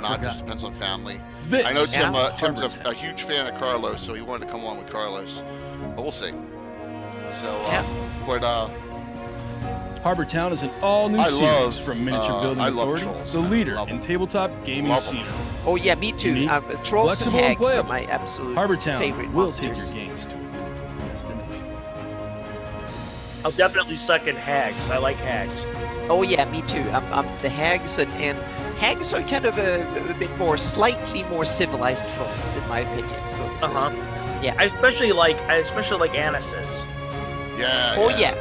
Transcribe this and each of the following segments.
not. Just depends on family. Vic. I know Tim's Harbor a huge fan of Carlos, so he wanted to come on with Carlos. But we'll see. So, Harbor Town is an all-new series from Miniature Building Authority, Trolls. the leader in tabletop gaming scene. Oh yeah, me too. Unique, Trolls and flexible, and Hags are playable. my absolute Harbor Town favorite will monsters. take your games to a new destination. I'll definitely second Hags. I like Hags. Oh yeah, me too. I'm the Hags and Hags are kind of a bit more, slightly more civilized trolls in my opinion. So yeah. I especially like Annis's. Yeah. Oh yeah.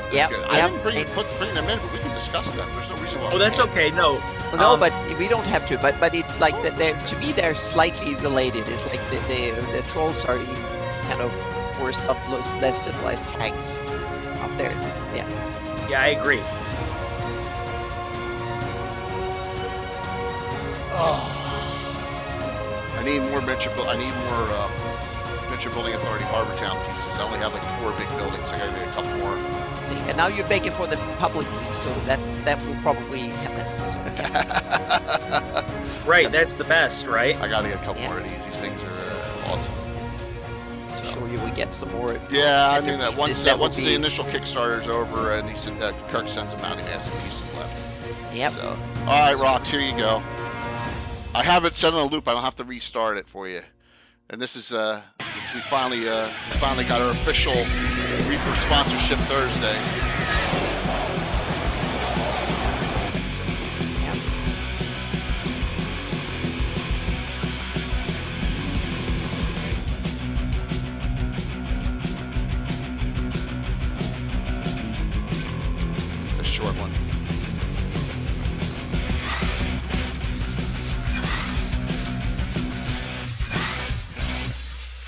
I didn't bring them in, but we can discuss them. There's no reason why. Oh, that's okay. No. No, but we don't have to. But it's like that. To me, they're slightly related. It's like the trolls are kind of worse of less civilized hags up there. Yeah. Yeah, I agree. I need more Miniature Building Authority Harbor Town pieces. I only have like 4 big buildings. I gotta get a couple more. See, and now you're begging for the public league, so that will probably happen. So, yeah. Right, that's the best, right? I gotta get a couple more of these. These things are awesome. So sure you will get some more. Yeah, I mean, once the initial Kickstarter's over and Kirk sends them out, he has some pieces left. Yep. So, all right, Rox, here you go. I have it set on a loop. I don't have to restart it for you. And this is we finally got our official Reaper sponsorship Thursday. It's a short one.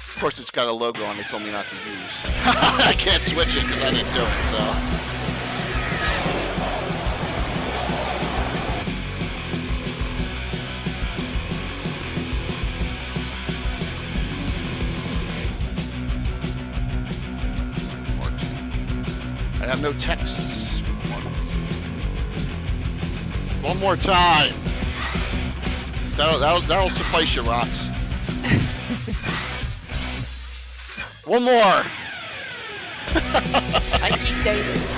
Of course, it's got a logo on. They told me not to use. I can't switch it because I didn't do it. So. I have no texts. One more time. That'll suffice you, Rox. One more. I need this.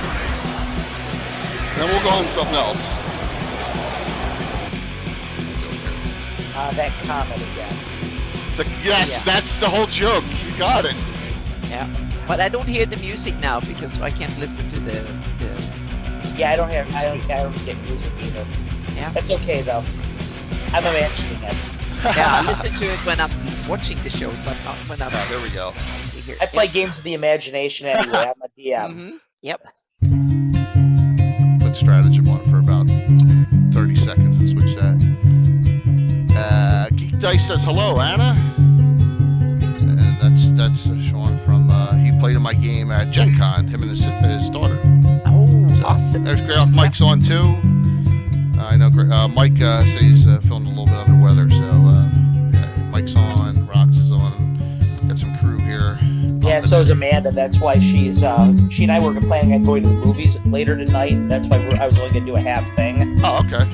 Then we'll go on something else. That comment again. Yes, that's the whole joke. You got it. Yeah, but I don't hear the music now because I can't listen to the. Yeah, I don't get music either. Yeah. That's okay though. I'm imagining it. Yeah, I listen to it when I'm watching the show, but not when I'm. Here we go. I play games of the imagination anyway. I'm a DM. Mm-hmm. Yep. Put stratagem on for about 30 seconds and switch that. Geek Dice says hello, Anna. And that's Sean from. He played in my game at Gen Con. Him and his daughter. Oh, so, awesome. There's great. Mike's on too. I know. Mike said he's feeling a little bit under weather, so yeah, Mike's on. Rox is on. Got some crew here. Yeah, so is Amanda. That's why she and I were planning on going to the movies later tonight. That's why I was only gonna do a half thing. Oh, okay.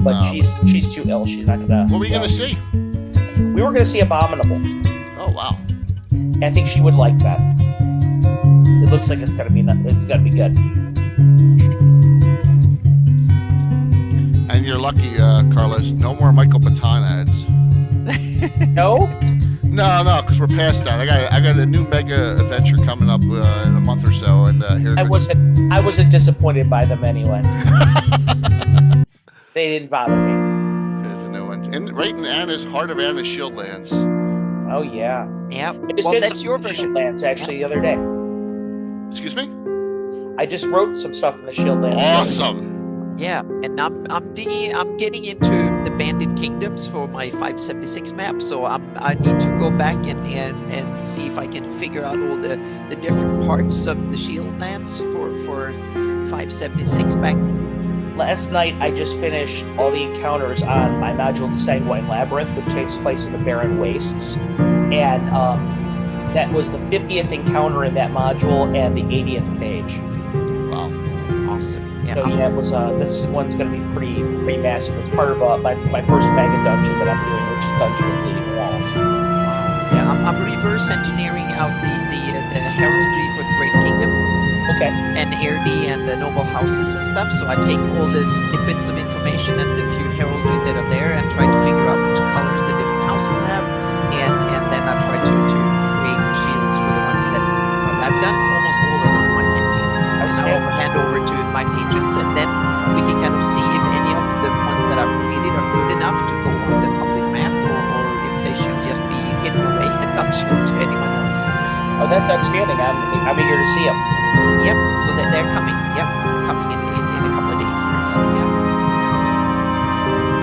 But she's too ill. She's not gonna. What were you gonna see? We were gonna see Abominable. Oh wow. I think she would like that. It looks like it's gonna be good. And you're lucky, Carlos. No more Michael Patton ads. No. No, because we're past that. I got a new mega adventure coming up in a month or so, and here. I wasn't disappointed by them anyway. They didn't bother me. There's a new one, right in Anna's heart of Anna's Shieldlands. Oh yeah. Yeah. Well, that's your version. Shieldlands actually the other day. Excuse me. I just wrote some stuff in the Shieldlands. Awesome. Yeah, and I'm getting into the Bandit Kingdoms for my 576 map, so I need to go back and see if I can figure out all the different parts of the Shieldlands for 576 back. Last night I just finished all the encounters on my module, the Sanguine Labyrinth, which takes place in the Barren Wastes, and that was the 50th encounter in that module and the 80th page. Wow. Awesome. So yeah, it was. This one's going to be pretty massive. It's part of my first mega dungeon that I'm doing, which is Dungeon of Bleeding Walls. Wow. Yeah, I'm reverse engineering out the heraldry for the Great Kingdom. Okay. And Erdi and the noble houses and stuff. So I take all the snippets of information and the few heraldry that are there and try to figure out which colors the different houses have, and then I try to create shields for the ones that I've done almost all of them for my campaign. And I'll hand over to my patrons, and then we can kind of see if any of the ones that I've created are good enough to go on the public map, or if they should just be hidden away and not shown to anyone else. So that's outstanding. I'm eager to see them. Yep. So they're coming. Yep, coming in a couple of days here. So yeah.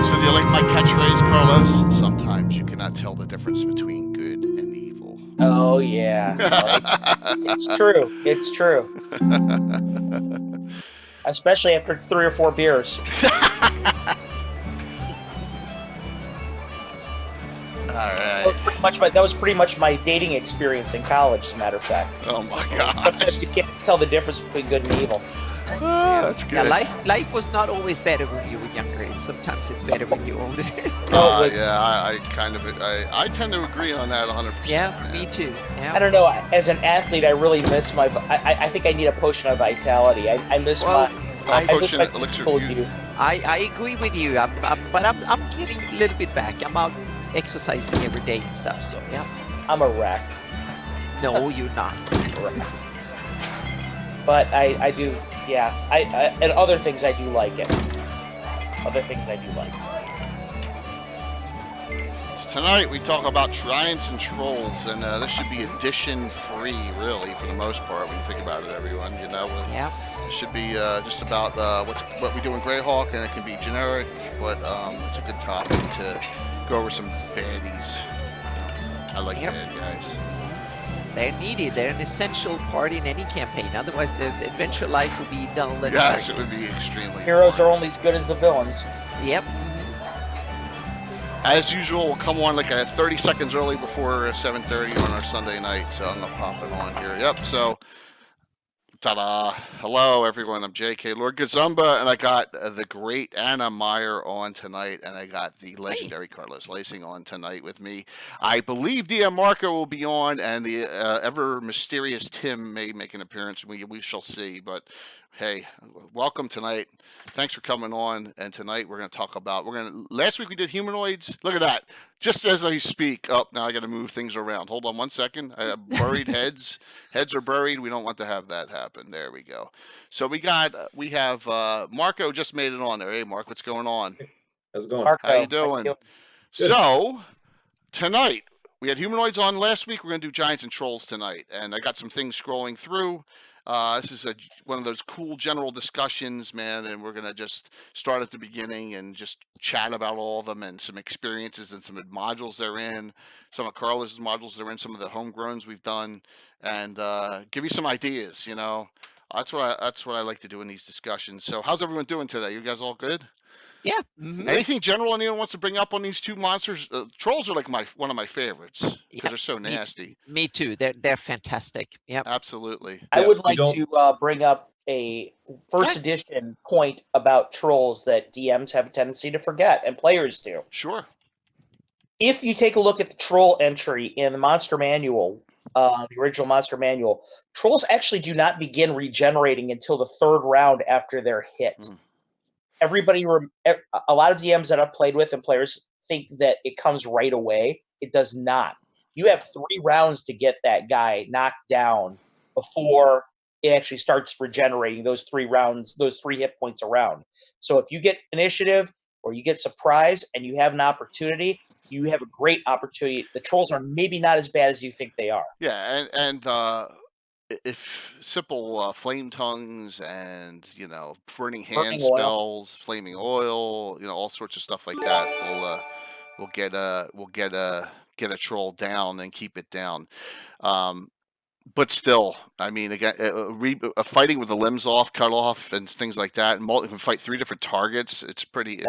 So do you like my catchphrase, Carlos? Sometimes you cannot tell the difference between good and evil. Oh yeah. It's true. It's true. Especially after 3 or 4 beers. All right. That was pretty much my dating experience in college, as a matter of fact. Oh my God. Sometimes you can't tell the difference between good and evil. That's good. Yeah, life was not always better when you were younger, and sometimes it's better when you're older. Yeah, I tend to agree on that 100%. Yeah, man. me too. Yeah. I don't know. As an athlete, I really miss my. I think I need a potion of vitality. I miss my. I miss my physical youth. I agree with you. But I'm getting a little bit back. I'm out exercising every day and stuff. So yeah. I'm a wreck. No, you're not. But I do. Yeah. And other things I do like it. Other things I do like. Tonight we talk about Giants and Trolls, and this should be edition free, really, for the most part. When you think about it, everyone, you know, Yeah. it should be just about what we do in Greyhawk, and it can be generic, but it's a good topic to go over some baddies. I like Yep. bad guys. They're needed. They're an essential part in any campaign. Otherwise, the adventure life would be dull and Yes, hard. it would be extremely. Heroes are only as good as the villains. Yep. As usual, we'll come on like 30 seconds early before 7:30 on our Sunday night, so I'm gonna pop it on here. Yep. So, ta-da! Hello, everyone. I'm J.K. Lord Gazumba, and I got the great Anna Meyer on tonight, and I got the legendary Carlos Lacing on tonight with me. I believe DM Marco will be on, and the ever mysterious Tim may make an appearance. We shall see, but. Hey, welcome tonight. Thanks for coming on. And tonight we're going to talk about. Last week we did humanoids. Look at that. Just as I speak. Oh, now I got to move things around. Hold on 1 second. I have buried heads. Heads are buried. We don't want to have that happen. There we go. So we have Marco just made it on there. Hey, Mark, what's going on? How's it going? Marco, How you doing? So tonight we had humanoids on last week. We're going to do giants and trolls tonight, and I got some things scrolling through. This is one of those cool general discussions, man, and we're going to just start at the beginning and just chat about all of them and some experiences and some modules they're in, some of Carlos's modules they're in, some of the homegrowns we've done, and give you some ideas, you know. That's what I like to do in these discussions. So how's everyone doing today? You guys all good? Yeah. Anything general anyone wants to bring up on these two monsters? Trolls are like one of my favorites because they're so nasty. Me too. They're fantastic. Yep. Absolutely. I Yeah, would we like don't- to bring up a first edition point about trolls that DMs have a tendency to forget, and players do. Sure. If you take a look at the troll entry in the Monster Manual, the original Monster Manual, trolls actually do not begin regenerating until the 3rd round after they're hit. Mm. A lot of DMs that I've played with and players think that it comes right away. It does not. You have 3 rounds to get that guy knocked down before it actually starts regenerating those 3 rounds, those 3 hit points around. So if you get initiative or you get surprise and you have an opportunity, you have a great opportunity. The trolls are maybe not as bad as you think they are. Yeah, and if simple flame tongues and burning hand Burning oil. spells, flaming oil, all sorts of stuff like that will get a troll down and keep it down. but still, I mean, again, fighting with the limbs off, cut off, and things like that, and you can fight 3 different targets. It's pretty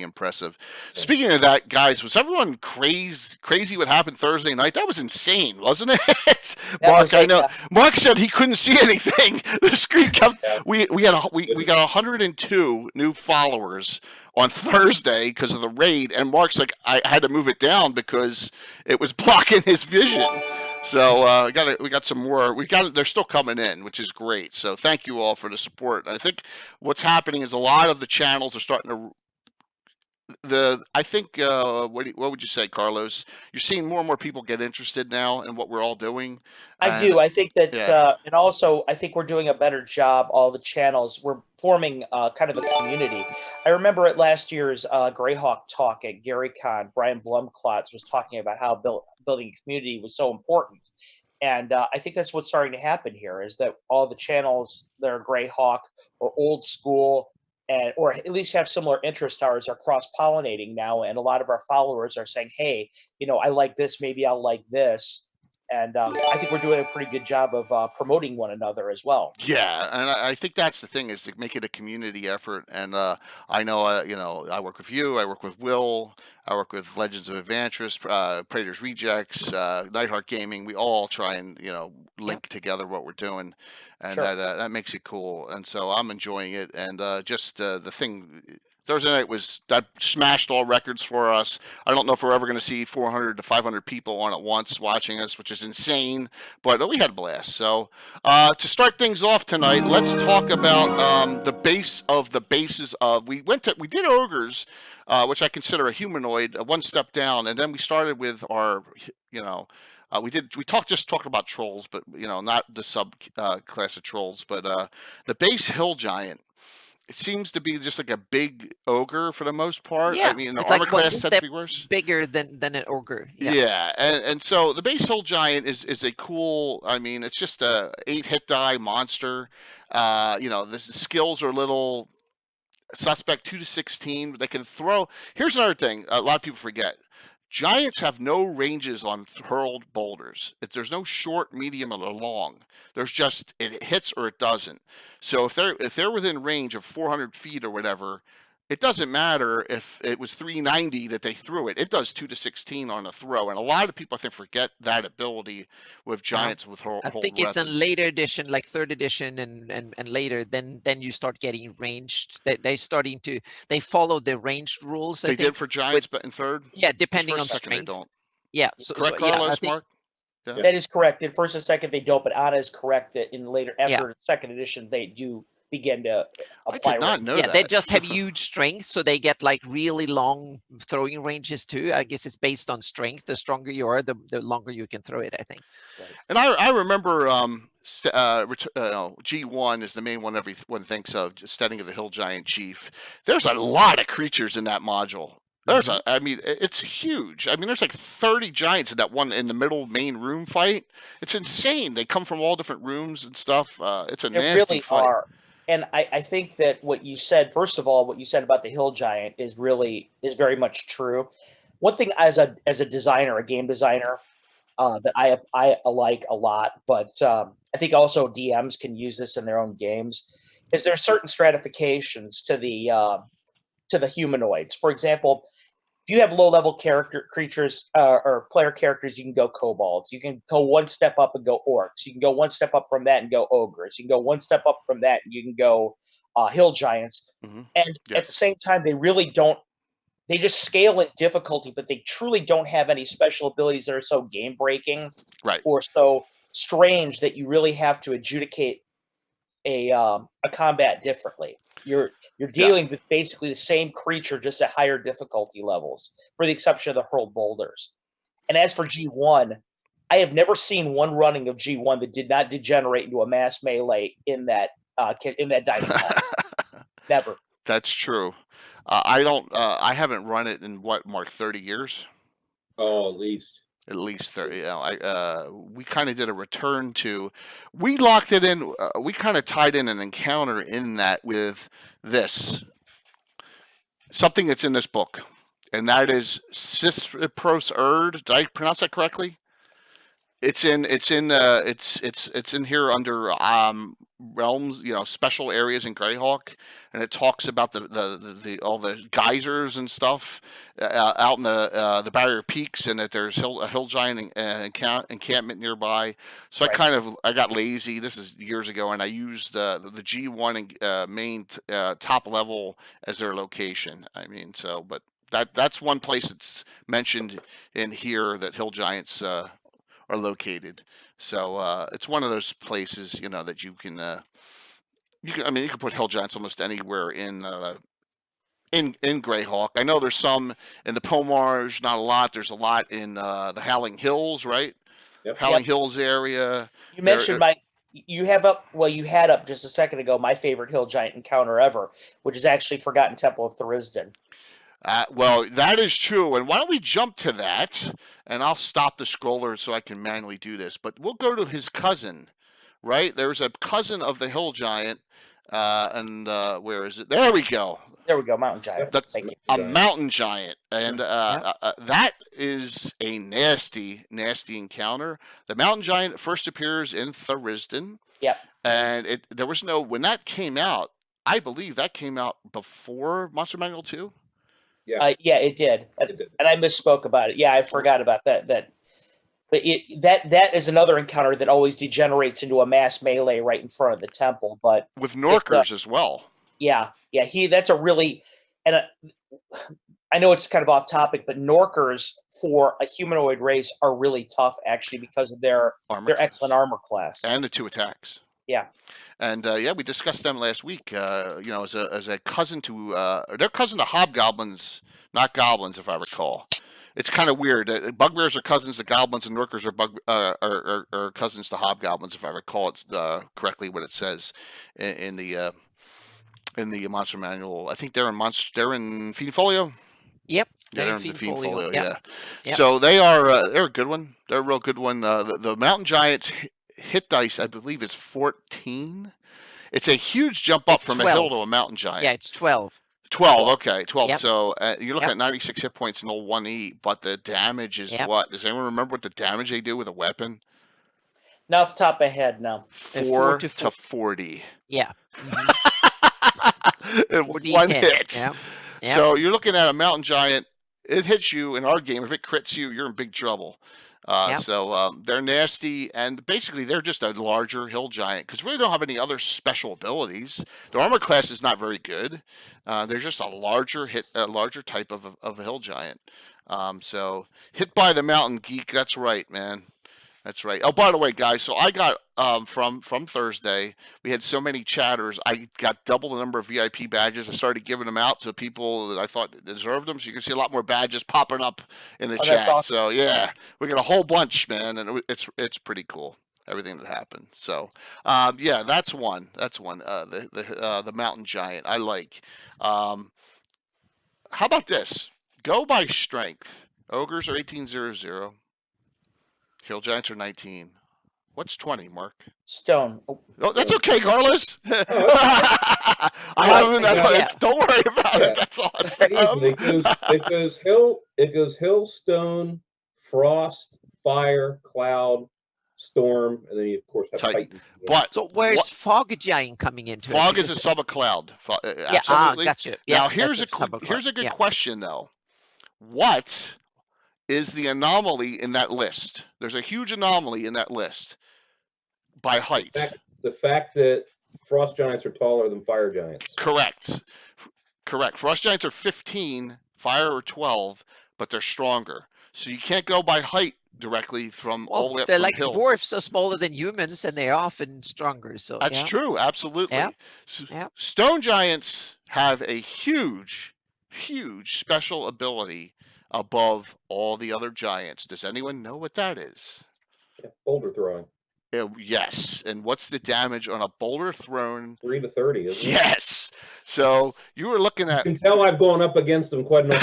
impressive. Speaking of that, guys, was everyone crazy what happened Thursday night? That was insane, wasn't it? Mark, I know. Mark said he couldn't see anything. The screen kept. We got 102 new followers on Thursday because of the raid, and Mark's like, I had to move it down because it was blocking his vision. So we got some more. They're still coming in, which is great. So thank you all for the support. I think what's happening is a lot of the channels are starting to. I think what would you say, Carlos? You're seeing more and more people get interested now in what we're all doing. I do. I think that, and also I think we're doing a better job. All the channels, we're forming kind of a community. I remember at last year's Greyhawk talk at GaryCon, Brian Blumklotz was talking about how building a community was so important. And I think that's what's starting to happen here is that all the channels that are Greyhawk or old school or at least have similar interest ours are cross-pollinating now. And a lot of our followers are saying, hey, I like this, maybe I'll like this. And I think we're doing a pretty good job of promoting one another as well. Yeah, and I think that's the thing is to make it a community effort. And I know, I work with you, I work with Will, I work with Legends of Advantress, Praetor's Rejects, Nightheart Gaming. We all try and link together what we're doing, and that makes it cool. And so I'm enjoying it. And just the thing. Thursday night that smashed all records for us. I don't know if we're ever going to see 400 to 500 people on at once watching us, which is insane, but we had a blast. So to start things off tonight, let's talk about the base of the bases of. We did ogres, which I consider a humanoid, one step down, and then we started with our, we talked about trolls, but not the sub class of trolls, but the base hill giant. It seems to be just like a big ogre for the most part. Yeah, I mean, the it's armor like class tends to be worse. Bigger than an ogre. Yeah, and so the base hill giant is a cool. I mean, it's just a 8 hit die monster. The skills are a little suspect, 2 to 16, but they can throw. Here's another thing: a lot of people forget. Giants have no ranges on hurled boulders. There's no short, medium, or long. There's just it hits or it doesn't. So if they're within range of 400 feet or whatever, it doesn't matter if it was 390 that they threw it. It does 2 to 16 on a throw, and a lot of people I think forget that ability with giants with hold. I think it's in later edition, like 3rd edition and later. Then you start getting ranged. They follow the ranged rules. They did for giants, but in 3rd. Yeah, depending on strength. They don't. Yeah, correct, Carlos, Mark. Yeah. That is correct. In 1st and 2nd, they don't, but Anna is correct that in later after 2nd edition they do begin to apply. I did not know that. They just have huge strength, so they get like really long throwing ranges too. I guess it's based on strength. The stronger you are, the longer you can throw it, I think. Right. And I remember G1 is the main one everyone thinks of, Steading of the Hill Giant Chief. There's a lot of creatures in that module. It's huge. I mean, there's like 30 giants in that one in the middle main room fight. It's insane. They come from all different rooms and stuff. It's a nasty fight. Are. And I think that what you said, first of all, what you said about the hill giant is very much true. One thing as a designer, a game designer, that I like a lot, but I think also DMs can use this in their own games, is there are certain stratifications to the humanoids. For example, if you have low-level creatures or player characters, you can go kobolds. You can go one step up and go orcs. You can go one step up from that and go ogres. You can go one step up from that and you can go hill giants. Mm-hmm. And at the same time, they really don't. They just scale in difficulty, but they truly don't have any special abilities that are so game-breaking, right, or so strange that you really have to adjudicate a combat differently. You're dealing with basically the same creature, just at higher difficulty levels, for the exception of the hurled boulders. And as for G1, I have never seen one running of G1 that did not degenerate into a mass melee in that dining hall. Never. That's true. I haven't run it in Mark, 30 years. Oh, at least 30. We kind of did a return to. We locked it in. We kind of tied in an encounter in that with this something that's in this book, and that is Cypros Erd. Did I pronounce that correctly? It's in here under realms, special areas in Greyhawk, and it talks about the all the geysers and stuff out in the Barrier Peaks, and that there's a hill giant encampment nearby. So I got lazy. This is years ago, and I used the G1 and main top level as their location. I mean, but that's one place that's mentioned in here that hill giants are located. So it's one of those places, that you can you can put hill giants almost anywhere in Greyhawk. I know there's some in the Pomage, not a lot. There's a lot in the Howling Hills, right? Yep. Howling Hills area. You mentioned you had up just a second ago my favorite hill giant encounter ever, which is actually Forgotten Temple of Thurisden. Well, that is true. And why don't we jump to that? And I'll stop the scroller so I can manually do this. But we'll go to his cousin, right? There's a cousin of the hill giant. And where is it? There we go. There we go, mountain giant. Thank you. A mountain giant. And that is a nasty, nasty encounter. The mountain giant first appears in Thurisden. Yep. And there was when that came out, I believe that came out before Monster Manual 2. Yeah, it did. And I misspoke about it. Yeah, I forgot about that. But that is another encounter that always degenerates into a mass melee right in front of the temple. But with Norkers as well. Yeah. That's a really, and I know it's kind of off topic, but Norkers for a humanoid race are really tough actually because of their excellent armor class and the 2 attacks. Yeah. And we discussed them last week. As a cousin to they're cousin to hobgoblins, not goblins, if I recall. It's kind of weird. Bugbears are cousins to goblins, and Norkers are cousins to hobgoblins, if I recall it's correctly what it says in the Monster Manual. I think they're in Fiend Folio. Yep. Yeah, they're in the Fiend Folio. Yep. Yeah. So they're a good one. They're a real good one. The Mountain Giants hit dice, I believe, is 14. It's a huge jump up from 12. A hill to a mountain giant. Yeah, it's 12. 12, okay, 12. Yep. So you're looking at 96 hit points and 1E, but the damage is what? Does anyone remember what the damage they do with a weapon? Not off the top of my head, no. 4 to 40. Yeah. One hit. Yeah. So you're looking at a mountain giant. It hits you in our game. If it crits you, you're in big trouble. So they're nasty, and basically they're just a larger hill giant because we really don't have any other special abilities. Their armor class is not very good. They're just a larger type of a hill giant. So hit by the mountain geek. That's right, man. That's right. Oh, by the way, guys, so I got from Thursday, we had so many chatters. I got double the number of VIP badges. I started giving them out to people that I thought deserved them. So you can see a lot more badges popping up in the chat. Awesome. So yeah, we got a whole bunch, man, and it's pretty cool. Everything that happened. So that's one. That's one. The mountain giant. I like. How about this? Go by strength. Ogres are 1800. Hill giants are 19. What's 20, Mark? Stone. Oh, that's okay, Carlos. I haven't. Don't worry about it. That's awesome. It goes hill, stone, frost, fire, cloud, storm, and then you of course have Titan. But so where's fog giant coming into it? Fog is a sub of cloud. Absolutely. Gotcha. Yeah, now here's a good question though. What is the anomaly in that list? There's a huge anomaly in that list by height. The fact that frost giants are taller than fire giants. Correct. Frost giants are 15, fire are 12, but they're stronger. So you can't go by height directly from all the way up they're from like hill. Dwarfs are smaller than humans, and they're often stronger. So that's true. Absolutely. Yeah. Stone giants have a huge special ability above all the other giants. Does anyone know what that is? Boulder throwing. Yes. And what's the damage on a boulder thrown? 3 to 30, isn't it? Yes. So you were looking at. You can tell I've gone up against them quite enough.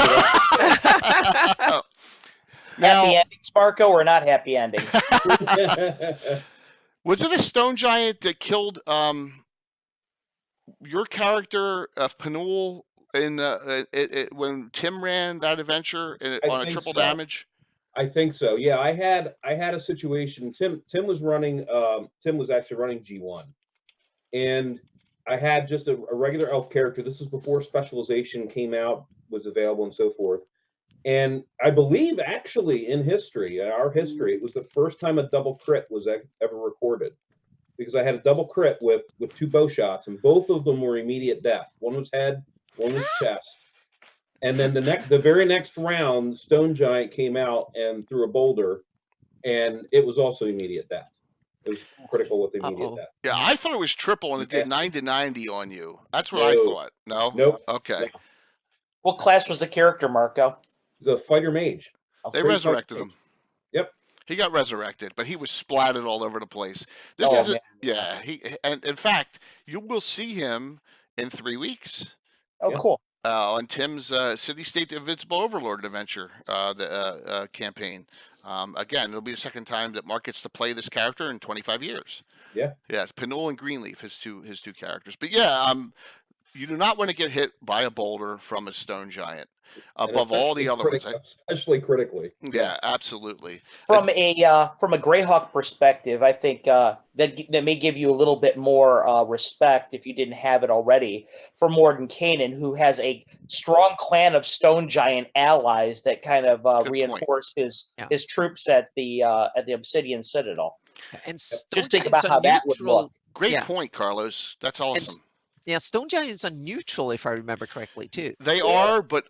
Now, happy endings, Marco, or not happy endings? Was it a stone giant that killed your character of Panul in when Tim ran that adventure on a triple damage? I think so. Yeah, I had a situation. Tim was running. Tim was actually running G1, and I had just a regular elf character. This was before specialization came out, was available, and so forth. And I believe, actually, in history, our history, it was the first time a double crit was ever recorded, because I had a double crit with 2 bow shots, and both of them were immediate death. One was head, one was chest. And then the very next round, Stone Giant came out and threw a boulder, and it was also immediate death. It was critical with immediate death. Yeah, I thought it was triple, and it did 9-90 on you. That's what I thought. No? Nope. Okay. No. What class was the character, Marco? The fighter mage. They resurrected him. Yep. He got resurrected, but he was splattered all over the place. This is and in fact, you will see him in 3 weeks. Oh, cool. On Tim's City State Invincible Overlord adventure, the campaign. Again, it'll be the second time that Mark gets to play this character in 25 years. Yeah. Yeah, it's Pinole and Greenleaf, his two characters. But yeah, you do not want to get hit by a boulder from a stone giant above all the other ones. Especially critically. Yeah, absolutely. From a Greyhawk perspective, I think that may give you a little bit more respect, if you didn't have it already, for Mordenkainen, who has a strong clan of stone giant allies that kind of reinforce his troops at the Obsidian Citadel. And just think about how that would look. Great point, Carlos. That's awesome. Yeah, stone giants are neutral, if I remember correctly, too. They are, but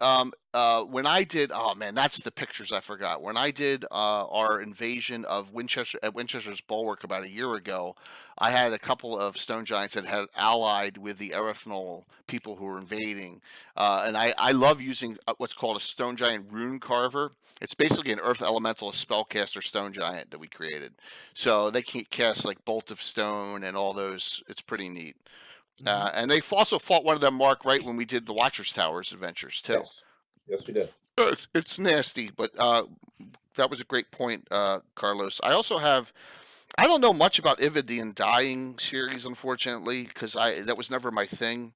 when I did, oh man, that's the pictures I forgot. When I did our invasion of Winchester's Bulwark about a year ago, I had a couple of stone giants that had allied with the Erethnal people who were invading, and I love using what's called a stone giant rune carver. It's basically an earth elemental spellcaster stone giant that we created, so they can cast like Bolt of Stone and all those. It's pretty neat. And they also fought one of them, Mark, right when we did the Watcher's Towers adventures too. Yes, we did. It's nasty, but that was a great point, Carlos. I also have. I don't know much about Ivid the Undying series, unfortunately, because that was never my thing.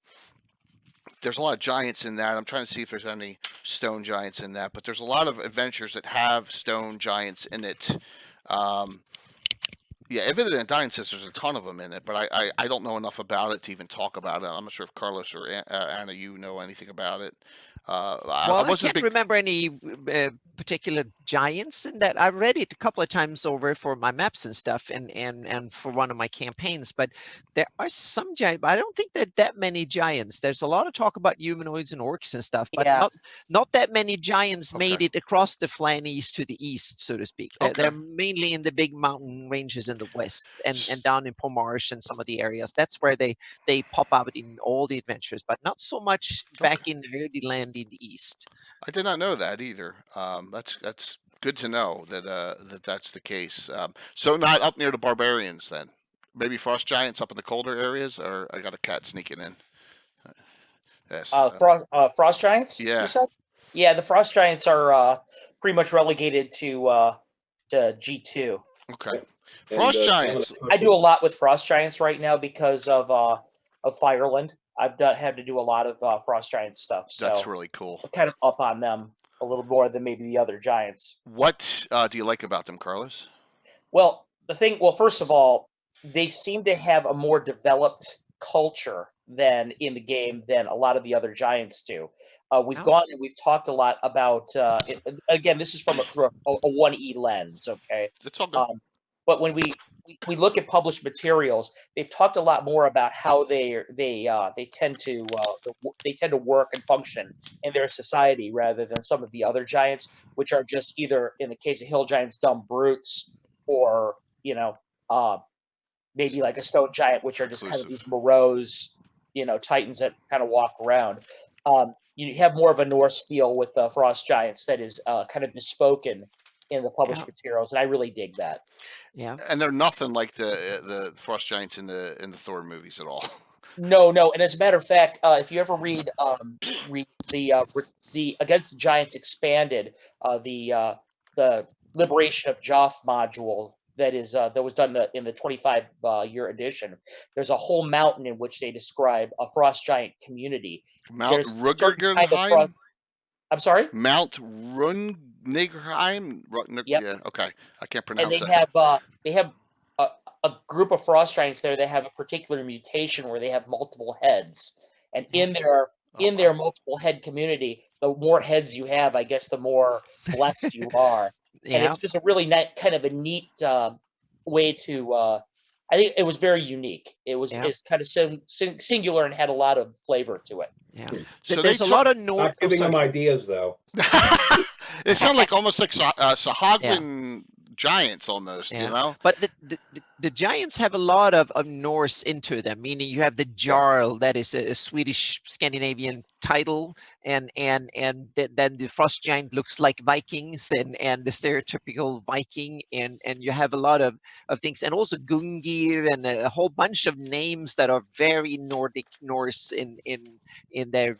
There's a lot of giants in that. I'm trying to see if there's any stone giants in that, but there's a lot of adventures that have stone giants in it. Yeah, Ivid the Undying says there's a ton of them in it, but I don't know enough about it to even talk about it. I'm not sure if Carlos or Anna, you know anything about it. I can't remember any particular giants in that. I read it a couple of times over for my maps and stuff, and for one of my campaigns. But there are some giants. But I don't think there are that many giants. There's a lot of talk about humanoids and orcs and stuff, but not that many giants made it across the Flanaess to the east, so to speak. They're mainly in the big mountain ranges in the west and down in Pomarsh and some of the areas. That's where they pop out in all the adventures, but not so much back in the early land in the east. I did not know that either. That's good to know that that's the case. So not up near the barbarians then. Maybe frost giants up in the colder areas, or I got a cat sneaking in. Yes. Frost giants. Yeah. You said? Yeah, the frost giants are pretty much relegated to G2. Okay. Frost giants. I do a lot with frost giants right now because of Fireland. I've had to do a lot of frost giant stuff. So that's really cool. I'm kind of up on them a little more than maybe the other giants. What do you like about them, Carlos? Well, first of all, they seem to have a more developed culture than in the game than a lot of the other giants do. We've gone and we've talked a lot about. Again, this is from a 1E lens. Okay, it's all good. But when we look at published materials, they've talked a lot more about how they tend to work and function in their society rather than some of the other giants, which are just either, in the case of hill giants, dumb brutes, or maybe like a stone giant, which are just kind of these morose, titans that kind of walk around. You have more of a Norse feel with frost giants that is kind of bespoken in the published materials, and I really dig that. Yeah, and they're nothing like the frost giants in the Thor movies at all. No, and as a matter of fact, if you ever read the Against the Giants Expanded, the Liberation of Joff module that was done in the 25-year edition, there's a whole mountain in which they describe a frost giant community. Mount Rugergenheim. I'm sorry, Mount Nigheim. Yep. Yeah. Okay. I can't And pronounce they that. have a group of frost giants there that have a particular mutation where they have multiple heads, and in their multiple head community, the more heads you have, I guess, the more blessed you are. And Yeah. it's just a really kind of a neat way to. I think it was very unique. It's kind of singular and had a lot of flavor to it. Yeah. So There's a lot of North. Not giving them ideas though. It sounds like almost like Sahagwin giants almost, you know? But the giants have a lot of Norse into them, meaning you have the Jarl, that is a Swedish Scandinavian title, and then the frost giant looks like Vikings and the stereotypical Viking, and you have a lot of things, and also Gungir and a whole bunch of names that are very Nordic Norse in their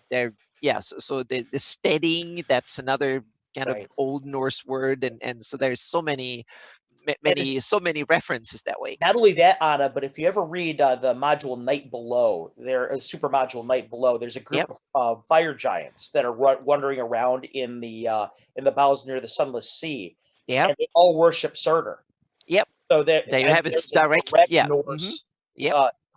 so the steading, that's another kind of Old Norse word, and so there's so many references that way. Not only that, Anna, but if you ever read the module Night Below, super module Night Below, there's a group of fire giants that are wandering around in the bowels near the Sunless Sea. Yeah, and they all worship Surtur. Yep. So there you have a direct Norse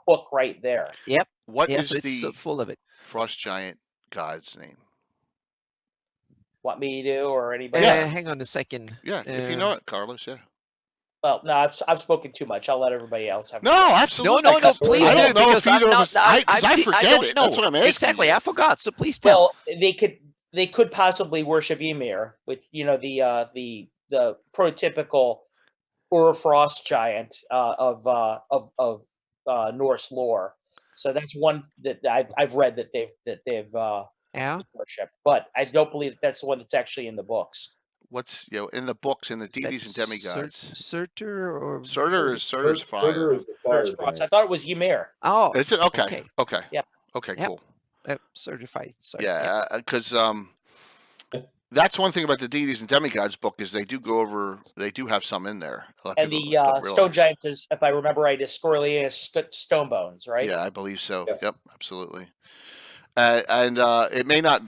hook right there. Yep. What is so it's the full of it. frost giant god's name? Want me to or anybody? Hang on a second. Yeah, if you know it, Carlos. Yeah. Well, no, I've spoken too much. I'll let everybody else have. No, absolutely. No, please I don't know because if either of us. I forget it. Know. That's what I'm asking. Exactly, I forgot. So please tell. Well, they could possibly worship Ymir, which the prototypical Frost giant of Norse lore. So that's one that I've read that they've worship, but I don't believe that's the one that's actually in the books. What's in the books in the deities and demigods? Surtur is fire. I thought it was Ymir. Oh, is it? Okay. Yeah. Okay. Cool. Certified. Sorry. Yeah, because that's one thing about the deities and demigods book is they do have some in there. And the stone giant is, if I remember right, is Scorleus stone bones, right? Yeah, I believe so. Yep, absolutely. And it may not.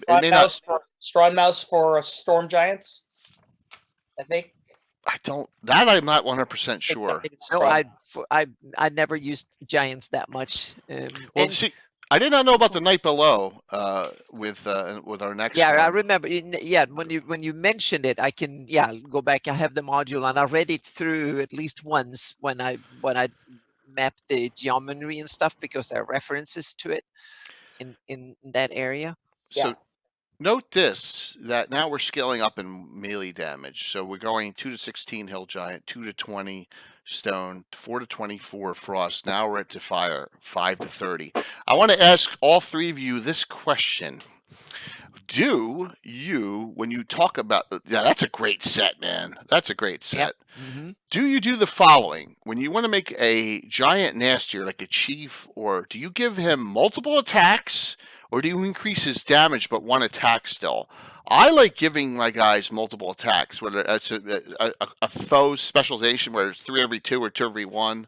Strong mouse for storm giants. I think. I'm not 100% sure. No, I never used giants that much. See, I did not know about the Night Below with our next. Yeah, one. I remember. Yeah, when you mentioned it, I can go back. I have the module and I read it through at least once when I mapped the geometry and stuff because there are references to it in that area. So note this, that now we're scaling up in melee damage. So we're going 2 to 16 hill giant, 2 to 20 stone, 4 to 24 frost. Now we're to fire, 5 to 30. I want to ask all three of you this question. Do you, when you talk about, that's a great set, man. That's a great set. Yep. Mm-hmm. Do you do the following? When you want to make a giant nastier, like a chief, or do you give him multiple attacks, or do you increase his damage but one attack still? I like giving my guys multiple attacks, whether it's a foe specialization where it's 3 every 2 or 2 every 1.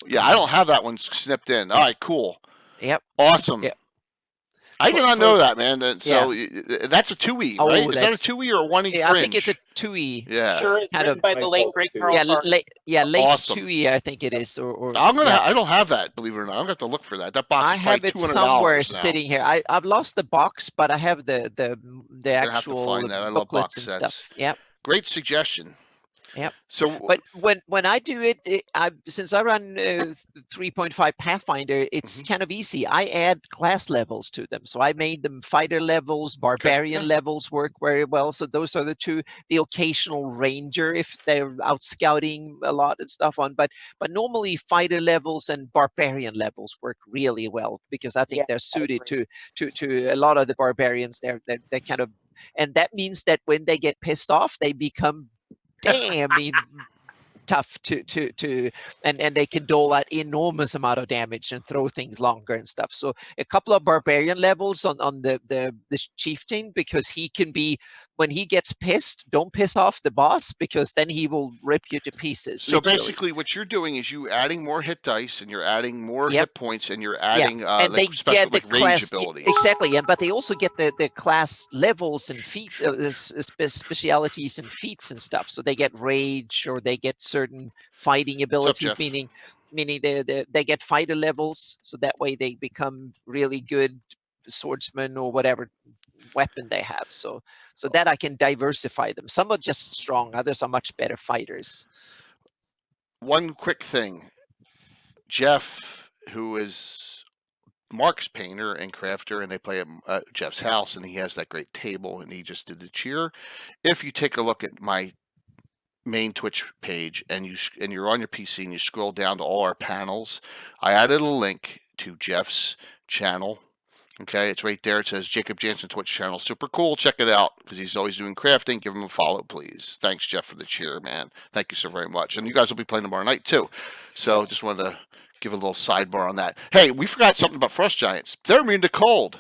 Yeah, I don't have that one snipped in. All right, cool. Yep. Awesome. Yep. I did not know that, man. So that's a 2E, right? Is that a 2E or a 1E fringe? I think it's a 2E. Yeah. Sure, it's written by the late great Carl late awesome. 2E, I think it is. Or I don't have that, believe it or not. I'm gonna have to look for that. That box is probably $200 I have it somewhere now. sitting here. I've lost the box, but I have the actual box booklets and sets. stuff. Yep. Great suggestion. Yep. So, but when I do it, since I run 3.5 Pathfinder, it's kind of easy. I add class levels to them, so I made them fighter levels, barbarian levels work very well. So those are the two. The occasional ranger if they're out scouting a lot and stuff on, but normally fighter levels and barbarian levels work really well because I think they're suited to a lot of the barbarians. They're kind of, and that means that when they get pissed off, they become tough to and they can dole out enormous amount of damage and throw things longer and stuff. So a couple of barbarian levels on the chieftain, because he can be, when he gets pissed, don't piss off the boss, because then he will rip you to pieces. So literally. basically, what you're doing is you adding more hit dice, and you're adding more Yep. hit points, and you're adding and like they special get the like rage class abilities. exactly, but they also get the class levels and feats, specialities and feats and stuff. So they get rage, or they get certain fighting abilities, Jeff? meaning they get fighter levels, so that way they become really good swordsmen or whatever weapon they have. So that I can diversify them. Some are just strong, others are much better fighters. One quick thing, Jeff, who is Mark's painter and crafter, and they play at Jeff's house, and he has that great table, and he just did the cheer. If you take a look at my main Twitch page, and you're on your PC and you scroll down to all our panels, I added a link to Jeff's channel. Okay, it's right there. It says Jacob Jansen Twitch channel. Super cool. Check it out, because he's always doing crafting. Give him a follow, please. Thanks, Jeff, for the cheer, man. Thank you so very much. And you guys will be playing tomorrow night too. So just wanted to give a little sidebar on that. Hey, we forgot something about frost giants. They're immune to cold.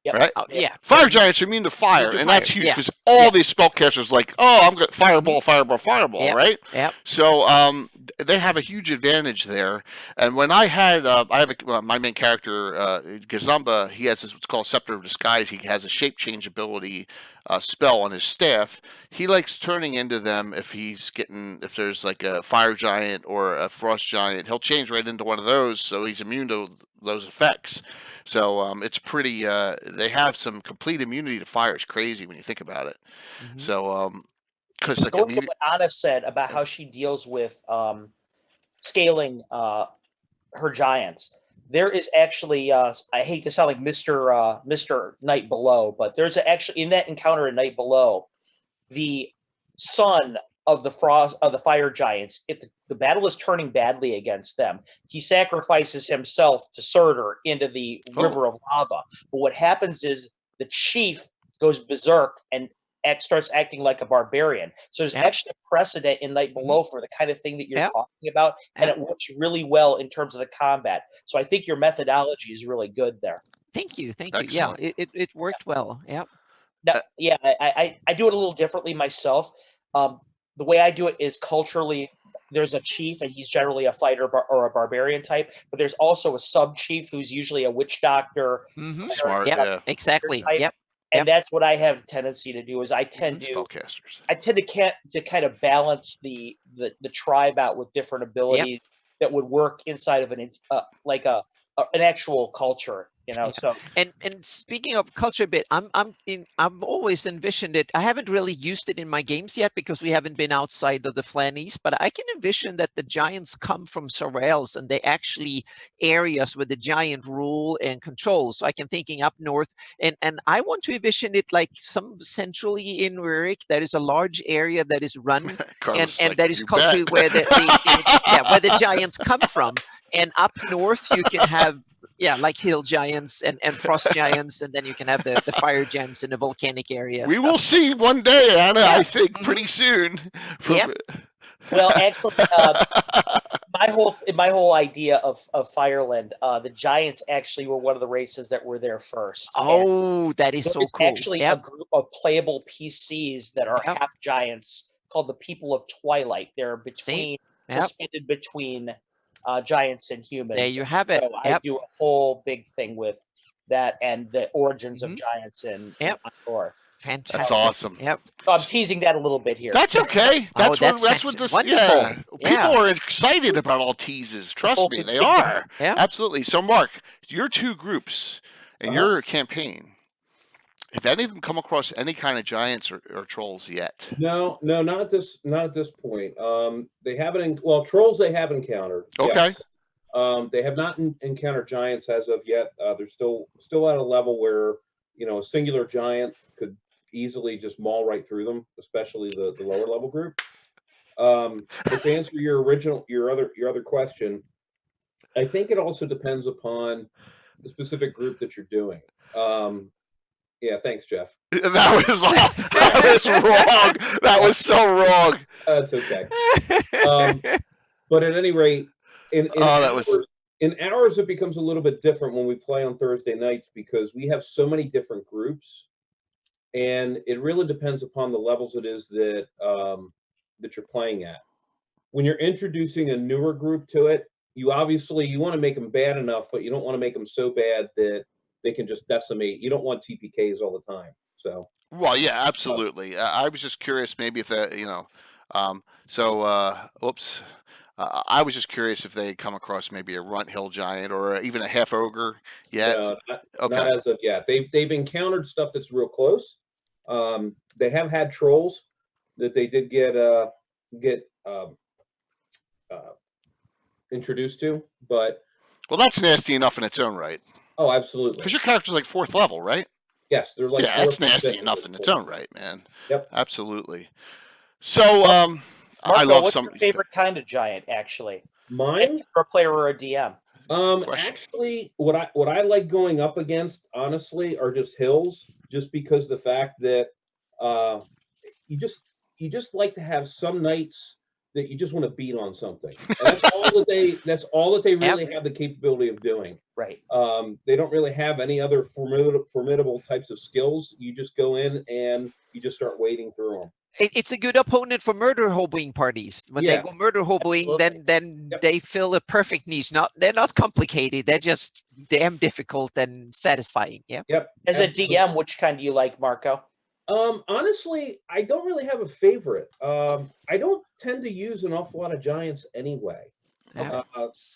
Yep. Right? Yeah. Fire giants are immune to fire, and that's huge, because all these spellcasters like, oh, I'm going fireball, fireball, right? Yep. So they have a huge advantage there. And when I had, my main character, Gazumba, he has what's called Scepter of Disguise. He has a shape change ability spell on his staff. He likes turning into them if there's like a fire giant or a frost giant. He'll change right into one of those, so he's immune to those effects. So it's pretty. They have some complete immunity to fire. It's crazy when you think about it. Mm-hmm. So because like going to what Anna said about how she deals with scaling her giants, there is actually I hate to sound like Mr. Night Below, but there's actually in that encounter in Night Below, the son of the fire giants, if the battle is turning badly against them, he sacrifices himself to Surtur into the river of lava. But what happens is the chief goes berserk and starts acting like a barbarian. So there's actually a precedent in Night Below for the kind of thing that you're talking about, and it works really well in terms of the combat. So I think your methodology is really good there. Thank you. Excellent. Yeah, it worked well. Yeah. Now, I do it a little differently myself. The way I do it is culturally, there's a chief, and he's generally a fighter or a barbarian type, but there's also a sub-chief who's usually a witch doctor. Mm-hmm. Smart, exactly. Type. Yep. And that's what I have a tendency to do, is I tend to kind of balance the tribe out with different abilities that would work inside of an actual culture. So and speaking of culture a bit, I've always envisioned it. I haven't really used it in my games yet because we haven't been outside of the Flanaess, but I can envision that the giants come from somewhere else, and they actually areas where the giant rule and control. So I can thinking up north, and I want to envision it like some centrally in Rurik, there is a large area that is run and that is culturally where where the giants come from. And up north you can have like hill giants and frost giants, and then you can have the fire giants in the volcanic area. We will see one day, Anna. I think pretty soon. Well, actually, my whole idea of Fireland, the giants actually were one of the races that were there first. Oh, that is so cool. Actually, a group of playable PCs that are half giants called the People of Twilight. They're suspended between giants and humans. There you have it. So I do a whole big thing with that and the origins of giants in North. Fantastic. That's awesome. Yep. So I'm teasing that a little bit here. That's okay. That's what this. Wonderful. Yeah. People are excited about all teases. Trust me, they are. Yeah. Absolutely. So, Mark, your two groups in your campaign, have any of them come across any kind of giants or trolls yet? No, not at this point. They haven't. Trolls they have encountered. Okay. Yes. They have not encountered giants as of yet. They're still at a level where a singular giant could easily just maul right through them, especially the lower level group. But to answer your other question, I think it also depends upon the specific group that you're doing. Yeah, thanks, Jeff. That was wrong. That was so wrong. That's okay. But at any rate, in ours, it becomes a little bit different when we play on Thursday nights because we have so many different groups, and it really depends upon the levels it is that that you're playing at. When you're introducing a newer group to it, you want to make them bad enough, but you don't want to make them so bad that they can just decimate. You don't want TPKs all the time. So. Well, yeah, absolutely. I was just curious, maybe if that, whoops. I was just curious if they had come across maybe a runt hill giant or even a half ogre yet. No, not as of yet. They've encountered stuff that's real close. They have had trolls that they did get introduced to, but well, that's nasty enough in its own right. Oh, absolutely. Because your character's like 4th level, right? Yes, they're like. Yeah, that's nasty enough in its own right, man. Yep, absolutely. So, Marco, I love what's your favorite kind of giant, actually? Mine, for a player or a DM. Actually, what I like going up against, honestly, are just hills. Just because the fact that you just like to have some nights that you just want to beat on something. And that's all that they really have the capability of doing. Right. They don't really have any other formidable types of skills. You just go in and you just start wading through them. It's a good opponent for murder hoboing parties. When they go murder hoboing, then they fill a perfect niche. They're not complicated. They're just damn difficult and satisfying. Yeah. Yep. As a DM, which kind do you like, Marco? Honestly, I don't really have a favorite. I don't tend to use an awful lot of giants anyway.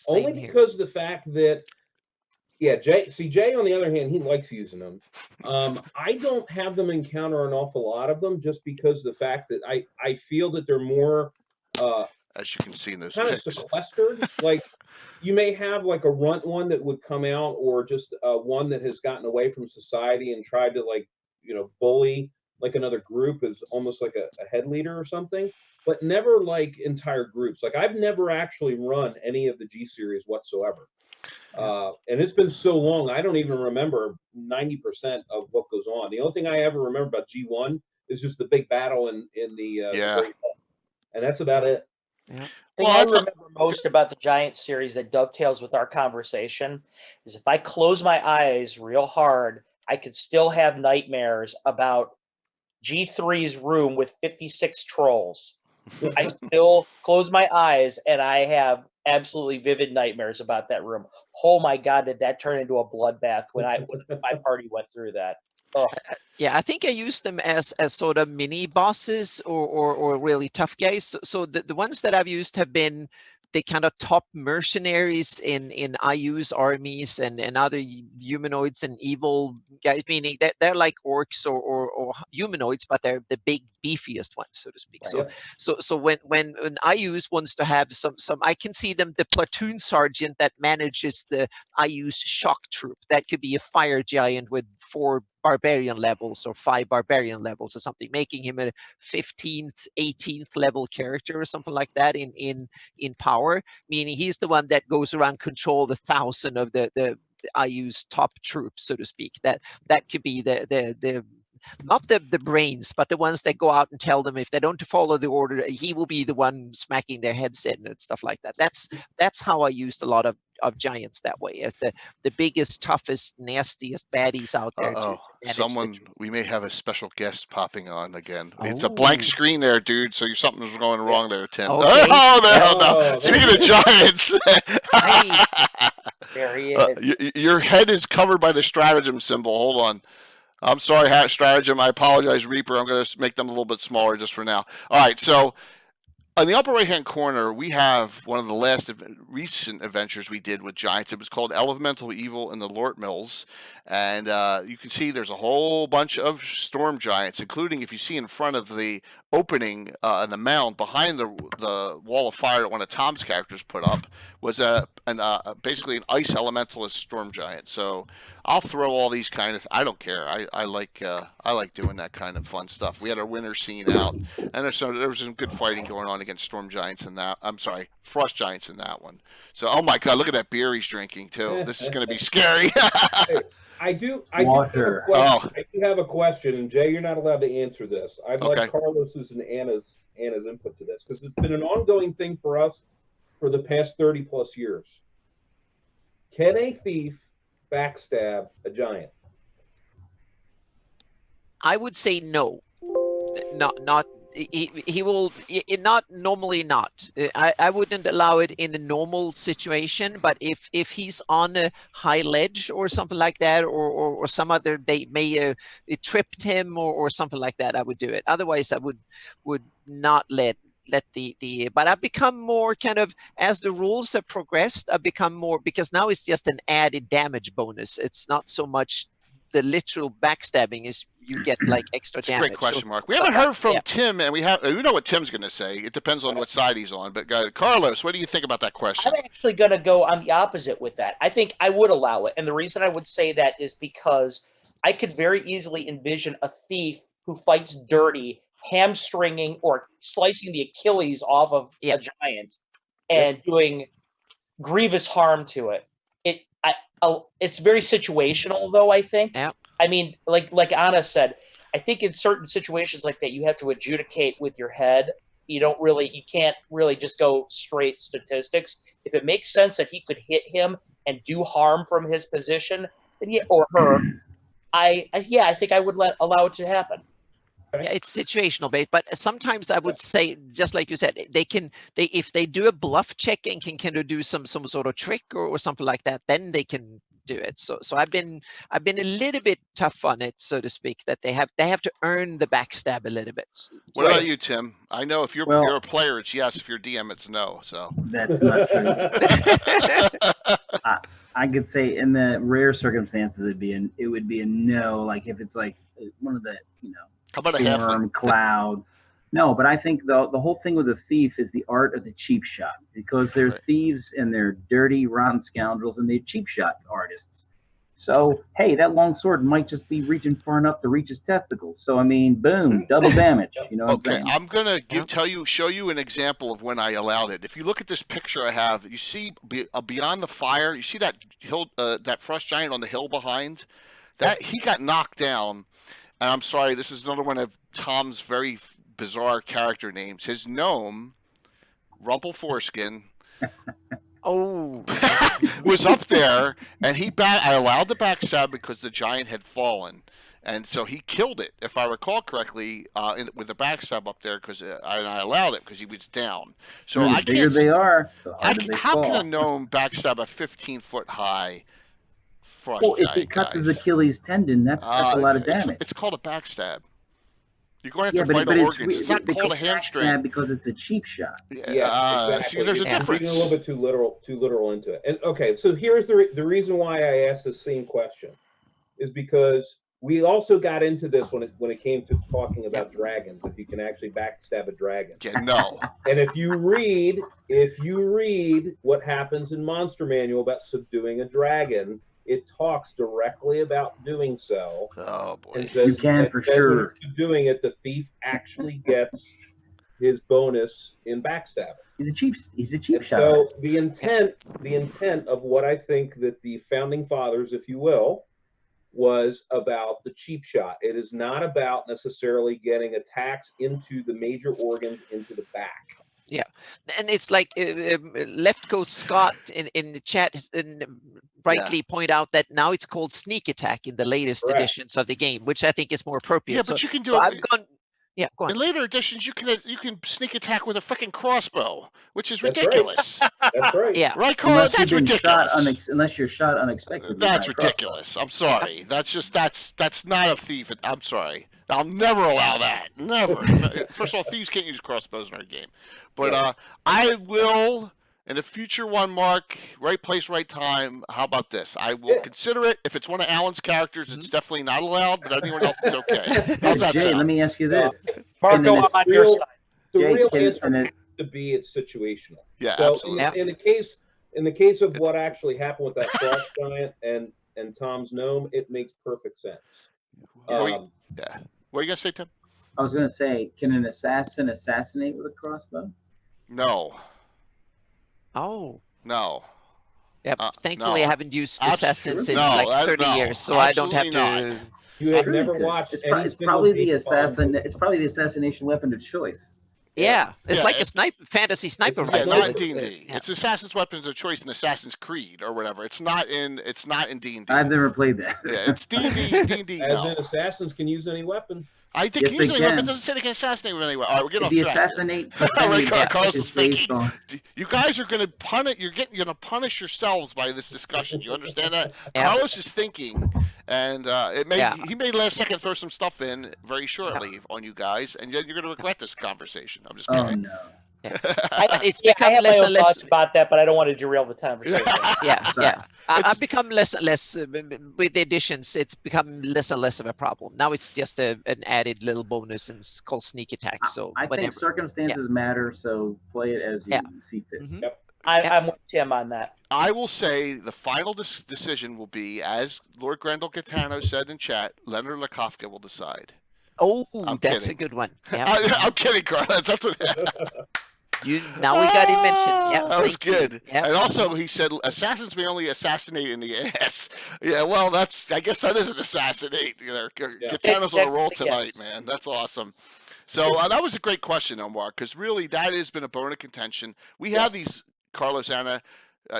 Only because of the fact that, Jay, on the other hand, he likes using them. I don't have them encounter an awful lot of them just because of the fact that I feel that they're more, as you can see in those kind pics, of sequestered. Like, you may have like a runt one that would come out, or just one that has gotten away from society and tried to bully like another group as almost like a head leader or something, but never like entire groups. Like, I've never actually run any of the G series whatsoever. And it's been so long, I don't even remember 90% of what goes on. The only thing I ever remember about G1 is just the big battle in the Great Hall. And that's about it. Yeah. The thing I remember most about the Giant series that dovetails with our conversation is if I close my eyes real hard, I could still have nightmares about G3's room with 56 trolls. I still close my eyes and I have absolutely vivid nightmares about that room. Oh my God, did that turn into a bloodbath when my party went through that? Oh. Yeah, I think I used them as sort of mini bosses or really tough guys. So the ones that I've used have been the kind of top mercenaries in IU's armies and other humanoids and evil guys, meaning that they're like orcs or humanoids, but they're the big beefiest ones, so to speak. So when IU's wants to have some, I can see them, the platoon sergeant that manages the IU's shock troop. That could be a fire giant with 4 barbarian levels or 5 barbarian levels or something, making him a 15th, 18th level character or something like that in power, meaning he's the one that goes around control the 1,000 of the IU's top troops, so to speak. That could be the not the brains, but the ones that go out and tell them if they don't follow the order, he will be the one smacking their heads in and stuff like that. That's how I used a lot of giants that way, as the biggest, toughest, nastiest baddies out there. We may have a special guest popping on again. It's a blank screen there, dude. So something's going wrong there, Tim. Okay. No. Speaking of giants, there he is. Your head is covered by the stratagem symbol. Hold on. I'm sorry, stratagem. I apologize, Reaper. I'm going to make them a little bit smaller just for now. All right, so on the upper right-hand corner, we have one of the last recent adventures we did with giants. It was called Elemental Evil in the Lort Mills, and you can see there's a whole bunch of storm giants, including, if you see in front of the opening in the mound behind the wall of fire that one of Tom's characters put up, was basically an ice elementalist storm giant. So I'll throw all these kind of. I don't care. I like doing that kind of fun stuff. We had our winter scene out, and there was some good fighting going on against storm giants in that. I'm sorry, frost giants in that one. So, oh my God, look at that beer he's drinking too. This is going to be scary. Hey, I do have a question, and Jay, you're not allowed to answer this. I'd like Carlos's and Anna's input to this, because it's been an ongoing thing for us for the past 30 plus years. Can a thief backstab a giant? I would say no. Not he will not normally not. I wouldn't allow it in a normal situation, but if he's on a high ledge or something like that, or some other, they may it tripped him or something like that, I would do it. Otherwise I would not let the but I've become more kind of, as the rules have progressed, I've become more, because now it's just an added damage bonus. It's not so much the literal backstabbing, is you get like extra damage. Great question, Mark. We haven't heard from Tim, and we know what Tim's going to say. It depends on what side he's on. But Carlos, what do you think about that question? I'm actually going to go on the opposite with that. I think I would allow it, and the reason I would say that is because I could very easily envision a thief who fights dirty hamstringing or slicing the Achilles off of a giant and doing grievous harm to it. It's very situational, though, I think. Yeah. I mean, like Anna said, I think in certain situations like that, you have to adjudicate with your head. You can't really just go straight statistics. If it makes sense that he could hit him and do harm from his position, then or her, I think I would allow it to happen. Yeah, it's situational based, but sometimes I would say, just like you said, if they do a bluff check and can kind of do some sort of trick or something like that, then they can do it. So I've been a little bit tough on it, so to speak, that they have to earn the backstab a little bit. What about you, Tim? I know if you're a player, it's yes. If you're DM, it's no. So that's not true. I could say in the rare circumstances it would be a no. Like if it's like one of the how about a storm, cloud. No, but I think the whole thing with a thief is the art of the cheap shot, because they're thieves and they're dirty, rotten scoundrels, and they're cheap shot artists. So, hey, that long sword might just be reaching far enough to reach his testicles. So, I mean, boom, double damage. You know what I'm saying? I'm going to show you an example of when I allowed it. If you look at this picture I have, you see beyond the fire, you see that hill, that frost giant on the hill behind? That he got knocked down. And I'm sorry, this is another one of Tom's very bizarre character names. His gnome, Rumple Foreskin, was up there, and I allowed the backstab because the giant had fallen. And so he killed it, if I recall correctly, with the backstab up there, because I allowed it because he was down. So the bigger they are, the harder they how fall. can a gnome backstab a 15-foot high frost Well, if giant, he cuts guys? his Achilles tendon, that's a lot of damage. It's called a backstab. You're going to have to fight organs. It's not called a hamstring because it's a cheap shot. Exactly. See, there's a difference. Being a little bit too literal into it. And okay, so here's the reason why I asked the same question is because we also got into this when it came to talking about dragons. If you can actually backstab a dragon. Yeah, no. And if you read what happens in Monster Manual about subduing a dragon, it talks directly about doing so. Oh boy! And says, you can for sure. Doing it, the thief actually gets his bonus in backstabbing. He's a cheap shot. So the intent of what I think that the founding fathers, if you will, was about the cheap shot. It is not about necessarily getting attacks into the major organs, into the back. Yeah, and it's like Left Coast Scott in the chat rightly point out that now it's called sneak attack in the latest editions of the game, which I think is more appropriate. Yeah, but you can do it. Go on. In later editions, you can sneak attack with a freaking crossbow, which is ridiculous. That's right. Yeah. Right, Carl? That's ridiculous. Unless you're shot unexpectedly. That's ridiculous. I'm sorry. That's not a thief. I'm sorry. I'll never allow that. Never. First of all, thieves can't use crossbows in our game. But I will, in a future one, Mark, right place, right time. How about this? I will consider it. If it's one of Alan's characters, it's definitely not allowed, but anyone else is okay. How's that Jay, sound? let me ask you this. Marco, I'm on your side. The Jay, real answer has to be it's situational. Yeah, so absolutely. In the case of what actually happened with that frost giant, and and Tom's gnome, it makes perfect sense. Yeah. What are you gonna say, Tim? I was going to say, can an assassin assassinate with a crossbow? No. Oh. No. Yeah. Thankfully, no. I haven't used assassins in No, like 30 no, years, so I don't have absolutely to. You have Sure never you could. watched It's, any it's single probably the James Bond assassin. movie. It's probably the assassination weapon of choice. Yeah, it's Yeah, like a fantasy sniper It's Yeah, rifle. not in It's- D&D. It's Assassin's Weapons of Choice in Assassin's Creed or whatever. It's not in D&D. I've never played that. Yeah, it's D&D. D&D. As No. in, assassins can use any weapon. I think Yes, use they any weapon. can. Doesn't say they can assassinate with any weapon. All right, we're getting off The track here. assassinate Right, percentage Carlos is is based thinking. on. You guys are going to punish. You're going to punish yourselves by this discussion. You understand that? Yeah. Carlos is thinking, and he may last second throw some stuff in very shortly on you guys, and then you're going to regret this conversation. I'm just Oh kidding. no. It's I become have my less own and less. thoughts about that, but I don't want to derail the conversation. Yeah, yeah. I've It's- become less and less with the additions. It's become less and less of a problem. Now it's just an added little bonus, and it's called sneak attack. So I whenever. think circumstances matter, so play it as you Yeah. see fit. Mhm. Yep. I'm with Tim on that. I will say the final decision will be, as Lord Grendel Catano said in chat, Leonard Lakofka will decide. Oh, I'm that's kidding. a good one. Yeah. I'm kidding, Carlos. That's what. Now we got him mentioned. Yeah, that was thank you. good. Yeah. And also, he said assassins may only assassinate in the ass. Yeah, well, I guess that is an assassinate. Catano's on a roll tonight, Yes. man. That's awesome. So that was a great question, Omar, because really that has been a bone of contention. We have these, Carlos, Anna,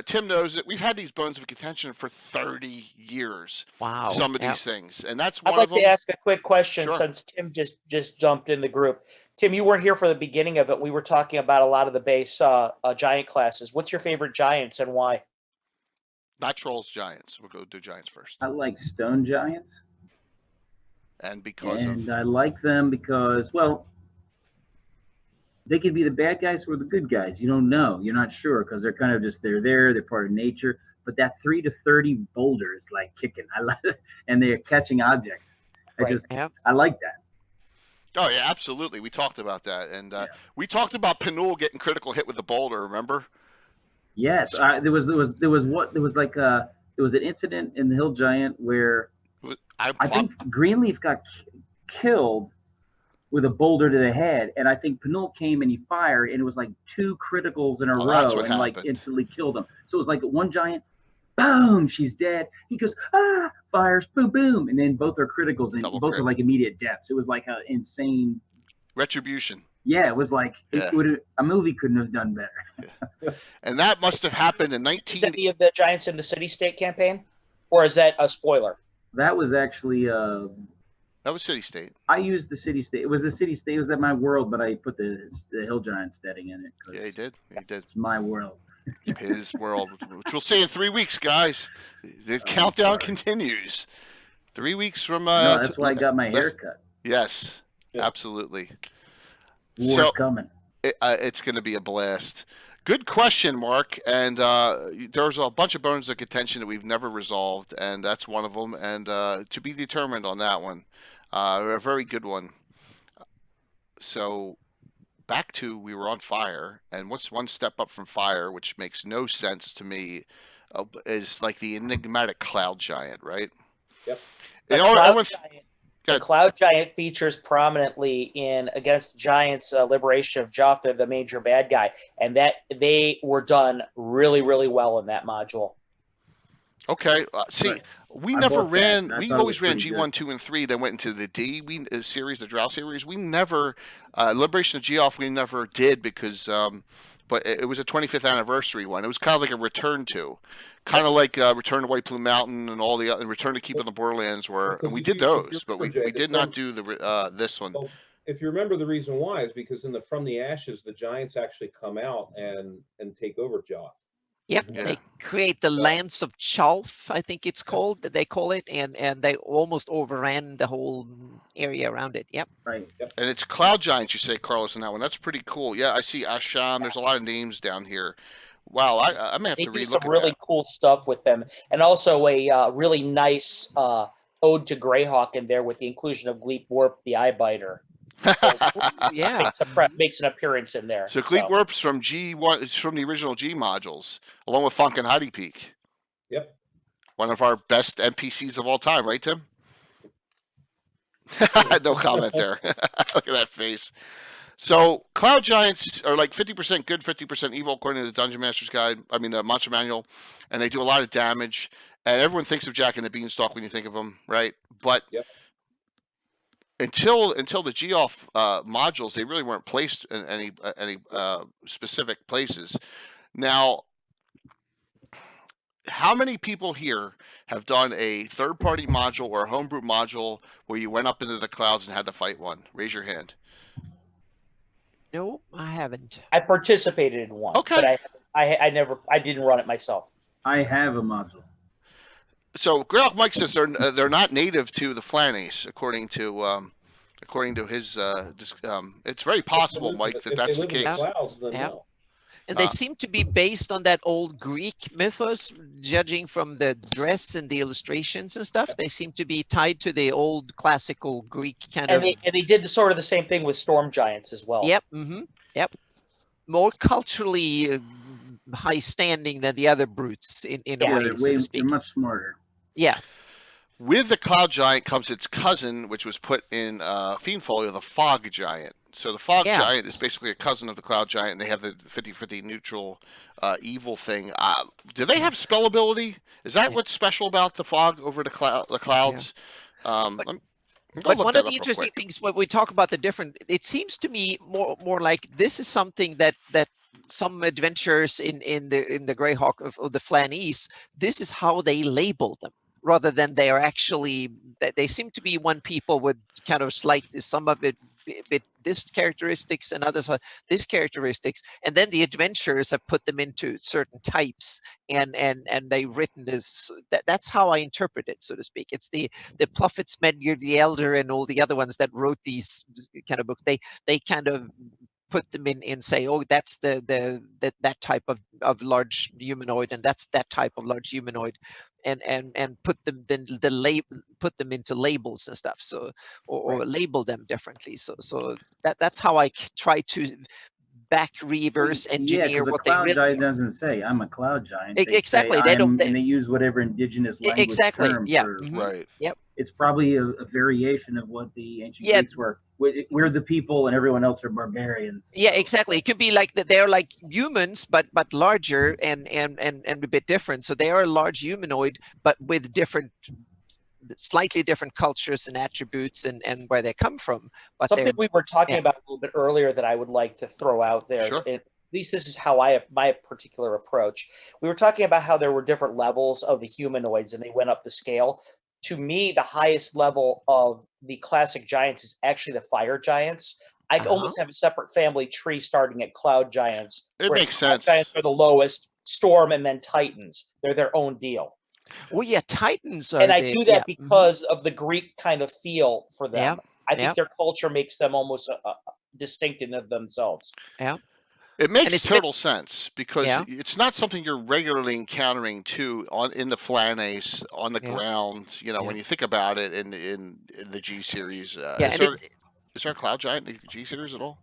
Tim knows that we've had these bones of contention for 30 years. Wow. Some of Yeah. these things, and that's one I'd like of them. to ask a quick question Sure. since Tim just jumped in the group. Tim, you weren't here for the beginning of it. We were talking about a lot of the base giant classes. What's your favorite giants and why? Not trolls, giants. We'll go do giants first, I like stone giants, and because and of I like them because, well, they could be the bad guys or the good guys. You don't know. You're not sure because they're kind of just they're part of nature. But that 3 to 30 boulder is like kicking. I love it, and they're catching objects. Yeah. I like that. Oh yeah, absolutely. We talked about that, and Yeah. we talked about Pinul getting critical hit with the boulder. Remember? Yes, there was an incident in the Hill Giant where I think Greenleaf got killed with a boulder to the head, and I think Pinul came and he fired, and it was like 2 criticals in a that's row, what and like happened. instantly killed him. So it was like one giant, boom, she's dead. He goes, fires, boom, boom, and then both are criticals, and Double both crit. are like immediate deaths. It was like an insane. Retribution. Yeah, it was like Yeah. a movie couldn't have done better. And that must have happened in Is 19. any of the giants in the city-state campaign? Or is that a spoiler? That was actually That was City State. I used the city state. It was the city state. It was at my world, but I put the Hill Giant setting in it. 'cause Yeah, he did. He did. It's my world. His world, which we'll see in 3 weeks, guys. The countdown sorry. continues. 3 weeks from. No, that's why I got my hair cut. Yes, Yeah. absolutely. War's coming. It's going to be a blast. Good question, Mark. And there's a bunch of bones of contention that we've never resolved, and that's one of them. And to be determined on that one. A very good one. So back to we were on fire, and what's one step up from fire, which makes no sense to me, is like the enigmatic cloud giant, right? Yep. The cloud giant features prominently in Against the Giants' Liberation of Joff. They're the major bad guy, and that they were done really, really well in that module. Okay, see, Right. we I never bought that, ran. and I We thought it always was ran pretty G1, good. 2, and 3. Then went into the D series, the Drow series. We never Liberation of Geoff. We never did because, but it was a 25th anniversary one. It was kind of like a return to, kind of like Return to White Plume Mountain and all the and Return to Keeping the Borderlands were, and we did those, but we did not do the this one. Well, if you remember, the reason why is because From the Ashes, the giants actually come out and take over Joth. Yep, Yeah. they create the lands of Chalf, I think it's called. They call it, and they almost overran the whole area around it. Yep. Right. And it's Cloud Giants, you say, Carlos, in that one. That's pretty cool. Yeah, I see Asham. There's a lot of names down here. Wow, I may have They to do relook some at really that. cool stuff with them, and also a really nice ode to Greyhawk in there with the inclusion of Gleep Warp, the Eye Biter. Yeah. Makes an appearance in there. So Gleep Warp's from G1. It's from the original G modules, along with Funk and Heidi Peak. Yep. One of our best NPCs of all time, right, Tim? No comment there. Look at that face. So cloud giants are like 50% good, 50% evil, according to the Dungeon Master's Guide. I mean, the Monster Manual, and they do a lot of damage. And everyone thinks of Jack and the Beanstalk when you think of them, right? But Yep. until the Geoff modules, they really weren't placed in any specific places. Now, how many people here have done a third-party module or a homebrew module where you went up into the clouds and had to fight one? Raise your hand. No, I haven't. I participated in one, Okay. but I didn't run it myself. I have a module. So Greyhawk Mike says they're not native to the Flanaess, according to his. It's very possible, Mike, If that's they the live in case. clouds, then Yeah. no. And they seem to be based on that old Greek mythos, judging from the dress and the illustrations and stuff. They seem to be tied to the old classical Greek kind of. And they did sort of the same thing with storm giants as well. Yep. Yep. More culturally high standing than the other brutes in a way, They're, so to speak. they're much smarter. Yeah. With the cloud giant comes its cousin, which was put in Fiendfolio, the fog giant. So the fog giant is basically a cousin of the cloud giant, and they have the 50-50 neutral evil thing. Do they have spell ability? Is that what's special about the fog over the clouds? But one of the interesting things when we talk about the different, it seems to me more like this is something that some adventurers in the Greyhawk of the Flanaess, this is how they label them, rather than they are actually, they seem to be one people with kind of slight, some of it this characteristics and others are this characteristics, and then the adventurers have put them into certain types, and they've written this. That's how I interpret it, so to speak. It's the Pluffett, Smedgard the Elder, and all the other ones that wrote these kind of books. They kind of put them in and say, oh, that's that type of large humanoid, and that's that type of large humanoid, and put them put them into labels and stuff, so or label them differently. So that's how I try to back reverse engineer what they really are. The cloud giant doesn't say I'm a cloud giant. Exactly. They don't, and they use whatever indigenous language term for, right. Yep. It's probably a variation of what the ancient Greeks were. We're the people, and everyone else are barbarians. Yeah, exactly. It could be like that. They're like humans, but larger and a bit different. So they are a large humanoid, but with slightly different cultures and attributes and where they come from. But something we were talking about a little bit earlier that I would like to throw out there. Sure. At least this is how my particular approach. We were talking about how there were different levels of the humanoids, and they went up the scale. To me, the highest level of the classic giants is actually the fire giants. I almost have a separate family tree starting at cloud giants. It makes sense. Giants are the lowest, storm, and then titans. They're their own deal. Well, yeah, titans are. And I do that because of the Greek kind of feel for them. Yeah. I think their culture makes them almost distinct in of themselves. Yeah. It makes total sense because it's not something you're regularly encountering in the Flanaess on the ground. You know, when you think about it in the G series. Is there a cloud giant in the G series at all?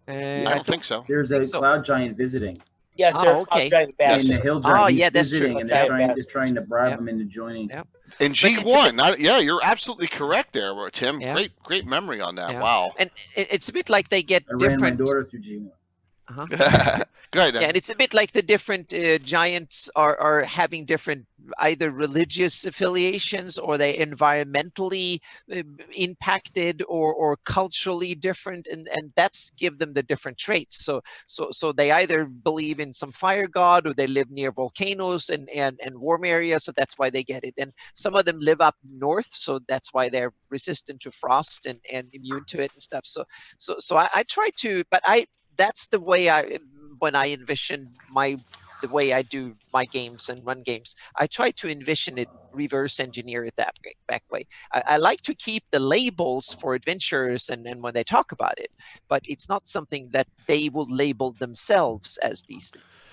I don't think so. There's a cloud giant visiting. Yes, they're cloud giant in the hill giant. That's visiting, true. and they're trying to bribe them into joining. Yep. In G1, you're absolutely correct there, Tim. Yeah. Great memory on that. Yeah. Wow. And it's a bit like they get different. Ran my daughter through G1. Go ahead, and it's a bit like the different giants are having different either religious affiliations, or they environmentally impacted, or culturally different, and that's give them the different traits. So they either believe in some fire god, or they live near volcanoes and warm areas, so that's why they get it. And some of them live up north, so that's why they're resistant to frost and immune to it and stuff. So I try to, but that's the way when I envision the way I do my games and run games, I try to envision it, reverse engineer it that back way. I like to keep the labels for adventurers and when they talk about it, but it's not something that they will label themselves as these things.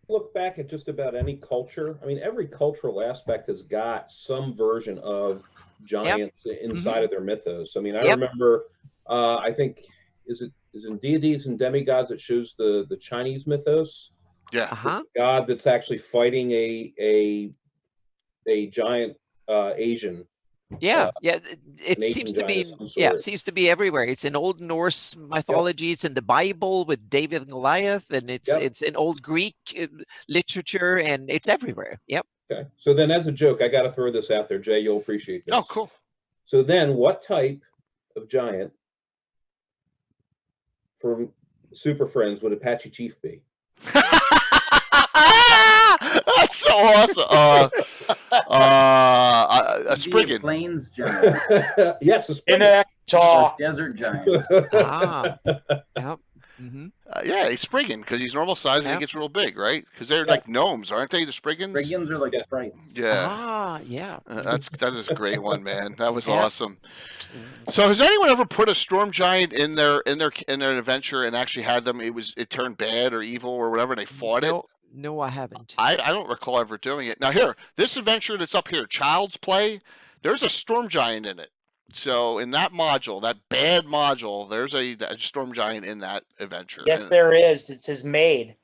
Look back at just about any culture. I mean, every cultural aspect has got some version of giants inside of their mythos. I mean, I remember, I think, is it in Deities and Demigods that shows the Chinese mythos? Yeah. God that's actually fighting a giant Asian. Yeah, it an seems Asian to giant be of some sort. it seems to be everywhere. It's in Old Norse mythology. It's in the Bible with David and Goliath, and it's in Old Greek literature, and it's everywhere. Yep. Okay. So then, as a joke, I got to throw this out there, Jay. You'll appreciate this. Oh, cool. So then, what type of giant from Super Friends would Apache Chief be? That's so awesome. A Spriggan. Plains giant. Yes, a Spriggan. Talk. Desert giant. Yep. Yeah, he's Spriggan because he's normal size and he gets real big, right? Because they're like gnomes, aren't they? The Spriggans. Spriggans are like sprites. Yeah. Yeah. That is a great one, man. That was awesome. So, has anyone ever put a storm giant in their adventure and actually had them? It turned bad or evil or whatever. And they fought it. No, I haven't. I don't recall ever doing it. Now here, this adventure that's up here, Child's Play. There's a storm giant in it. So in that module, that bad module, there's a storm giant in that adventure. Yes, there is. It's his maid.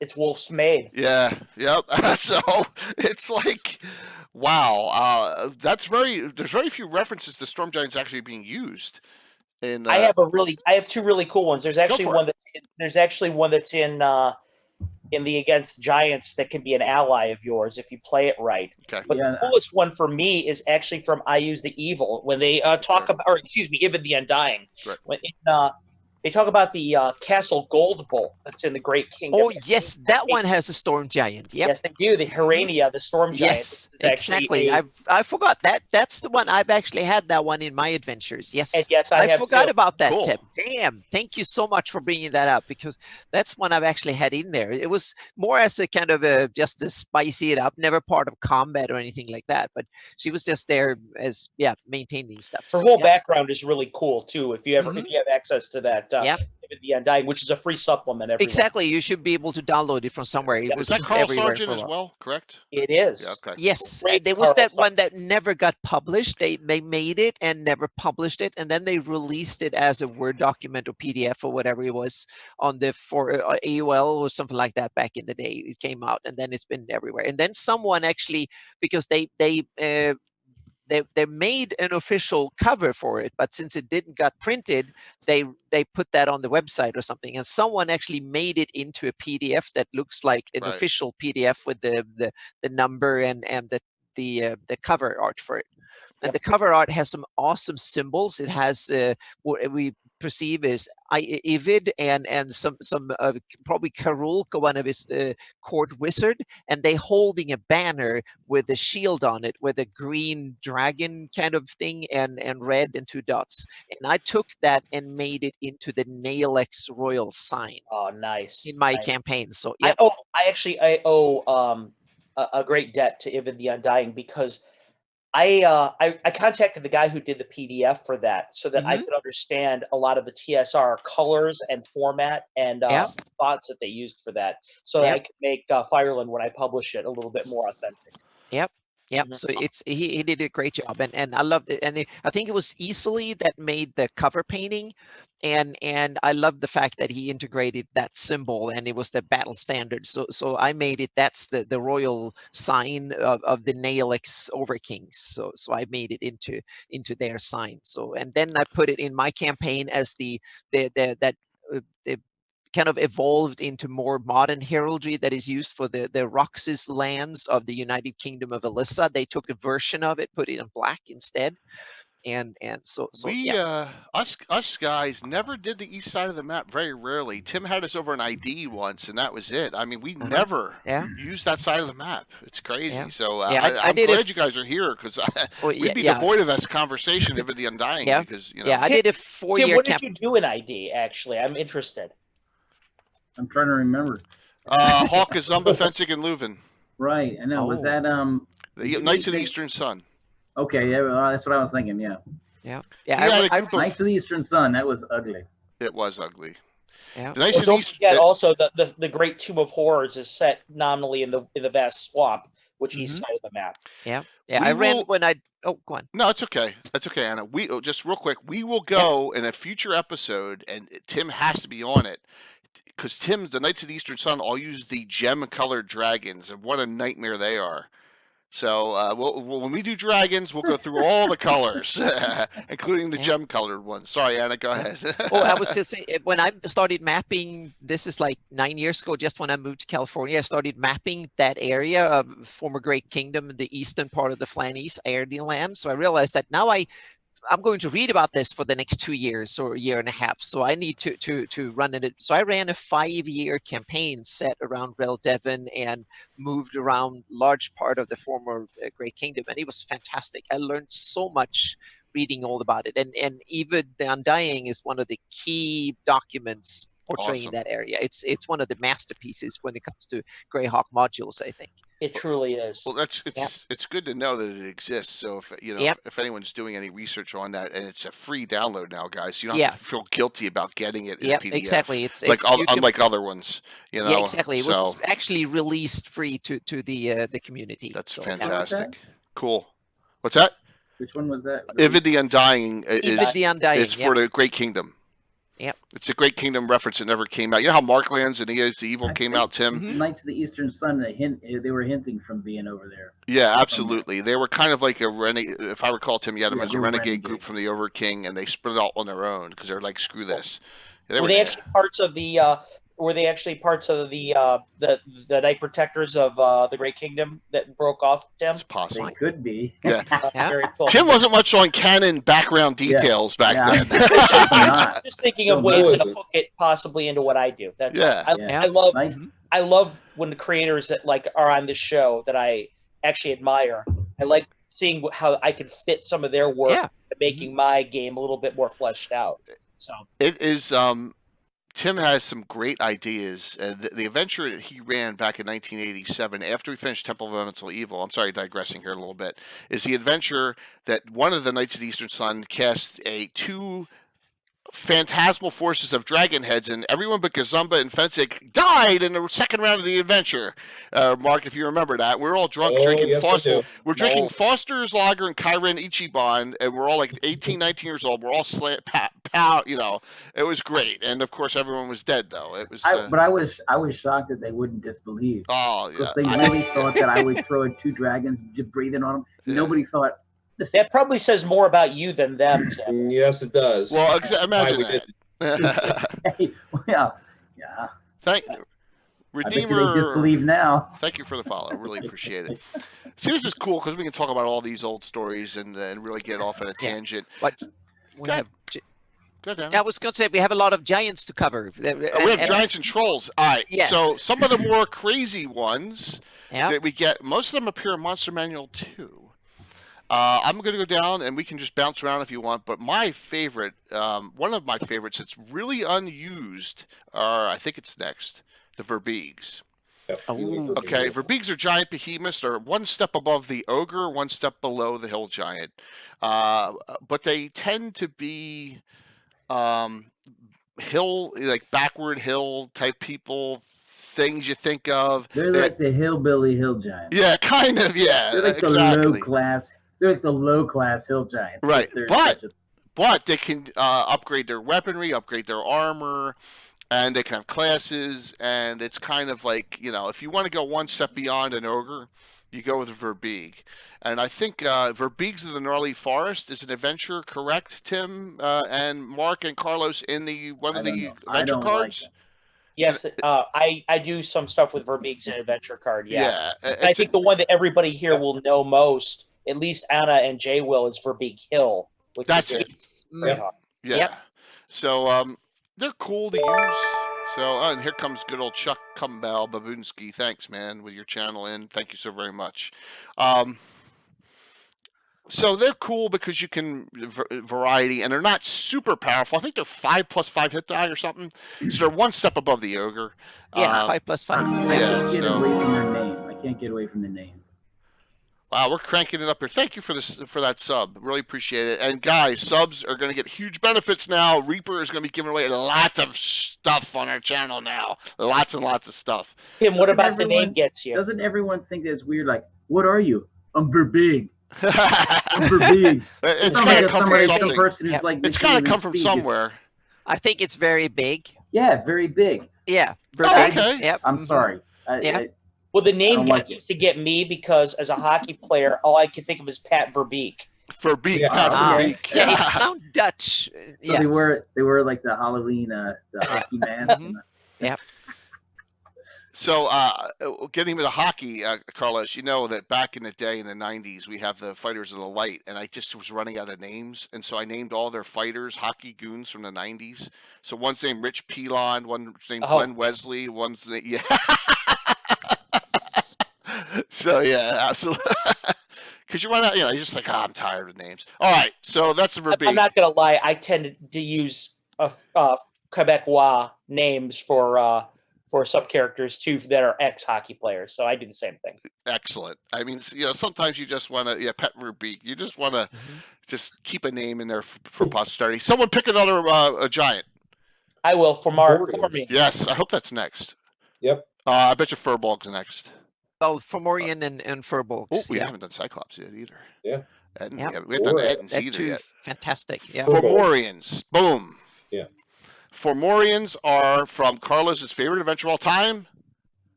It's Wolf's maid. Yeah. Yep. So it's like, wow. There's very few references to storm giants actually being used. And I have two really cool ones. There's actually one that's in the Against Giants that can be an ally of yours if you play it right. Okay. But the coolest one for me is actually from I Use the Evil when they talk about, or excuse me, Even the Undying. Right. When they talk about the Castle Gold Bowl that's in the Great Kingdom. Oh yes, that one has a storm giant. Yep. Yes, they do. The Hirania, the storm giant. Yes, exactly. I forgot that. That's the one. I've actually had that one in my adventures. Yes. And yes, I forgot about that, cool. Tim. Damn. Thank you so much for bringing that up because that's one I've actually had in there. It was more as a kind of just to spicy it up, never part of combat or anything like that. But she was just there as maintaining stuff. Her whole background is really cool too. If you have access to that. The Undying, which is a free supplement. Exactly, you should be able to download it from somewhere. It was that Carl everywhere Sargent as well, correct? It is. Yeah, okay. Yes, Great there was Carl that one that never got published. They made it and never published it, and then they released it as a Word document or PDF or whatever it was on AOL or something like that back in the day. It came out, and then it's been everywhere. And then someone actually, because they made an official cover for it, but since it didn't got printed, they put that on the website or something, and someone actually made it into a PDF that looks like an official PDF with the number and the cover art for it. And the cover art has some awesome symbols. It has what we perceive as Ivid and some probably Karulk, one of his court wizard, and they holding a banner with a shield on it with a green dragon kind of thing and red and 2 dots. And I took that and made it into the Nail-X royal sign. Oh, nice. In my campaign. So I owe a great debt to Even the Undying because I contacted the guy who did the PDF for that so that I could understand a lot of the TSR colors and format and fonts that they used for that, so that I could make Fireland when I publish it a little bit more authentic. Yep. So he did a great job, and I loved it. And I think it was Easily that made the cover painting, and I loved the fact that he integrated that symbol, and it was the battle standard. So I made it. That's the royal sign of the Nail-X Overkings. So I made it into their sign. So and then I put it in my campaign as the kind of evolved into more modern heraldry that is used for the Roxas lands of the United Kingdom of Alyssa. They took a version of it, put it in black instead. And so us guys never did the east side of the map. Very rarely. Tim had us over an ID once, and that was it. I mean, we never used that side of the map. It's crazy. Yeah. So I'm glad you guys are here because we'd be devoid of this conversation if the Undying. Because I did a 4-year. Tim, what did you do in ID? Actually, I'm interested. I'm trying to remember. Hawk, Azumba, Fencing, and Leuven. Right, I know. Was that the Knights of the Eastern Sun? Okay, that's what I was thinking. Yeah. Knights of the Eastern Sun. That was ugly. It was ugly. Yeah. Don't forget also the Great Tomb of Horrors is set nominally in the vast swamp, which east side of the map. Yeah. I ran when I. Oh, go on. No, it's okay. That's okay, Anna. We just real quick. We will go in a future episode, and Tim has to be on it. because Tim, the Knights of the Eastern Sun all use the gem-colored dragons, and what a nightmare they are. So when we do dragons, we'll go through all the colors, including the gem-colored ones. Sorry, Anna, go ahead. Oh, I was just saying, when I started mapping, this is like 9 years ago, just when I moved to California, I started mapping that area of former Great Kingdom, the eastern part of the Flanaess Airedale land. So I realized that now I'm going to read about this for the next 2 years or a year and a half. So I need to run it. So I ran a 5-year campaign set around Rel Devon and moved around large part of the former Great Kingdom. And it was fantastic. I learned so much reading all about it. And even The Undying is one of the key documents portraying that area. It's one of the masterpieces when it comes to Greyhawk modules, I think. It truly is. Well, it's good to know that it exists. So if if anyone's doing any research on that, and it's a free download now, guys, you don't have to feel guilty about getting it in a PDF. Exactly. It's unlike other ones, Yeah, exactly. It was actually released free to the community. That's fantastic. Cool. What's that? Which one was that? Ivid the Undying is for the Great Kingdom. Yep. It's a Great Kingdom reference that never came out. You know how Marklands and Eos the Evil came out, Tim? Knights of the Eastern Sun, they were hinting from being over there. Yeah, absolutely. They were kind of like a renegade. If I recall, Tim, you had them as a renegade group from the Overking, and they split out on their own because they're like, screw this. Were they actually parts of the the Night Protectors of the Great Kingdom that broke off, Tim? It's possible. They could be. Yeah. Very cool. Tim wasn't much on canon background details back then. Just thinking of ways to hook it possibly into what I do. That's I love when the creators that are on this show that I actually admire. I like seeing how I can fit some of their work to making my game a little bit more fleshed out. So it is. Tim has some great ideas. The adventure that he ran back in 1987, after we finished Temple of Elemental Evil, I'm sorry, digressing here a little bit, is the adventure that one of the Knights of the Eastern Sun cast two phantasmal forces of dragon heads, and everyone but Gazumba and Fensik died in the second round of the adventure. Mark, if you remember that, we're all drunk drinking Foster. We're drinking Foster's Lager and Kyren Ichiban, and we're all like 18, 19 years old. We're all it was great, and of course everyone was dead though. It was. But I was shocked that they wouldn't disbelieve. Oh yeah, because they really thought that I would throw in 2 dragons, just breathing on them. Yeah. Nobody thought. That probably says more about you than them, Tim. Yes, it does. Well, imagine that. Yeah. Thank Redeemer. They disbelieve now. Thank you for the follow. I really appreciate it. See, this is cool because we can talk about all these old stories and really get off at a tangent. But we have. Good, I was going to say we have a lot of giants to cover. We have giants and trolls. All right. Yeah. So some of the more crazy ones that we get, most of them appear in Monster Manual 2. I'm going to go down, and we can just bounce around if you want. But my favorite, one of my favorites, that's really unused, I think it's next, the Verbeegs. Okay, Verbeegs are giant behemoths. They're one step above the ogre, one step below the hill giant. But they tend to be backward hill type people. Things you think of. They're like the hillbilly hill giants. Yeah, kind of. Yeah, they're like the low class. They're like the low class hill giants. Right, but they can upgrade their weaponry, upgrade their armor, and they can have classes. And it's kind of like, if you want to go one step beyond an ogre, you go with a Verbeeg. And I think Verbeegs of the Gnarly Forest is an adventure, correct, Tim and Mark and Carlos, in one of the adventure cards? Like yes, I do some stuff with Verbeeg's and adventure card. Yeah, I think the one that everybody here will know most, at least Anna and Jay will, is Verbeeg Hill. That's it. Yeah. Yep. So they're cool to use. So and here comes good old Chuck Cumbell Baboonsky. Thanks, man, with your channel in. Thank you so very much. So they're cool because you can variety, and they're not super powerful. I think they're 5+5 hit die or something. So they're one step above the ogre. Yeah, 5+5. I can't get away from the name. Wow, we're cranking it up here. Thank you for that sub. Really appreciate it. And guys, subs are going to get huge benefits now. Reaper is going to be giving away lots of stuff on our channel now. Lots and lots of stuff. Tim, what about the name gets you? Doesn't everyone think that's weird? Like, what are you? I'm Verbeeg. I'm Verbeeg. It's got to come from something. Person who's like it's got to come from somewhere. I think it's very big. Yeah, very big. Yeah. Oh, Verbeek. okay. Yep. I'm sorry. Yeah. Well, the name don't like used to get me because as a hockey player, all I could think of was Pat Verbeek. Verbeek, Yeah. Pat Okay. Verbeek. Yeah, it sounds Dutch. So Yes. they were like the Halloween, the hockey mask. Mhm. And the, Yep. So, getting into hockey, Carlos, you know that back in the day in the 90s, we have the Fighters of the Light, and I just was running out of names, and so I named all their fighters hockey goons from the 90s. So one's named Rich Pelon, one's named Oh. Glenn Wesley, one's named, yeah. So, yeah, absolutely. Because you run out, you're just like, I'm tired of names. All right, so that's the Verbeek. I'm not gonna lie. I tend to use Quebecois names for some characters too that are ex-hockey players. So I do the same thing. Excellent. I mean, sometimes you just want to, Pet Verbeek. You just want to just keep a name in there for posterity. Someone pick another a giant. I will for me. Yes, I hope that's next. Yep. I bet you Furbolg's next. Oh, Fomorian and Furbolg. Oh, we haven't done Cyclops yet either. Yeah. And Yep. we haven't done Edens either yet. Fantastic. Yeah. Fomorians. Boom. Yeah. Fomorians are from Carlos's favorite adventure of all time.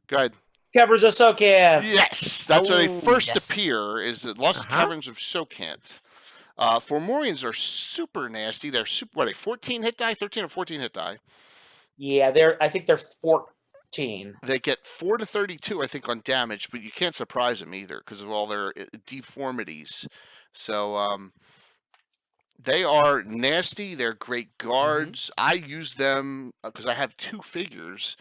Go ahead. Caverns of Socan. Yes, that's where they Oh, first yes. appear. Is the Lost Caverns of Socanth. Fomorians are super nasty. They're super. What, a 14 hit die, 13 or 14 hit die. Yeah, I think they're 14. They get 4 to 32, I think, on damage, but you can't surprise them either because of all their deformities. So they are nasty. They're great guards. I use them because I have 2 figures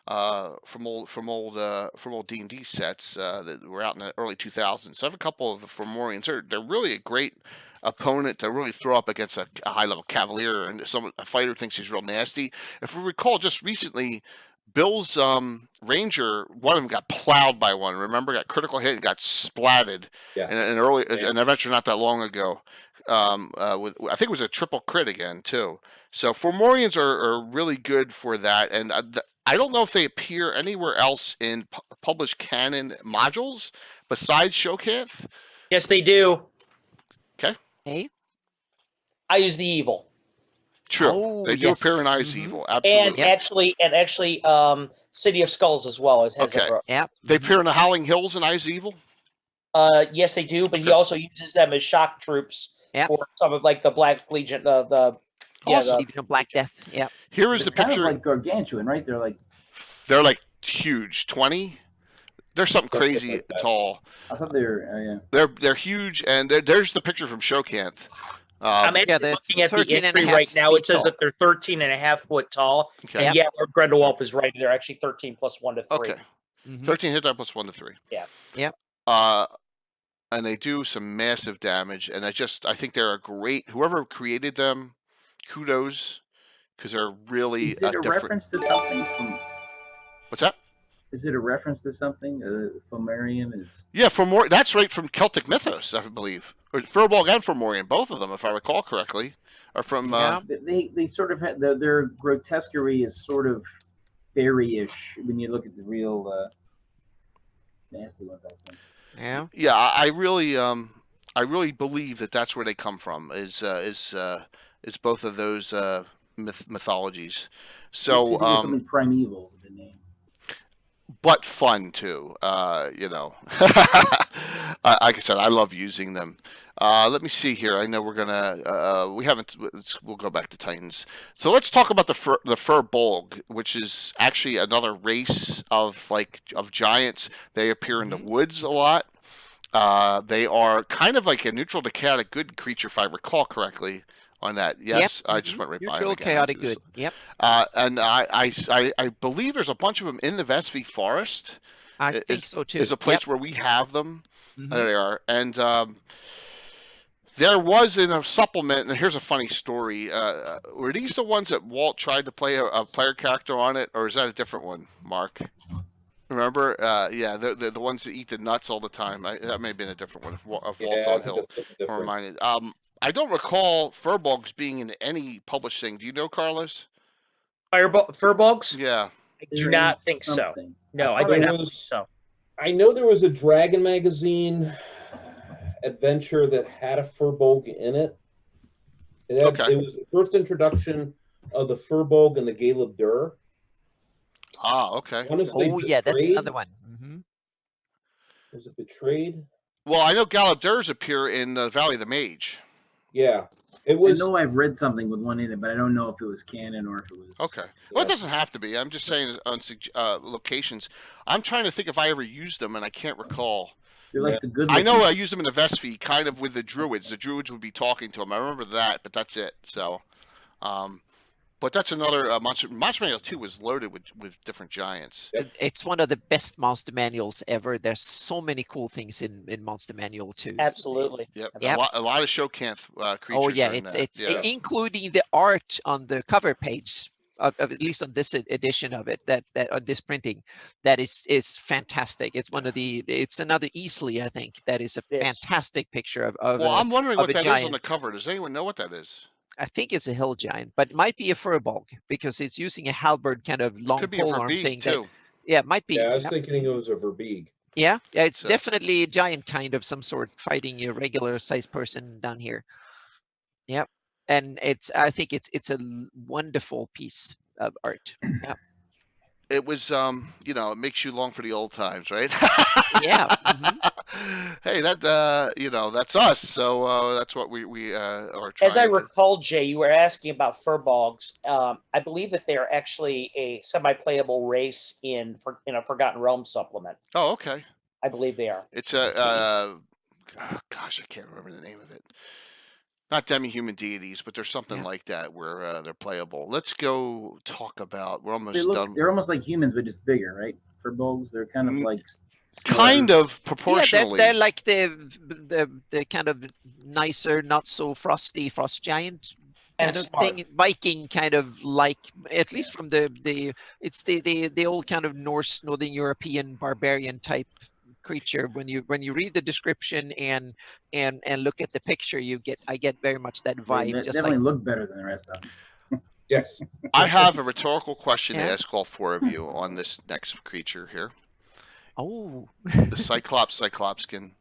from old D&D sets that were out in the early 2000s. So I have a couple of the Fomorians. They're really a great opponent to really throw up against a high-level cavalier, and a fighter thinks he's real nasty. If we recall, just recently, Bill's Ranger, one of them got plowed by one. Remember, got critical hit and got splatted in an adventure not that long ago. I think it was a triple crit again too. So Fomorians are really good for that, and I don't know if they appear anywhere else in published canon modules besides Shokanth. Yes, they do. Okay. Hey. I use the evil. True. Oh, They do appear in Eyes Evil. Absolutely. And actually, City of Skulls as well has that. Yep. They appear in the Howling Hills in Eyes Evil. Yes, they do. But he also uses them as shock troops for some of like the Black Legion. The Black Death. Yep. Here is the kind picture. of like gargantuan, right? They're like huge. 20. They're something crazy tall. I thought they were. They're huge, and there's the picture from Shokanth. I'm actually looking at the entry right now. It says that they're 13 and a half foot tall. Okay. And yeah, Lord Grendelwalp is right. They're actually 13 plus 1 to 3. Okay. 13 hit die plus 1 to 3. Yeah. Yep. And they do some massive damage, and I think they're a great. Whoever created them, kudos, because they're really Is it a reference to something from? What's that? Is it a reference to something? Fomorian is. Yeah, that's right from Celtic mythos, I believe. Or Furbolg and Fomorian, both of them, if I recall correctly, are from. They sort of have their grotesquerie is sort of fairy-ish when you look at the real nasty ones, I think. Yeah. Yeah, I really believe that that's where they come from. Is both of those mythologies. So something primeval with the name. But fun too, Like I said, I love using them. Let me see here. I know we're gonna. We'll go back to Titans. So let's talk about the Furbolg, which is actually another race of giants. They appear in the woods a lot. They are kind of like a neutral to chaotic good creature, if I recall correctly. On that, yes, Yep. I just went right by it. Neutral, chaotic good. Yep. And I believe there's a bunch of them in the Vespi Forest. I think so too. There's a place where we have them. There they are. And there was in a supplement, and here's a funny story. Were these the ones that Walt tried to play a player character on it, or is that a different one, Mark? Remember? Yeah, they're the ones that eat the nuts all the time. That may have been a different one of Walt's on Hill. Reminded. I don't recall Furbolgs being in any published thing. Do you know, Carlos? Furbolgs? Yeah. I do not think so. No, I do not think so. I know there was a Dragon magazine adventure that had a Furbolg in it. It was the first introduction of the Furbolg and the Galeb Dur. Ah, okay. One is they Oh yeah, that's betrayed. another one. Was it betrayed? Well, I know Galadurs appear in Valley of the Mage. Yeah, it I was. know I've read something with one in it, but I don't know if it was canon or if it was. Okay. Well, it Yeah. doesn't have to be. I'm just saying on locations. I'm trying to think if I ever used them, and I can't recall. They're like Yeah. the good. I know I used them in a Vestfy, kind of with the Druids. The Druids would be talking to them. I remember that, but that's it. So, but that's another monster. Monster Manual 2 was loaded with different giants. Yep. It's one of the best monster manuals ever. There's so many cool things in Monster Manual 2. Absolutely. Yep. Yep. A lot of Shokanth creatures. Oh yeah, are in that. it's Yeah. including the art on the cover page. Of at least on this edition of it, that on this printing, that is fantastic. It's one of the. It's another Easley, I think. That is a Yes. fantastic picture of. Well, I'm wondering of what a that is giant. on the cover. Does anyone know what that is? I think it's a hill giant, but it might be a furbolg because it's using a halberd kind of long Could be a pole arm Verbeeg thing. too. Yeah, it might be. Yeah, I was Yep. thinking it was a Verbeeg. Yeah, it's So- definitely a giant kind of some sort fighting a regular sized person down here. Yep. And I think it's a wonderful piece of art. Yep. It was, it makes you long for the old times, right? Yeah. Hey, that, that's us. So that's what we are trying. As I to... recall, Jay, you were asking about furbolgs. I believe that they are actually a semi-playable race in a Forgotten Realms supplement. Oh, okay. I believe they are. It's gosh, I can't remember the name of it. Not demi-human deities, but there's something like that where they're playable. Let's go talk about. We're almost done. They're almost like humans, but just bigger, right? For bulls, they're kind of like. Kind of proportionally. Yeah, they're like the kind of nicer, not so frosty frost giant kind of thing, Viking kind of like, at least from it's the old kind of Northern European barbarian type creature. When you read the description and look at the picture, I get very much that vibe. They definitely look better than the rest of them. Yes. I have a rhetorical question to ask all four of you on this next creature here. Oh. The Cyclopskin.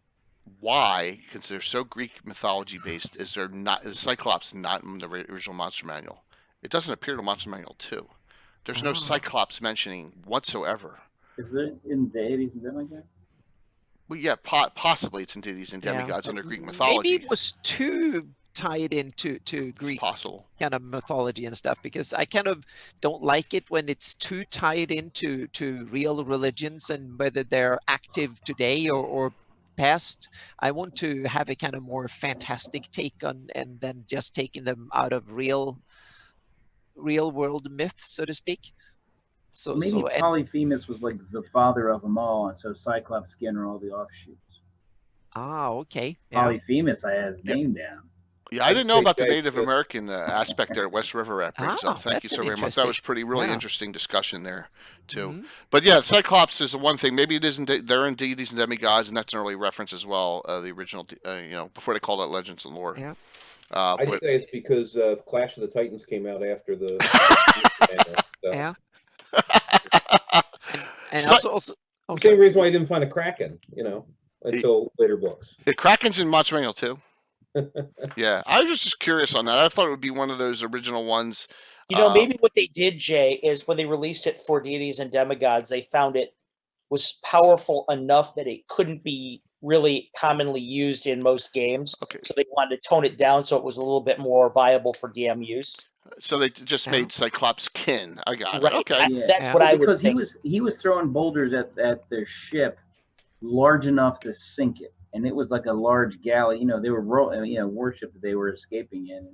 Why, because they're so Greek mythology based, is Cyclops not in the original Monster Manual? It doesn't appear to Monster Manual 2. There's no Cyclops mentioning whatsoever. Is it in deities and like that? Well, yeah, possibly it's in deities and demigods under Greek mythology. Maybe it was too tied into Greek kind of mythology and stuff, because I kind of don't like it when it's too tied into real religions and whether they're active today or past. I want to have a kind of more fantastic take on, and then just taking them out of real world myth, so to speak. So maybe Polyphemus was like the father of them all, and so Cyclops skin are all the offshoots. Ah, okay. Polyphemus, I had his name down. Yeah, I didn't know about the Native American aspect there at West River that brings up. Thank you so very much. That was really interesting discussion there, too. But yeah, Cyclops is the one thing. Maybe it isn't. They're in deities and demigods, and that's an early reference as well. The original, before they called it Legends and Lore. Yeah. I say it's because Clash of the Titans came out after the. Yeah. And So, also the same reason why I didn't find a Kraken, until later books. The Kraken's in Monster Manual 2. Yeah, I was just curious on that. I thought it would be one of those original ones. Maybe what they did, Jay, is when they released it for deities and demigods, they found it was powerful enough that it couldn't be really commonly used in most games. Okay. So they wanted to tone it down so it was a little bit more viable for DM use. So they just made Cyclops kin. I got it. Right. Okay. That's what I would because think. he was throwing boulders at their ship large enough to sink it. And it was like a large galley, they were warship that they were escaping in.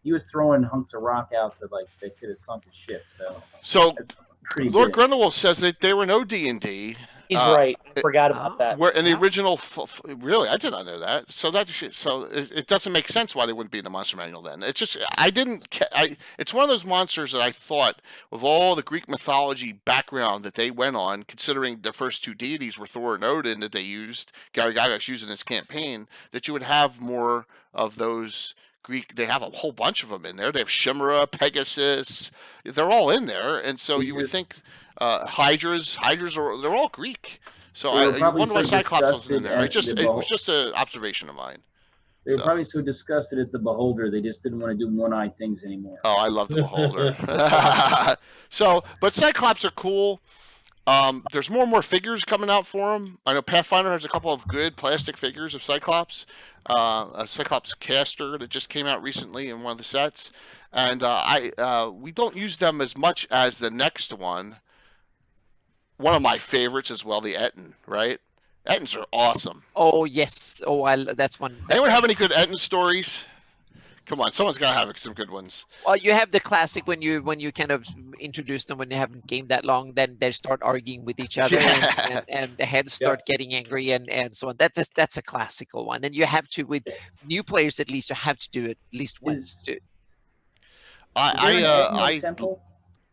He was throwing hunks of rock out that they could have sunk the ship. So Lord Grindelwald says that there were no D&D. He's right. I forgot about that. Where in the original, really, I did not know that. So it doesn't make sense why they wouldn't be in the Monster Manual then. It's just it's one of those monsters that I thought, with all the Greek mythology background that they went on, considering the first two deities were Thor and Odin that they used, Gary Gygax used in his campaign, that you would have more of those Greek. They have a whole bunch of them in there. They have Chimera, Pegasus. They're all in there, and so you would think. Hydras they're all Greek, so I wonder why Cyclops wasn't in there. It was just an observation of mine. They were probably so disgusted at the Beholder, they just didn't want to do one-eyed things anymore. Oh, I love the Beholder. But Cyclops are cool. There's more and more figures coming out for them. I know Pathfinder has a couple of good plastic figures of Cyclops. A Cyclops caster that just came out recently in one of the sets, and we don't use them as much as the next one. One of my favorites as well, the Etten, right? Ettins are awesome. Oh yes. Oh, that's one. Anyone have any good Etten stories? Come on, someone's got to have some good ones. Well, you have the classic when you kind of introduce them when they haven't gamed that long, then they start arguing with each other, and the heads start getting angry and so on. That's a classical one, and you have to, with new players at least, you have to do it at least once too. Temple?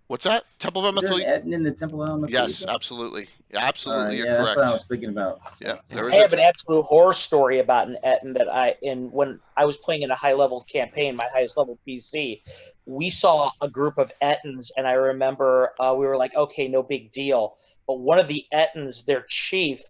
What's that? Temple of Emethyle? Etten in the Temple of Emethyle? Yes, absolutely. Absolutely, you're yeah, correct. That's what I was thinking about. Yeah, I have an absolute horror story about an Etten that when I was playing in a high level campaign, my highest level PC, we saw a group of Ettins, and I remember we were like, okay, no big deal. But one of the Ettins, their chief,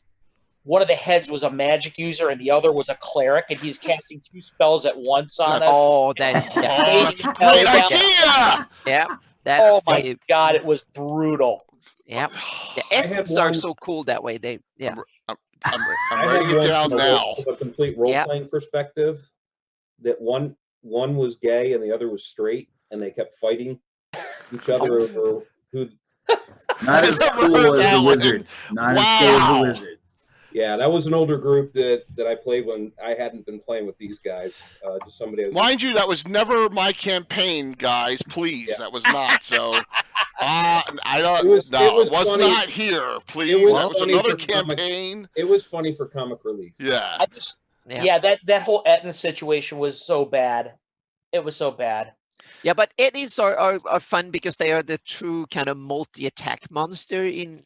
one of the heads was a magic user and the other was a cleric, and he's casting 2 spells at once on us. Oh, that's that's a great idea. Yeah, that's my God, it was brutal. Yeah, the Ettins are so cool that way. I'm writing it down now. From a complete role-playing perspective, that one was gay and the other was straight, and they kept fighting each other over who. Not as cool as the Wizards. Not as cool as the Wizards. Yeah, that was an older group that I played when I hadn't been playing with these guys. Just somebody. Mind you, that was never my campaign, guys. Please, that was not. So, I don't. It was not here. Please, that was another campaign. It was funny for comic relief. Yeah. That whole Etten situation was so bad. It was so bad. Yeah, but Ettins are fun because they are the true kind of multi-attack monster in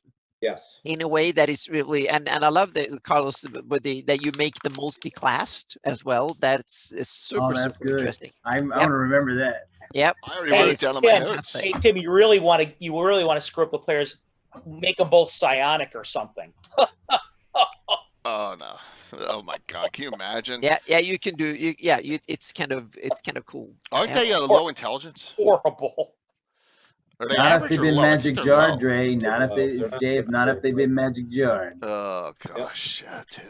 a way that is really, and I love that, Carlos, with that you make the multi-classed as well. That's super interesting. I want to remember that. Yep. I already wrote it down on my notes. Hey Tim, you really want to screw up the players, make them both psionic or something. Oh no. Oh my God! Can you imagine? Yeah, you can do. It's kind of cool. Aren't they low intelligence? Horrible. Are they not if they've been low? magic jarred, Dre. Not if they've been magic jarred. Oh gosh,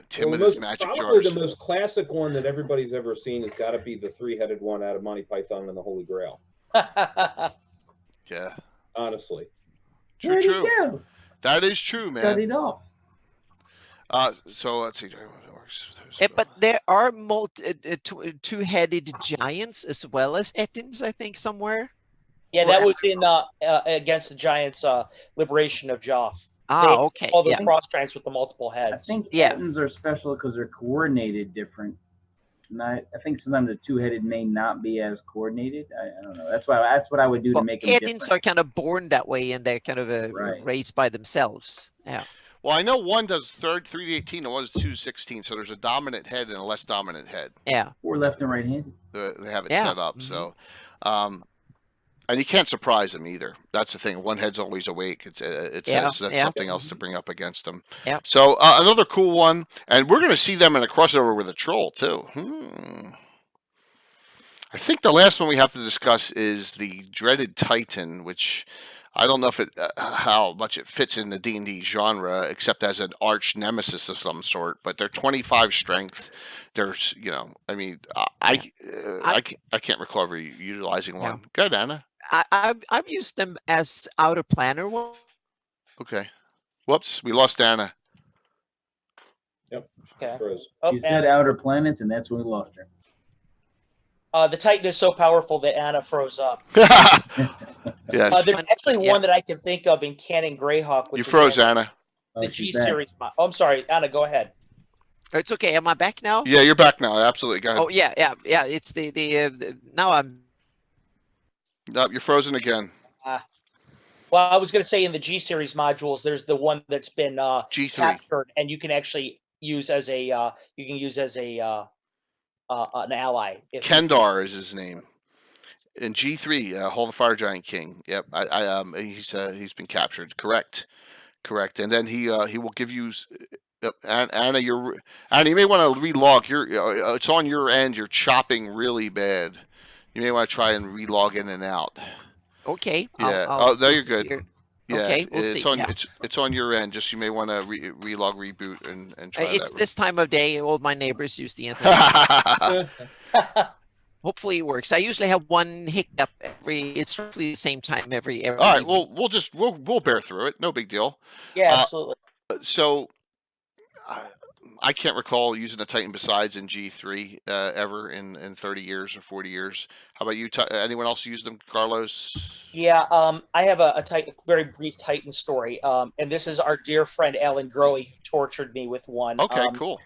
Tim with his magic jars. Probably the most classic one that everybody's ever seen has got to be the 3-headed one out of Monty Python and the Holy Grail. Yeah. Honestly. True. That is true, man. Cut it off. So let's see. But there are two-headed giants as well as Ettins, I think, somewhere. Yeah, that was in against the Giants' Liberation of Joff. Okay. All those cross giants with the multiple heads. I think Ettins are special because they're coordinated different. I think sometimes the 2-headed may not be as coordinated. I don't know. That's what I would do to make them different. Ettins are kind of born that way, and they're kind of raised by themselves. Yeah. Well, I know one does 3-18 and one does 2-16, so there's a dominant head and a less dominant head. Yeah. Or left and right-handed. They have it set up, so. And you can't surprise them either. That's the thing. One head's always awake. That's something else to bring up against them. Yeah. So another cool one, and we're going to see them in a crossover with a troll too. I think the last one we have to discuss is the dreaded Titan, which I don't know if how much it fits in the D&D genre, except as an arch nemesis of some sort. But they're 25 strength. There's, I can't recall ever utilizing one. Go ahead, Anna. I've used them as outer planner one. Okay. Whoops, we lost Anna. Yep. Okay. You said outer planets, and that's when we lost her. The Titan is so powerful that Anna froze up. Yes. There's actually one that I can think of in Canon Greyhawk. You froze, Anna. The G series. Oh, I'm sorry, Anna. Go ahead. It's okay. Am I back now? Yeah, you're back now. Absolutely. Go ahead. Oh yeah. It's the now I'm. Nope, you're frozen again. Well, I was going to say in the G series modules, there's the one that's been G3 captured, and you can actually use as a an ally. Kendar is his name. In G3, Hold the Fire Giant King. Yep, he's been captured. Correct. And then he will give you Yep. And Anna, Anna, you may want to relog. It's on your end. You're chopping really bad. You may want to try and relog in and out. Okay. Yeah. I'll There you're good. disappear. Yeah. Okay, we'll see. Yeah. It's on your end. Just you may want to relog, reboot, and try It's that. this time of day. All my neighbors use the internet. Hopefully it works. I usually have one hiccup it's roughly the same time every All right. evening. Well, we'll bear through it. No big deal. Yeah, absolutely. So I can't recall using a Titan besides in G3 ever in 30 years or 40 years. How about you? Anyone else use them, Carlos? Yeah, I have a very brief Titan story, and this is our dear friend Alan Grohe who tortured me with one. Okay, cool.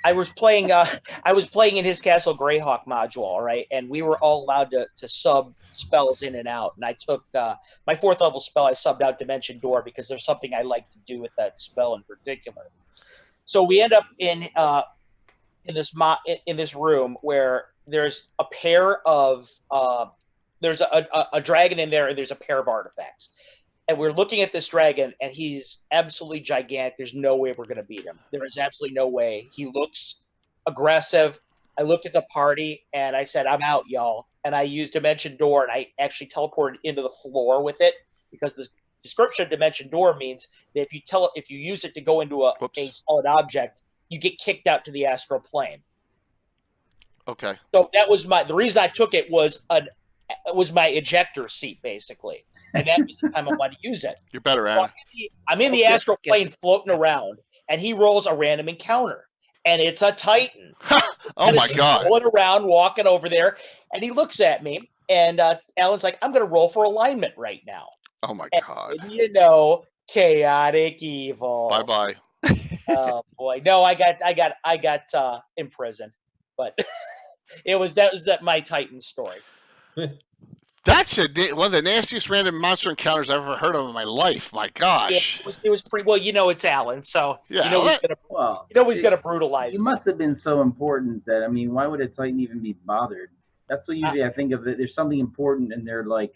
I was playing in his Castle Greyhawk module, all right, and we were all allowed to sub spells in and out. And I took my 4th level spell. I subbed out Dimension Door because there's something I like to do with that spell in particular. So we end up in this room where there's a pair of there's a dragon in there, and there's a pair of artifacts. And we're looking at this dragon, and he's absolutely gigantic. There's no way we're going to beat him. There is absolutely no way. He looks aggressive. I looked at the party, and I said, I'm out, y'all. And I used Dimension Door, and I actually teleported into the floor with it, because the description of Dimension Door means that if you use it to go into a solid object, you get kicked out to the astral plane. Okay. So that was the reason I took it was my ejector seat, basically. And that was the time I wanted to use it. You're better at it. I'm in the astral plane floating around, and he rolls a random encounter. And it's a Titan. Oh, my God. Going around, walking over there, and he looks at me, and Alan's like, I'm going to roll for alignment right now. Oh, my God. And you know, chaotic evil. Bye-bye. Oh, boy. No, I got imprisoned. But that was my Titan story. That's one of the nastiest random monster encounters I've ever heard of in my life. My gosh. Yeah, it was pretty well. You know, it's Alan, so yeah, he's gonna brutalize. You must have been so important that why would a Titan even be bothered? That's what usually I think of it. There's something important, and they're like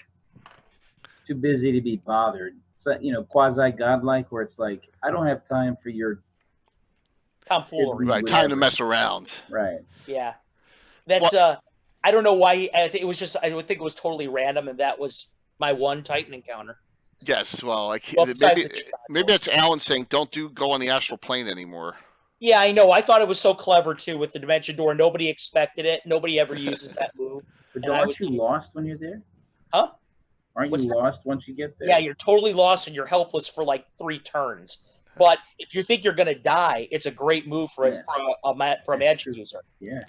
too busy to be bothered. So quasi godlike, where it's like I don't have time for your tomfoolery. Right, time to mess around. Right. Yeah, that's I don't know why. I think it was totally random, and that was my one Titan encounter. Yes, well, maybe that's Alan saying don't go on the astral plane anymore. Yeah, I know. I thought it was so clever too with the Dimension Door. Nobody expected it. Nobody ever uses that move. But aren't you lost when you're there? Huh? Aren't you lost once you get there? Yeah, you're totally lost, and you're helpless for like 3 turns. But if you think you're going to die, it's a great move for a magic user. Yeah.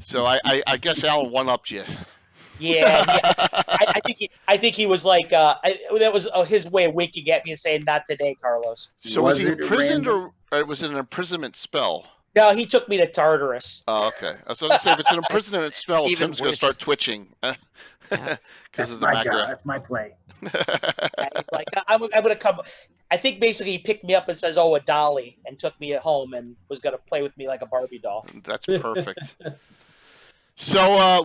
So I guess Alan one-upped you. Yeah. I think he was like that was his way of winking at me and saying, "Not today, Carlos." So was he imprisoned, or was it an imprisonment spell? No, he took me to Tartarus. Oh, okay. I was going to say, if it's an imprisonment spell, Tim's going to start twitching because of the background. That's my play. It's like I'm going to come. I think basically he picked me up and says, "Oh, a dolly," and took me at home and was going to play with me like a Barbie doll. That's perfect. So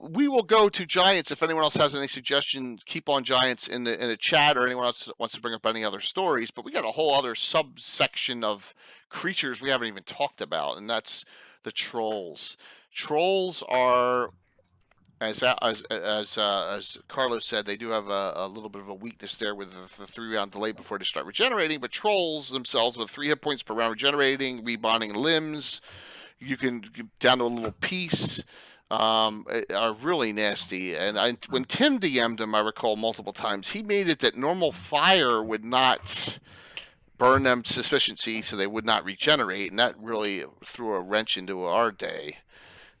we will go to Giants. If anyone else has any suggestions, keep on Giants in the chat, or anyone else wants to bring up any other stories. But we got a whole other subsection of creatures we haven't even talked about, and that's the trolls. Trolls are, as Carlos said, they do have a little bit of a weakness there with the 3-round delay before they start regenerating. But trolls themselves, with 3 hit points per round regenerating, rebonding limbs, you can down to a little piece, are really nasty. And when Tim DM'd them, I recall multiple times, he made it that normal fire would not burn them to sufficiency, so they would not regenerate, and that really threw a wrench into our day,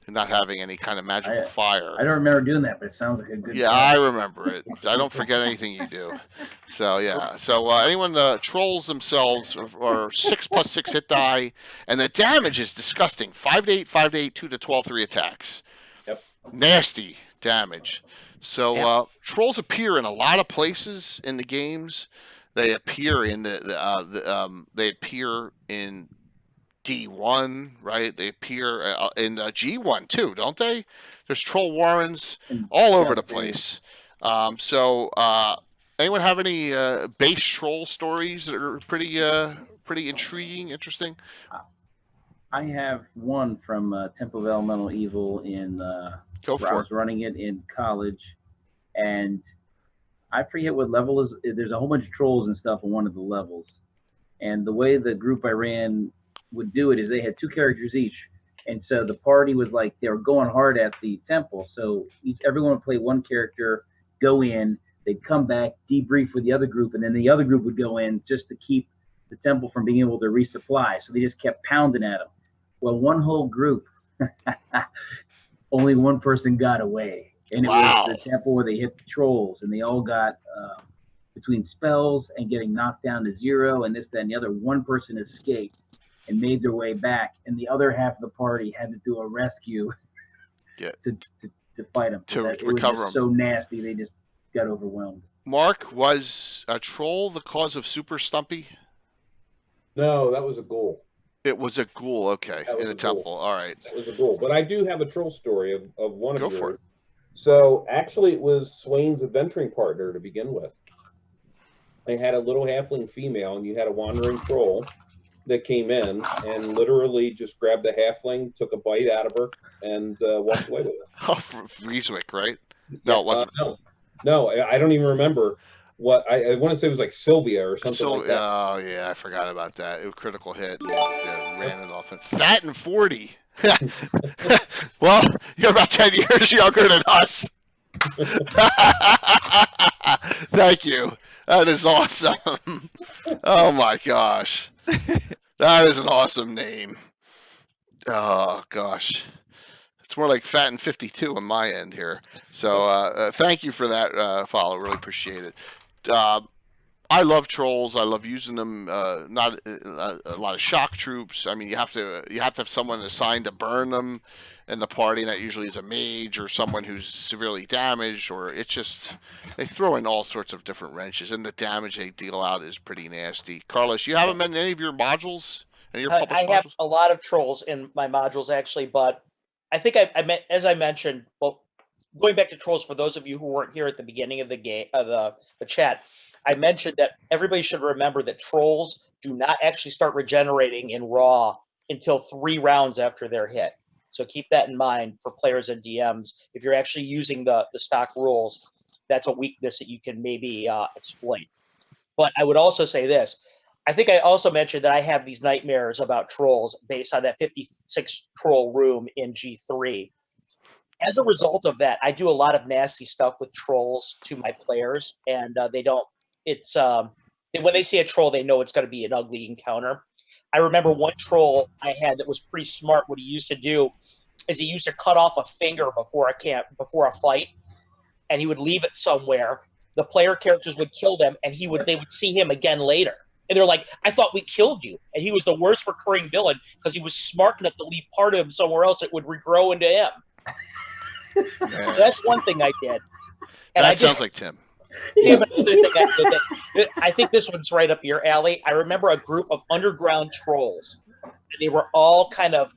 not having any kind of magical fire. I don't remember doing that, but it sounds like a good. Yeah, I remember it. I don't forget anything you do. So yeah. So anyone trolls themselves are 6+6 hit die, and the damage is disgusting. 5-8, 5-8, 2-12, 3 attacks. Yep. Nasty damage. So trolls appear in a lot of places in the games. They appear in they appear in D1, right? They appear in G1 too, don't they? There's troll warrens all over the place. So anyone have any base troll stories that are pretty pretty intriguing, interesting? I have one from Temple of Elemental Evil in Go where I for was it. running it in college, and I forget what level is. There's a whole bunch of trolls and stuff on one of the levels, and the way the group I ran would do it is they had 2 characters each, and so the party was like they were going hard at the temple. So everyone would play one character, go in, they'd come back, debrief with the other group, and then the other group would go in just to keep the temple from being able to resupply. So they just kept pounding at them. Well, one whole group, only one person got away, and it was the temple where they hit the trolls, and they all got between spells and getting knocked down to 0 and this, that, and the other. One person escaped and made their way back, and the other half of the party had to do a rescue to fight them. To it recover was just them. so nasty, they just got overwhelmed. Mark, was a troll the cause of Super Stumpy? No, that was a ghoul. It was a ghoul, okay, in the temple. All right. That was a ghoul. But I do have a troll story of one of yours. Go for it. So actually, it was Swain's adventuring partner to begin with. They had a little halfling female, and you had a wandering troll that came in and literally just grabbed the halfling, took a bite out of her, and walked away with it. Oh, Frieswick, right? No, it wasn't. No, I don't even remember. What I want to say it was like Sylvia or something like that. Oh yeah, I forgot about that. It was a critical hit. And ran it off. And fat and 40. Well, you're about 10 years younger than us. Thank you. That is awesome. Oh my gosh, that is an awesome name. Oh gosh. It's more like Fat and 52 on my end here. So thank you for that follow. Really appreciate it. I love trolls. I love using them. Not a lot of shock troops. I mean, you have to have someone assigned to burn them in the party, and that usually is a mage or someone who's severely damaged. Or it's just they throw in all sorts of different wrenches, and the damage they deal out is pretty nasty. Carlos, you have them in any of your modules? Any of your published I have modules? a lot of trolls in my modules actually, but I think I meant, as I mentioned, well, going back to trolls, for those of you who weren't here at the beginning of the game, the chat, I mentioned that everybody should remember that trolls do not actually start regenerating in raw until 3 rounds after they're hit. So keep that in mind for players and DMs. If you're actually using the stock rules, that's a weakness that you can maybe exploit. But I would also say this. I think I also mentioned that I have these nightmares about trolls based on that 56 troll room in G3. As a result of that, I do a lot of nasty stuff with trolls to my players, and they don't. It's when they see a troll, they know it's going to be an ugly encounter. I remember one troll I had that was pretty smart. What he used to do is he used to cut off a finger before a fight, and he would leave it somewhere. The player characters would kill them, and they would see him again later. And they're like, I thought we killed you. And he was the worst recurring villain because he was smart enough to leave part of him somewhere else that would regrow into him. So that's one thing I did. And that sounds like Tim. Tim, another thing I did I think this one's right up your alley. I remember a group of underground trolls. They were all kind of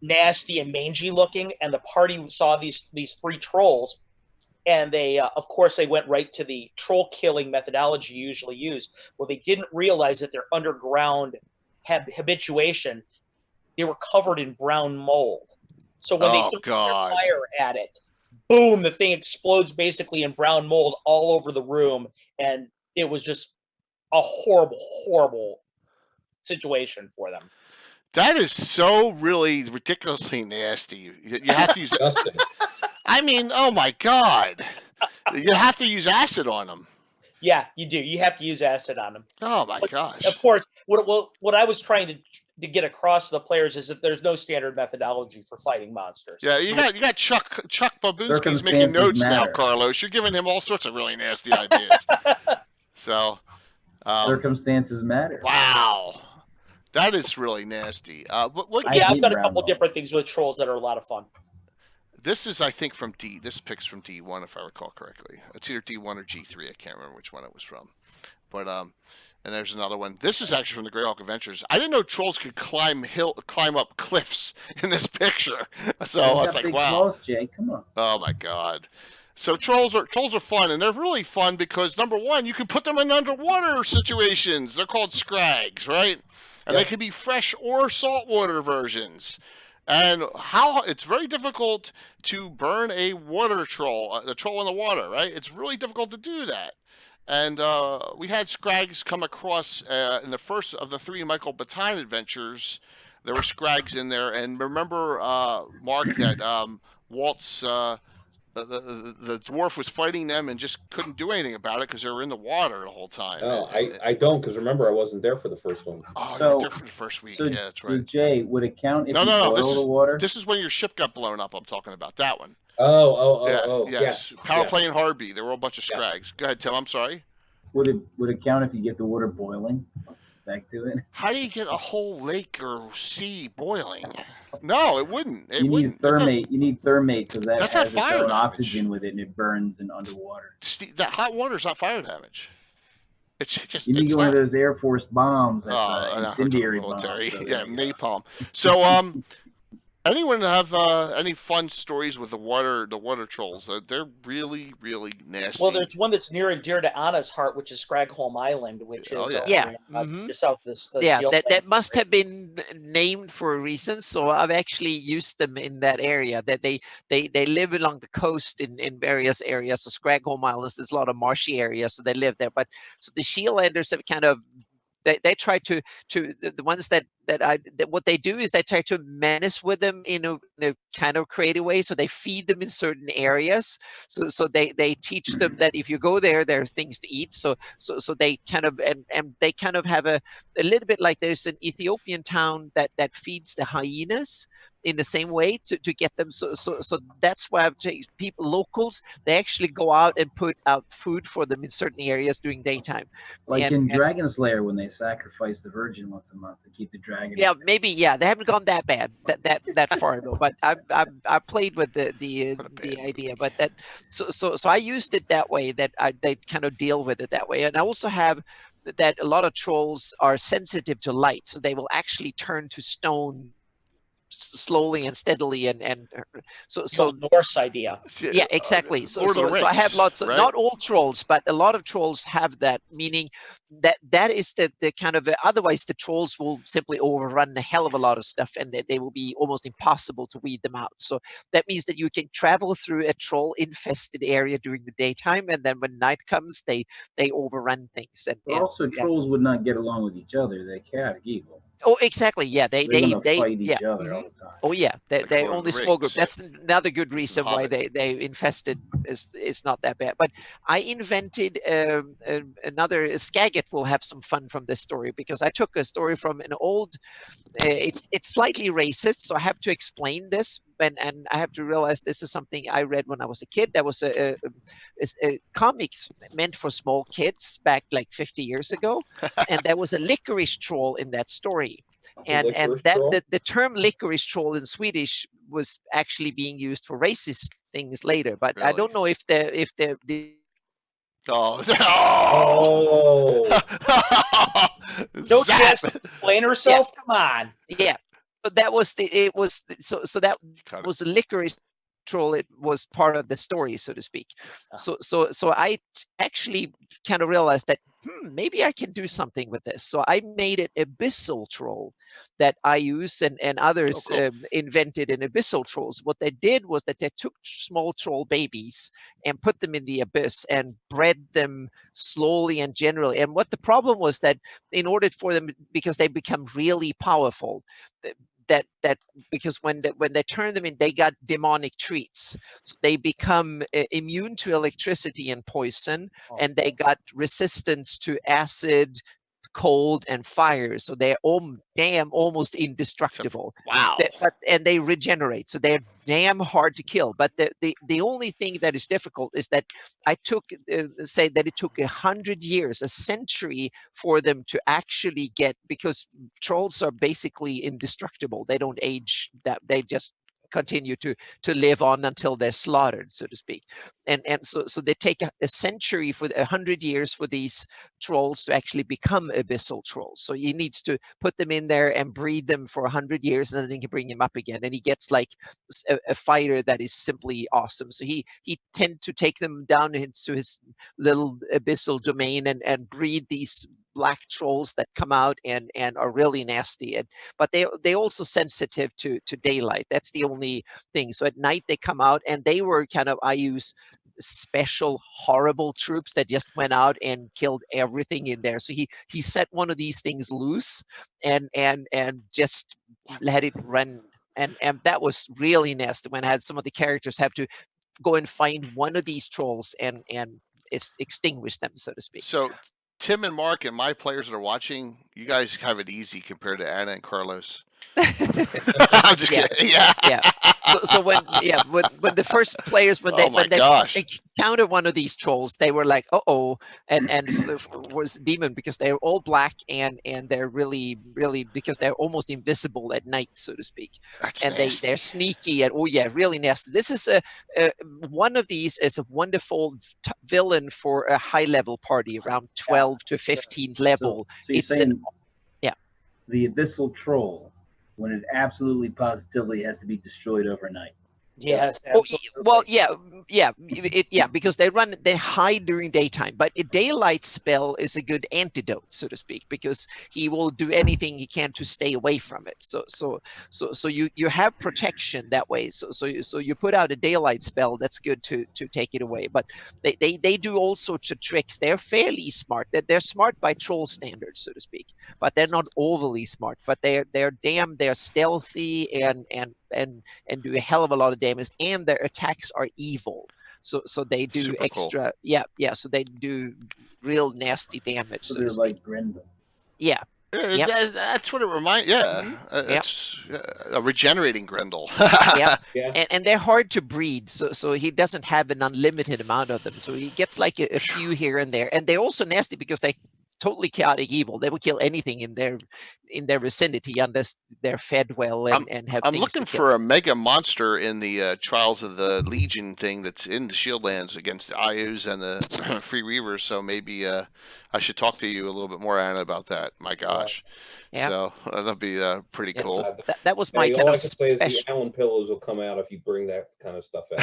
nasty and mangy looking, and the party saw these 3 trolls. And they, of course, they went right to the troll killing methodology you usually use. Well, they didn't realize that their underground habituation, they were covered in brown mold. So when they threw their fire at it, boom, the thing explodes basically in brown mold all over the room. And it was just a horrible, horrible situation for them. That is so really ridiculously nasty. You have to use I mean, oh my God. You have to use acid on them. Yeah, you do. You have to use acid on them. Oh my gosh. Of course, what I was trying to get across to the players is that there's no standard methodology for fighting monsters. Yeah, you got Chuck Babunski's making notes now, Carlos. You're giving him all sorts of really nasty ideas. So circumstances matter. Wow. That is really nasty. I've done a couple different things with trolls that are a lot of fun. This is, I think, from D. This pick's from D1, if I recall correctly. It's either D1 or G3. I can't remember which one it was from. But and there's another one. This is actually from the Greyhawk Adventures. I didn't know trolls could climb up cliffs in this picture. So I was like, wow. Close, Jay. Come on. Oh my God. So trolls are fun, and they're really fun because number one, you can put them in underwater situations. They're called scrags, right? And they can be fresh or saltwater versions. And how it's very difficult to burn a water troll, a troll in the water, right? It's really difficult to do that. And we had scrags come across in the first of the 3 Michael Baton adventures. There were scrags in there, and remember, Mark, that Walt's the dwarf was fighting them and just couldn't do anything about it because they were in the water the whole time. Oh, I don't, because remember, I wasn't there for the first one. Oh, you were there for the first week. Yeah, that's right. Jay, would it count if no, you no, boil the water? This is when your ship got blown up. I'm talking about that one. Yes. Power Play and Harby. There were a bunch of scrags. Go ahead, Tim. I'm sorry. Would it count if you get the water boiling? Back to it. How do you get a whole lake or sea boiling? No, it wouldn't. You need thermate. You need thermate because that's has not its fire own damage. oxygen with it, and it burns in underwater. That hot water is not fire damage. It's just you need one of those Air Force bombs. That's incendiary military. bombs. Yeah, napalm. So, anyone have any fun stories with the water trolls? They're really, really nasty. Well, there's one that's near and dear to Anna's heart, which is Scragholm Island, which is just south of the that must have been named for a reason. So I've actually used them in that area. That they live along the coast in various areas. So Scragholm Island, there's a lot of marshy areas, so they live there. But so the Shieldlanders have kind of they try to the ones that what they do is they try to menace with them in a kind of creative way. So they feed them in certain areas. So they teach them that if you go there are things to eat. So they kind of and they kind of have a little bit like there's an Ethiopian town that feeds the hyenas in the same way to get them. So that's why people, locals, they actually go out and put out food for them in certain areas during daytime. Like in Dragon's Lair when they sacrifice the Virgin once a month to keep the dragon. Yeah, maybe. Yeah, they haven't gone that bad, that far though. But I played with the idea, but that so I used it that way. That they kind of deal with it that way, and I also have that a lot of trolls are sensitive to light, so they will actually turn to stone slowly and steadily, and so Norse idea. Yeah, exactly. So Rings, I have lots of, right? not all trolls, but a lot of trolls have that, meaning that is the kind of otherwise the trolls will simply overrun a hell of a lot of stuff, and they will be almost impossible to weed them out. So that means that you can travel through a troll infested area during the daytime, and then when night comes they overrun things. And also trolls would not get along with each other. They chaotic evil. Oh, exactly. Yeah, they fight each other all the time. Oh yeah, they only small group. That's another good reason why Hobbit. they infested. It's not that bad. But I invented another. Skagit will have some fun from this story because I took a story from an old. It's slightly racist, so I have to explain this, and I have to realize this is something I read when I was a kid. That was a comics meant for small kids back like 50 years ago, and there was a licorice troll in that story. And that the term licorice troll in Swedish was actually being used for racist things later, but Really? I don't know if the No chance to explain herself. Come on. Yeah, but that was that was the licorice troll. It was part of the story, so to speak. So I actually kind of realized that maybe I can do something with this. So I made an abyssal troll that I use, and others invented an abyssal trolls. What they did was that they took small troll babies and put them in the abyss and bred them slowly and generally. And what the problem was that in order for them, because they become really powerful, that because when they turn them in, they got demonic treats. So they become immune to electricity and poison, and they got resistance to acid, cold, and fire. So they're almost indestructible. Wow. And they regenerate. So they're damn hard to kill. But the only thing that is difficult is that I took say that it took 100 years, a century, for them to actually get, because trolls are basically indestructible. They don't age. That they just continue to live on until they're slaughtered, so to speak. and so they take a century for 100 years for these trolls to actually become abyssal trolls. So he needs to put them in there and breed them for 100 years, and then he can bring him up again, and he gets like a fighter that is simply awesome. So he tend to take them down into his little abyssal domain and breed these black trolls that come out and are really nasty, but they also sensitive to daylight. That's the only thing. So at night they come out, and they were kind of, I use special horrible troops that just went out and killed everything in there. So he set one of these things loose and just let it run, and that was really nasty when I had some of the characters have to go and find one of these trolls and extinguish them, so to speak. So Tim and Mark and my players that are watching, you guys have it easy compared to Anna and Carlos. I'm just kidding. Yeah. So when the first players when they encountered one of these trolls, they were like, and was demon, because they're all black and they're really because they're almost invisible at night, so to speak. That's and nasty. they're sneaky and really nasty. This is one of these is a wonderful villain for a high level party around 12 to 15 level. So you're saying the abyssal troll, when it absolutely positively has to be destroyed overnight. Yes. Well, because they hide during daytime, but a daylight spell is a good antidote, so to speak, because he will do anything he can to stay away from it. So you have protection that way. So you put out a daylight spell that's good to take it away. But they do all sorts of tricks. They're fairly smart. They're smart by troll standards, so to speak, but they're not overly smart. But they're stealthy and do a hell of a lot of damage, and their attacks are evil. So they do super extra cool. So they do real nasty damage. So they're like Grendel. Yeah. That's what it reminds. It's a regenerating Grendel. And they're hard to breed, so he doesn't have an unlimited amount of them. So he gets like a few here and there, and they're also nasty because they totally chaotic evil. They will kill anything in their vicinity unless they're fed well and have. I'm looking for a mega monster in the Trials of the Legion thing that's in the Shieldlands against the Ayus and the Free Reavers. So maybe I should talk to you a little bit more, Anna, about that. My gosh. So that'd be pretty cool. So that was my kind all of I can say is the Allen pillows will come out if you bring that kind of stuff out.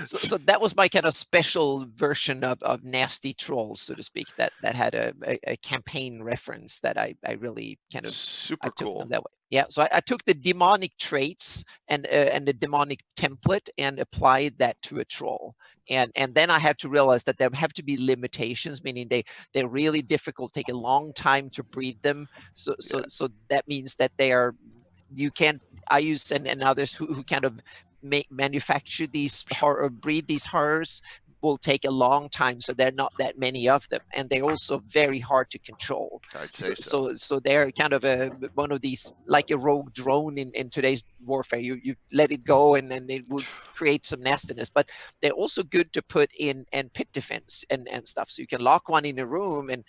So that was my kind of special version of nasty trolls, so to speak, that had a campaign reference that I really kind of super cool that way. So I took the demonic traits and the demonic template and applied that to a troll. And then I had to realize that there have to be limitations, meaning they're really difficult, take a long time to breed them. So that means that I use and others who kind of manufacture these breed these horrors will take a long time, so there are not that many of them, and they're also very hard to control. I'd say so. So they're kind of one of these, like a rogue drone in today's warfare. You let it go and then it will create some nastiness, but they're also good to put in and pit defense and stuff. So you can lock one in a room and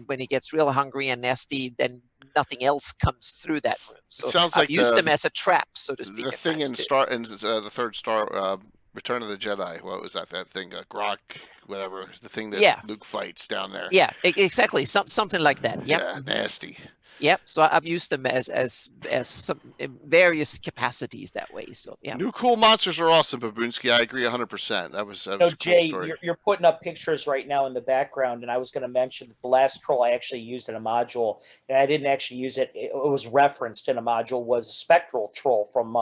when it gets real hungry and nasty, then nothing else comes through that room. So it sounds like I've used them as a trap, so to speak. The thing in the third Star Return of the Jedi. What was that thing? Grok, whatever. The thing that Luke fights down there. Yeah, exactly. Something like that. Yep. Yeah, nasty. Yep. So I've used them as some in various capacities that way. So yeah. New cool monsters are awesome, Babunski. I agree 100%. That was a Jay, cool story. You're putting up pictures right now in the background, and I was going to mention that the last troll I actually used in a module, and I didn't actually use it. It was referenced in a module. Was a spectral troll from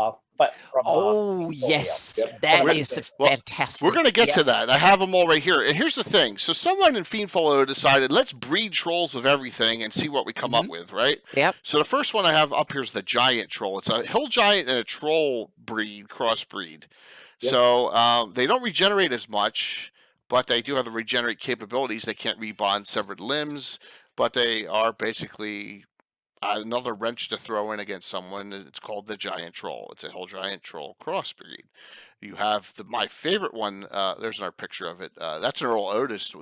yes, that is fantastic. We're going to get to that. I have them all right here. And here's the thing. So someone in Fiendfolio decided, let's breed trolls with everything and see what we come up with, right? Yep. So the first one I have up here is the giant troll. It's a hill giant and a troll crossbreed. Yep. So they don't regenerate as much, but they do have the regenerate capabilities. They can't rebond severed limbs, but they are basically another wrench to throw in against someone. It's called the giant troll. It's a whole giant troll crossbreed. You have my favorite one. There's our picture of it. That's an Earl Otis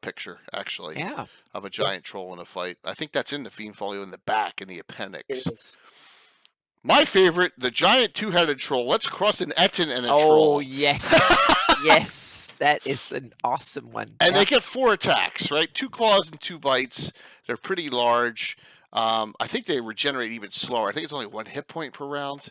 picture, actually, of a giant troll in a fight. I think that's in the Fiendfolio in the back in the appendix. My favorite, the giant two-headed troll. Let's cross an Etten and a Oh, troll. yes. Yes, that is an awesome one. And Yeah. they get 4 attacks, right? 2 claws and 2 bites. They're pretty large. I think they regenerate even slower. I think it's only 1 hit point per round.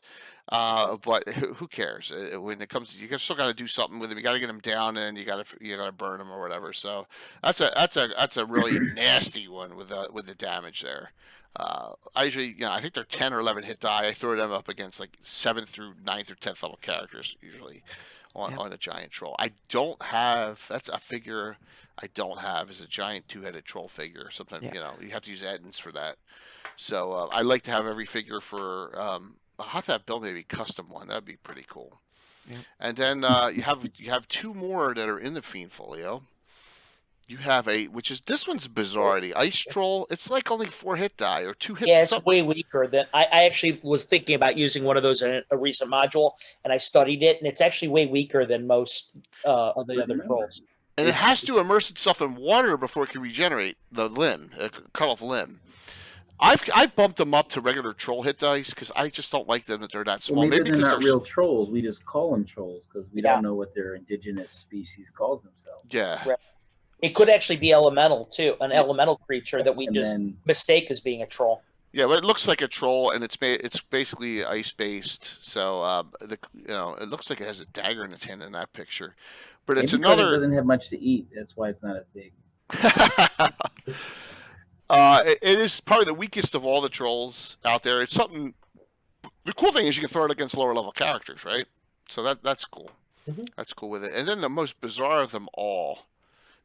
But who cares? When it comes, you still got to do something with them. You got to get them down, and you got to burn them or whatever. So that's a really nasty one with the damage there. I usually, I think they're 10 or 11 hit die. I throw them up against like 7th through 9th or 10th level characters usually on a giant troll. I don't have. That's a figure I don't have is a giant two-headed troll figure. Sometimes you have to use Ettins for that. So I like to have every figure for. I'll have to have build maybe custom one. That'd be pretty cool. Yeah. And then you have 2 more that are in the Fiend Folio. You have which is this one's bizarre. The Ice Troll. It's like only 4 hit die or 2 hit. Yeah, it's way weaker than I actually was thinking about using one of those in a recent module, and I studied it, and it's actually way weaker than most of the other trolls. And it has to immerse itself in water before it can regenerate the limb, cut off limb. I bumped them up to regular troll hit dice because I just don't like them that they're that small. Well, maybe they're because not real trolls. We just call them trolls because we don't know what their indigenous species calls themselves. Yeah. Right. It could actually be elemental too, an elemental creature that we mistake as being a troll. Yeah, but it looks like a troll, and it's basically ice based. So it looks like it has a dagger in its hand in that picture. But it's maybe another. It doesn't have much to eat. That's why it's not as big. It is probably the weakest of all the trolls out there. It's something. The cool thing is you can throw it against lower level characters, right? So that's cool. Mm-hmm. That's cool with it. And then the most bizarre of them all.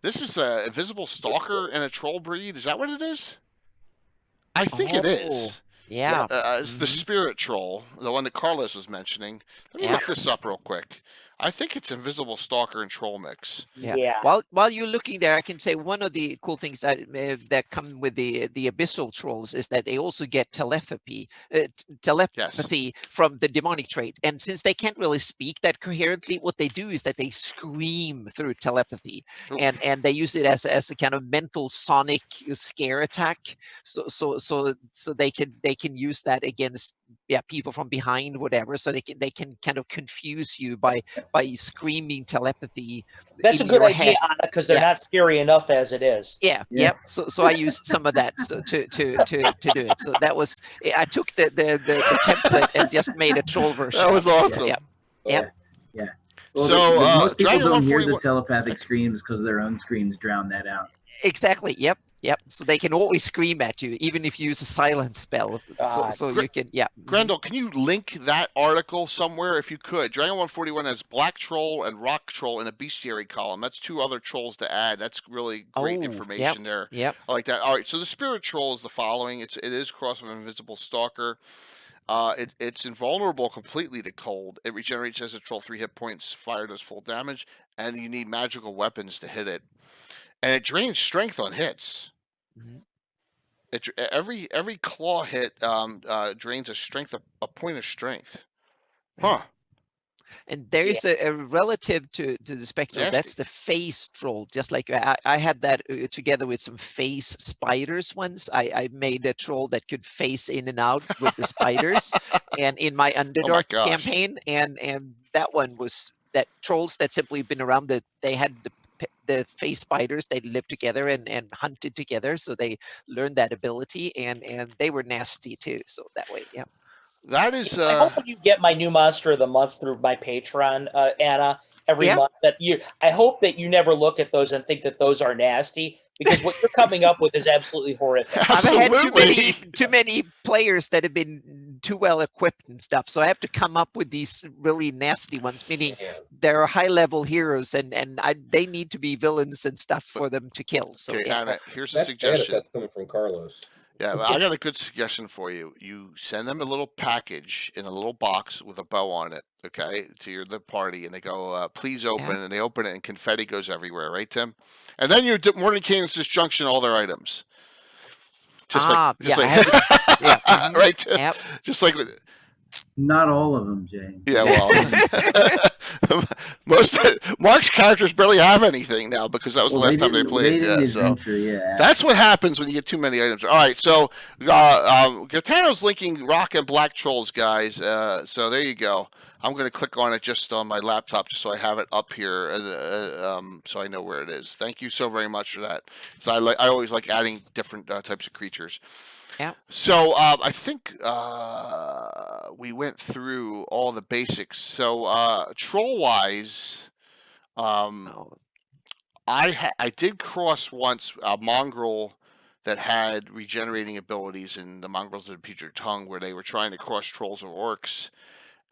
This is a invisible stalker and a troll breed. Is that what it is? I think it is. Yeah. It's the spirit troll, the one that Carlos was mentioning. Let me look this up real quick. I think it's invisible stalker and troll mix. Yeah. While you're looking there, I can say one of the cool things that come with the abyssal trolls is that they also get telepathy from the demonic trait. And since they can't really speak that coherently, what they do is that they scream through telepathy, and they use it as a kind of mental sonic scare attack. So they can use that against people from behind, whatever. So they can kind of confuse you by screaming telepathy. That's a good idea, Anna, because they're not scary enough as it is. Yeah. So I used some of that to do it. So that was, I took the template and just made a troll version. That was awesome. Yeah. Well, so most people Dragon don't hear 141 the telepathic screams because their own screams drown that out. Exactly. Yep. So they can always scream at you, even if you use a silent spell. So you can, Grendel, can you link that article somewhere if you could? Dragon 141 has Black Troll and Rock Troll in a bestiary column. That's 2 other trolls to add. That's really great information there. Yep. I like that. All right. So the spirit troll is the following. It is cross with invisible stalker. It's invulnerable completely to cold. It regenerates as a troll 3 hit points. Fire does full damage, and you need magical weapons to hit it. And it drains strength on hits. Mm-hmm. Every claw hit drains a point of strength. Huh. And there's a relative to the spectral. Nasty. That's the face troll. Just like I had that together with some face spiders once. I made a troll that could face in and out with the spiders, and in my Underdark campaign, and that one was that trolls that simply been around. That they had the face spiders. They lived together and hunted together, so they learned that ability, and they were nasty too. So that way, That is. I hope when you get my new monster of the month through my Patreon, Anna, every month, I hope that you never look at those and think that those are nasty, because what you're coming up with is absolutely horrific. Absolutely. I've had too many players that have been too well equipped and stuff, so I have to come up with these really nasty ones. Meaning they're high level heroes, and they need to be villains and stuff for them to kill. So Anna, here's a suggestion. That's coming from Carlos. Yeah, I got a good suggestion for you. You send them a little package in a little box with a bow on it, okay, to the party, and they go, please open, and they open it, and confetti goes everywhere, right, Tim? And then you're Morning King's disjunction all their items. Right, Tim? Yep. Just like not all of them, Jay. Yeah, well. Mark's characters barely have anything now because that was the last time they played. They So adventure, yeah. that's what happens when you get too many items. All right, so Gaetano's linking Rock and Black Trolls, guys. So there you go. I'm going to click on it just on my laptop, just so I have it up here, so I know where it is. Thank you so very much for that. So I always like adding different types of creatures. Yeah. So I think we went through all the basics. So troll-wise, Oh, I did cross once a mongrel that had regenerating abilities in the mongrels of the Putrid Tongue, where they were trying to cross trolls or orcs.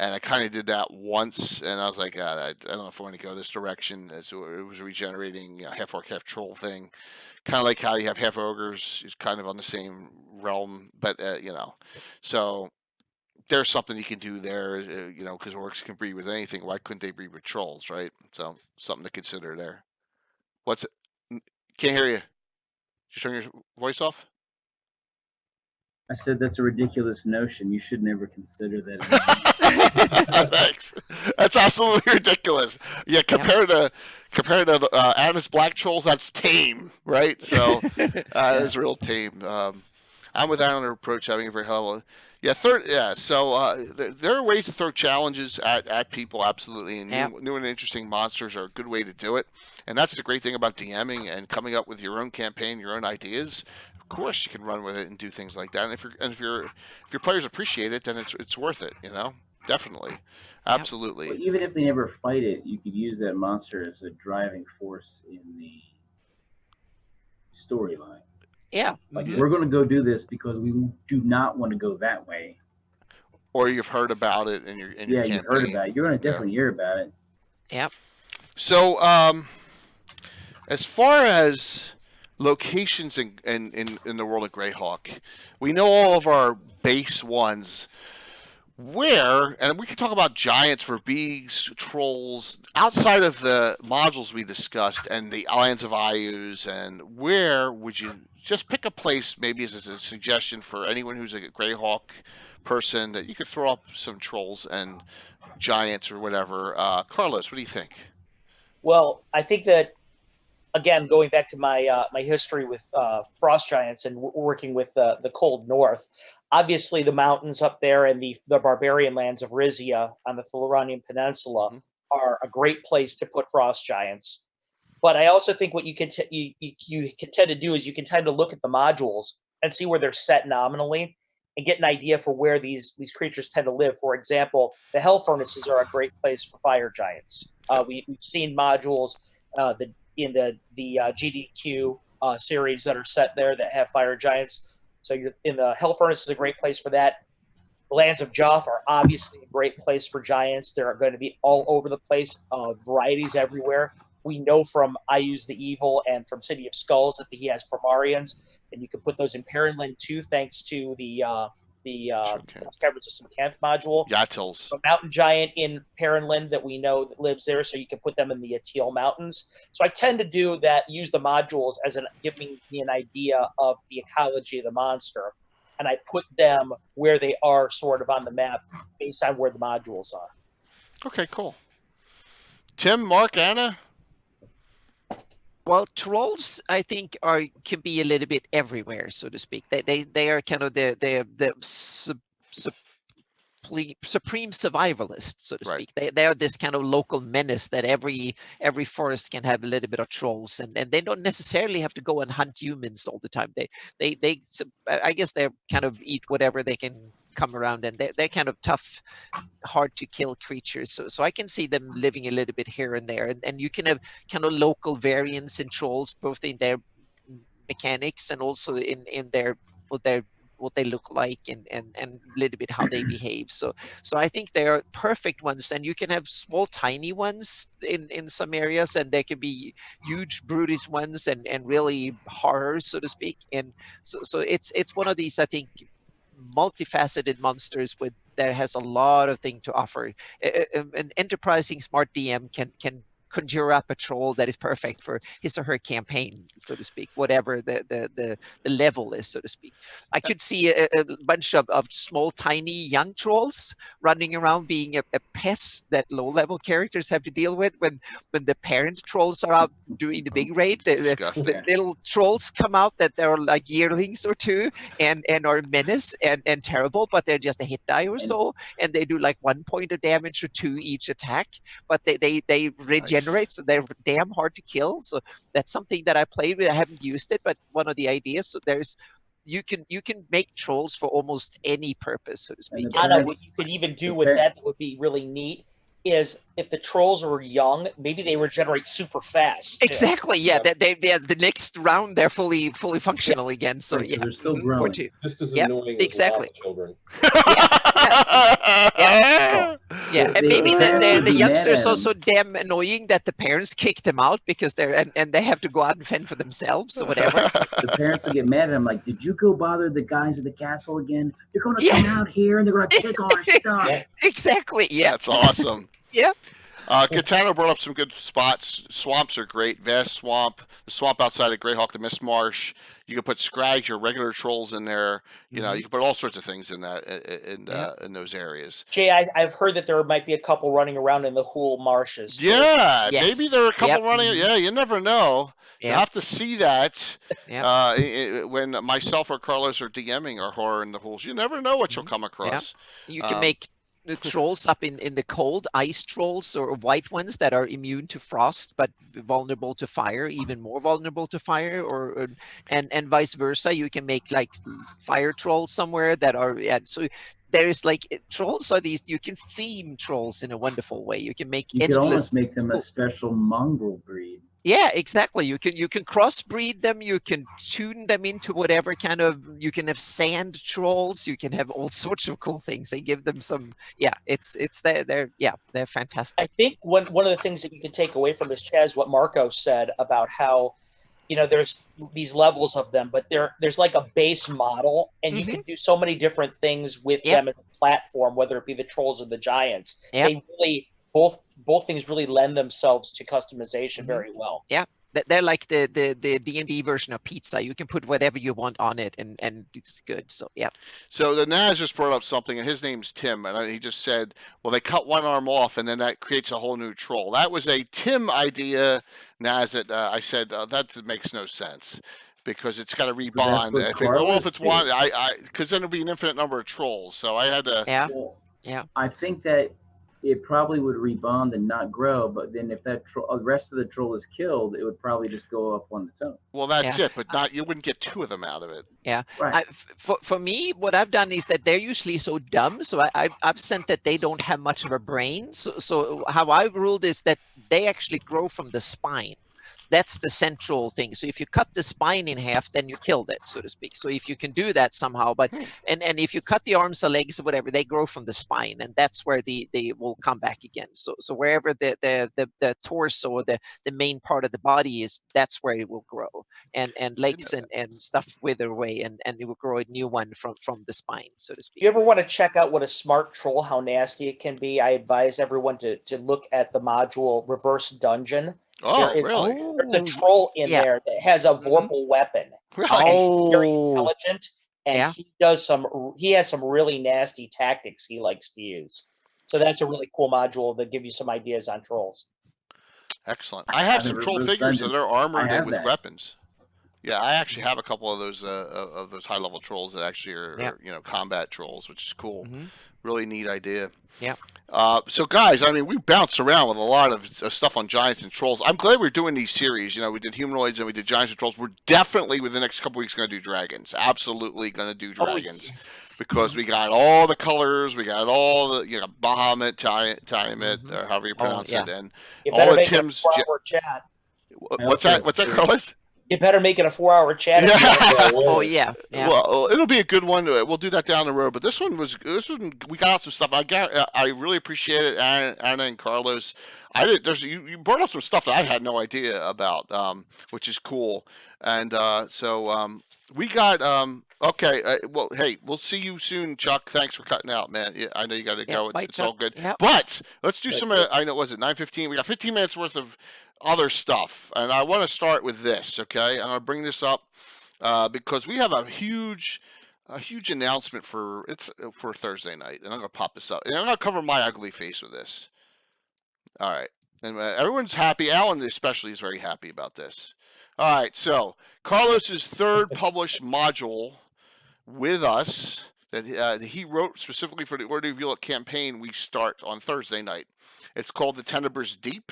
And I kind of did that once, and I was like, I don't know if I want to go this direction. So it was a regenerating half orc, half troll thing, kind of like how you have half ogres, is kind of on the same realm, but so there's something you can do there, because orcs can breed with anything. Why couldn't they breed with trolls, right? So something to consider there. What's it? Can't hear you. Just turn your voice off. I said that's a ridiculous notion. You should never consider that. Thanks. That's absolutely ridiculous. Yeah, compared to Adam's Black Trolls, that's tame, right? So it's real tame. I'm with Adam approach having a very helpful. Yeah, So there are ways to throw challenges at people, absolutely, and new and interesting monsters are a good way to do it. And that's the great thing about DMing and coming up with your own campaign, your own ideas. Of course, you can run with it and do things like that. And if your players appreciate it, then it's worth it. Definitely, absolutely. Well, even if they never fight it, you could use that monster as a driving force in the storyline. Yeah. Like, we're going to go do this because we do not want to go that way. Or you've heard about it in your campaign. You've heard about it. You're going to definitely hear about it. Yep. So, as far as locations in the world of Greyhawk, we know all of our base ones. Where, and we can talk about giants for bees, trolls, outside of the modules we discussed and the Islands of Ayus, and where would you just pick a place, maybe as a suggestion for anyone who's a Greyhawk person, that you could throw up some trolls and giants or whatever. Carlos, what do you think? Well, I think that, again, going back to my my history with frost giants and working with the cold north, obviously the mountains up there and the barbarian lands of Rizia on the Floranian Peninsula are a great place to put frost giants. But I also think what you can tend to do is you can tend to look at the modules and see where they're set nominally and get an idea for where these creatures tend to live. For example, the hell furnaces are a great place for fire giants. We've seen modules in the GDQ series that are set there that have fire giants. So you're in the hell furnace is a great place for that. The lands of Joff are obviously a great place for giants. They're going to be all over the place, varieties everywhere. We know from I Use the Evil and from City of Skulls that he has Formarians, and you can put those in Perrinland too, thanks to the Skyward System Canth module. Yatils. A mountain giant in Perrinland that we know that lives there, so you can put them in the Teal Mountains. So I tend to do that, use the modules as giving me an idea of the ecology of the monster, and I put them where they are sort of on the map based on where the modules are. Okay, cool. Tim, Mark, Anna? Well, trolls, I think, can be a little bit everywhere, so to speak. They are kind of the supreme survivalists, so to speak. They are this kind of local menace that every forest can have a little bit of trolls, and they don't necessarily have to go and hunt humans all the time. They I guess they kind of eat whatever they can come around, and they're kind of tough, hard to kill creatures. So I can see them living a little bit here and there, and you can have kind of local variants in trolls, both in their mechanics and also in their what they look like and a little bit how they behave. So I think they are perfect ones, and you can have small tiny ones in some areas, and there can be huge brutish ones and really horrors, so to speak. And so it's one of these, I think, multifaceted monsters that has a lot of things to offer. An enterprising smart DM can conjure up a troll that is perfect for his or her campaign, so to speak, whatever the level is, so to speak. I could see a bunch of small, tiny, young trolls running around being a pest that low-level characters have to deal with when the parent trolls are out doing the big raid. The little trolls come out that they're like yearlings or two and are menace and terrible, but they're just a hit die or so, and they do like 1 point of damage or 2 each attack, but they regenerate, so they're damn hard to kill. So that's something that I played with. I haven't used it, but one of the ideas. So there's you can make trolls for almost any purpose, so to speak. Anna, what you could even do with that would be really neat is if the trolls were young, maybe they regenerate super fast. Exactly. Yeah. They the next round they're fully functional again. So yeah, they're still growing. Just as annoying exactly. as children. Yeah, and maybe the youngsters are so damn annoying that the parents kick them out because they're and they have to go out and fend for themselves or whatever. So. The parents will get mad at them, like, "Did you go bother the guys at the castle again? They're going to come out here and they're going to take all our stuff." Exactly. Yeah, that's awesome. Yeah. Katana brought up some good spots. Swamps are great. Vast Swamp, the swamp outside of Greyhawk, the Mist Marsh. You can put Scrags, your regular trolls in there. You know, you can put all sorts of things in that in those areas. Jay, I've heard that there might be a couple running around in the Hool marshes. Yeah, maybe there are a couple running. Yeah, you never know. You have to see that when myself or Carlos are DMing our horror in the Hools. You never know what you'll come across. You can make the trolls up in the cold, ice trolls or white ones that are immune to frost but vulnerable to fire, even more vulnerable to fire, or and vice versa. You can make like fire trolls somewhere that are so there's like trolls are these, you can theme trolls in a wonderful way. You can make you could almost make them a special mongrel breed. Yeah, exactly. You can crossbreed them. You can tune them into whatever kind of. You can have sand trolls. You can have all sorts of cool things. They give them some. Yeah, they're fantastic. I think one of the things that you can take away from this, Chaz, what Marco said about how, you know, there's these levels of them, but there's like a base model, and you can do so many different things with them as a platform, whether it be the trolls or the giants. They really both things really lend themselves to customization very well. Yeah, they're like the D&D version of pizza. You can put whatever you want on it, and it's good. So yeah. So the Naz just brought up something, and his name's Tim, and he just said, "Well, they cut one arm off, and then that creates a whole new troll." That was a Tim idea, Naz. That I said that makes no sense. Because it's got to rebond. If it's one, because then it'll be an infinite number of trolls. So I had to. Yeah. I think that it probably would rebond and not grow, but then if that the rest of the troll is killed, it would probably just go up on its own. Well, that's it, but you wouldn't get 2 of them out of it. Yeah, right. For me, what I've done is that they're usually so dumb, so I've sent that they don't have much of a brain. So how I ruled is that they actually grow from the spine. That's the central thing. So if you cut the spine in half, then you killed it, so to speak. So if you can do that somehow, but and if you cut the arms or legs or whatever, they grow from the spine, and that's where they will come back again. So wherever the torso or the main part of the body is, that's where it will grow, and legs and stuff wither away, and it will grow a new one from the spine, so to speak. If you ever want to check out what a smart troll, how nasty it can be, I advise everyone to look at the module Reverse Dungeon. Oh, really? There's a troll in there that has a Vorpal weapon. Really? He's very intelligent, and he has some really nasty tactics he likes to use. So that's a really cool module that give you some ideas on trolls. Excellent. I have some troll figures that are armored and with weapons. Yeah, I actually have a couple of those high level trolls that actually are combat trolls, which is cool. Really neat idea. Yeah. So guys, I mean, we bounced around with a lot of stuff on giants and trolls. I'm glad we're doing these series. You know, we did humanoids and we did giants and trolls. We're definitely within the next couple weeks going to do dragons. Absolutely going to do dragons because we got all the colors, we got all the Bahamut, Tiamat, or however you pronounce it, and all the Tim's. Chat. What's that? What's that, Carlos? You better make it a 4-hour chat. Yeah. Oh yeah, yeah. Well, it'll be a good one. We'll do that down the road. But this one we got out some stuff. I really appreciate it, Anna and Carlos. You brought up some stuff that I had no idea about, which is cool. And we got okay. Well, hey, we'll see you soon, Chuck. Thanks for cutting out, man. Yeah, I know you got to go. Bye, It's all Chuck. good. Yep. But let's do some. I know, was it 9:15? We got 15 minutes worth of other stuff, and I want to start with this. Okay, I'm gonna bring this up because we have a huge announcement for Thursday night, and I'm gonna pop this up, and I'm gonna cover my ugly face with this. All right, and everyone's happy. Alan especially is very happy about this. All right, so Carlos's third published module with us that he wrote specifically for the Order of Violet campaign we start on Thursday night. It's called The Tenebrous Deep.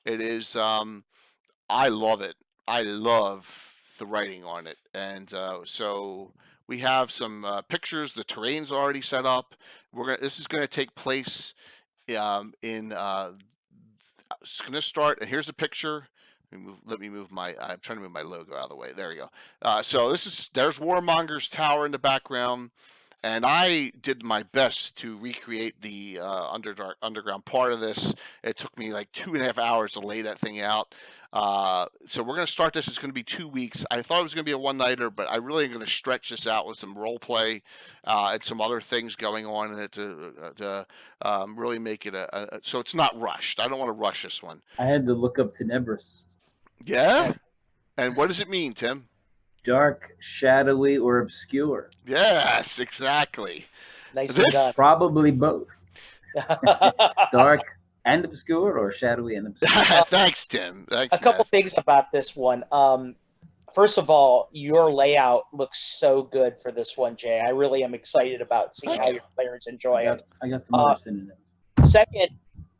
It is, I love it. I love the writing on it. And so we have some pictures. The terrain's already set up. This is going to take place it's going to start, and here's a picture. Let me move I'm trying to move my logo out of the way. There we go. So there's Warmonger's Tower in the background. And I did my best to recreate the underground part of this. It took me like 2.5 hours to lay that thing out. So we're going to start this. It's going to be 2 weeks. I thought it was going to be a one-nighter, but I really am going to stretch this out with some role play and some other things going on in it to really make it so it's not rushed. I don't want to rush this one. I had to look up Tenebrous. Yeah? And what does it mean, Tim? Dark, shadowy, or obscure. Yes, exactly. Nice and done. Probably both. Dark and obscure, or shadowy and obscure. Thanks, Tim. Thanks, a couple things about this one. First of all, your layout looks so good for this one, Jay. I really am excited about seeing how your players enjoy it. I got some other in it. Second,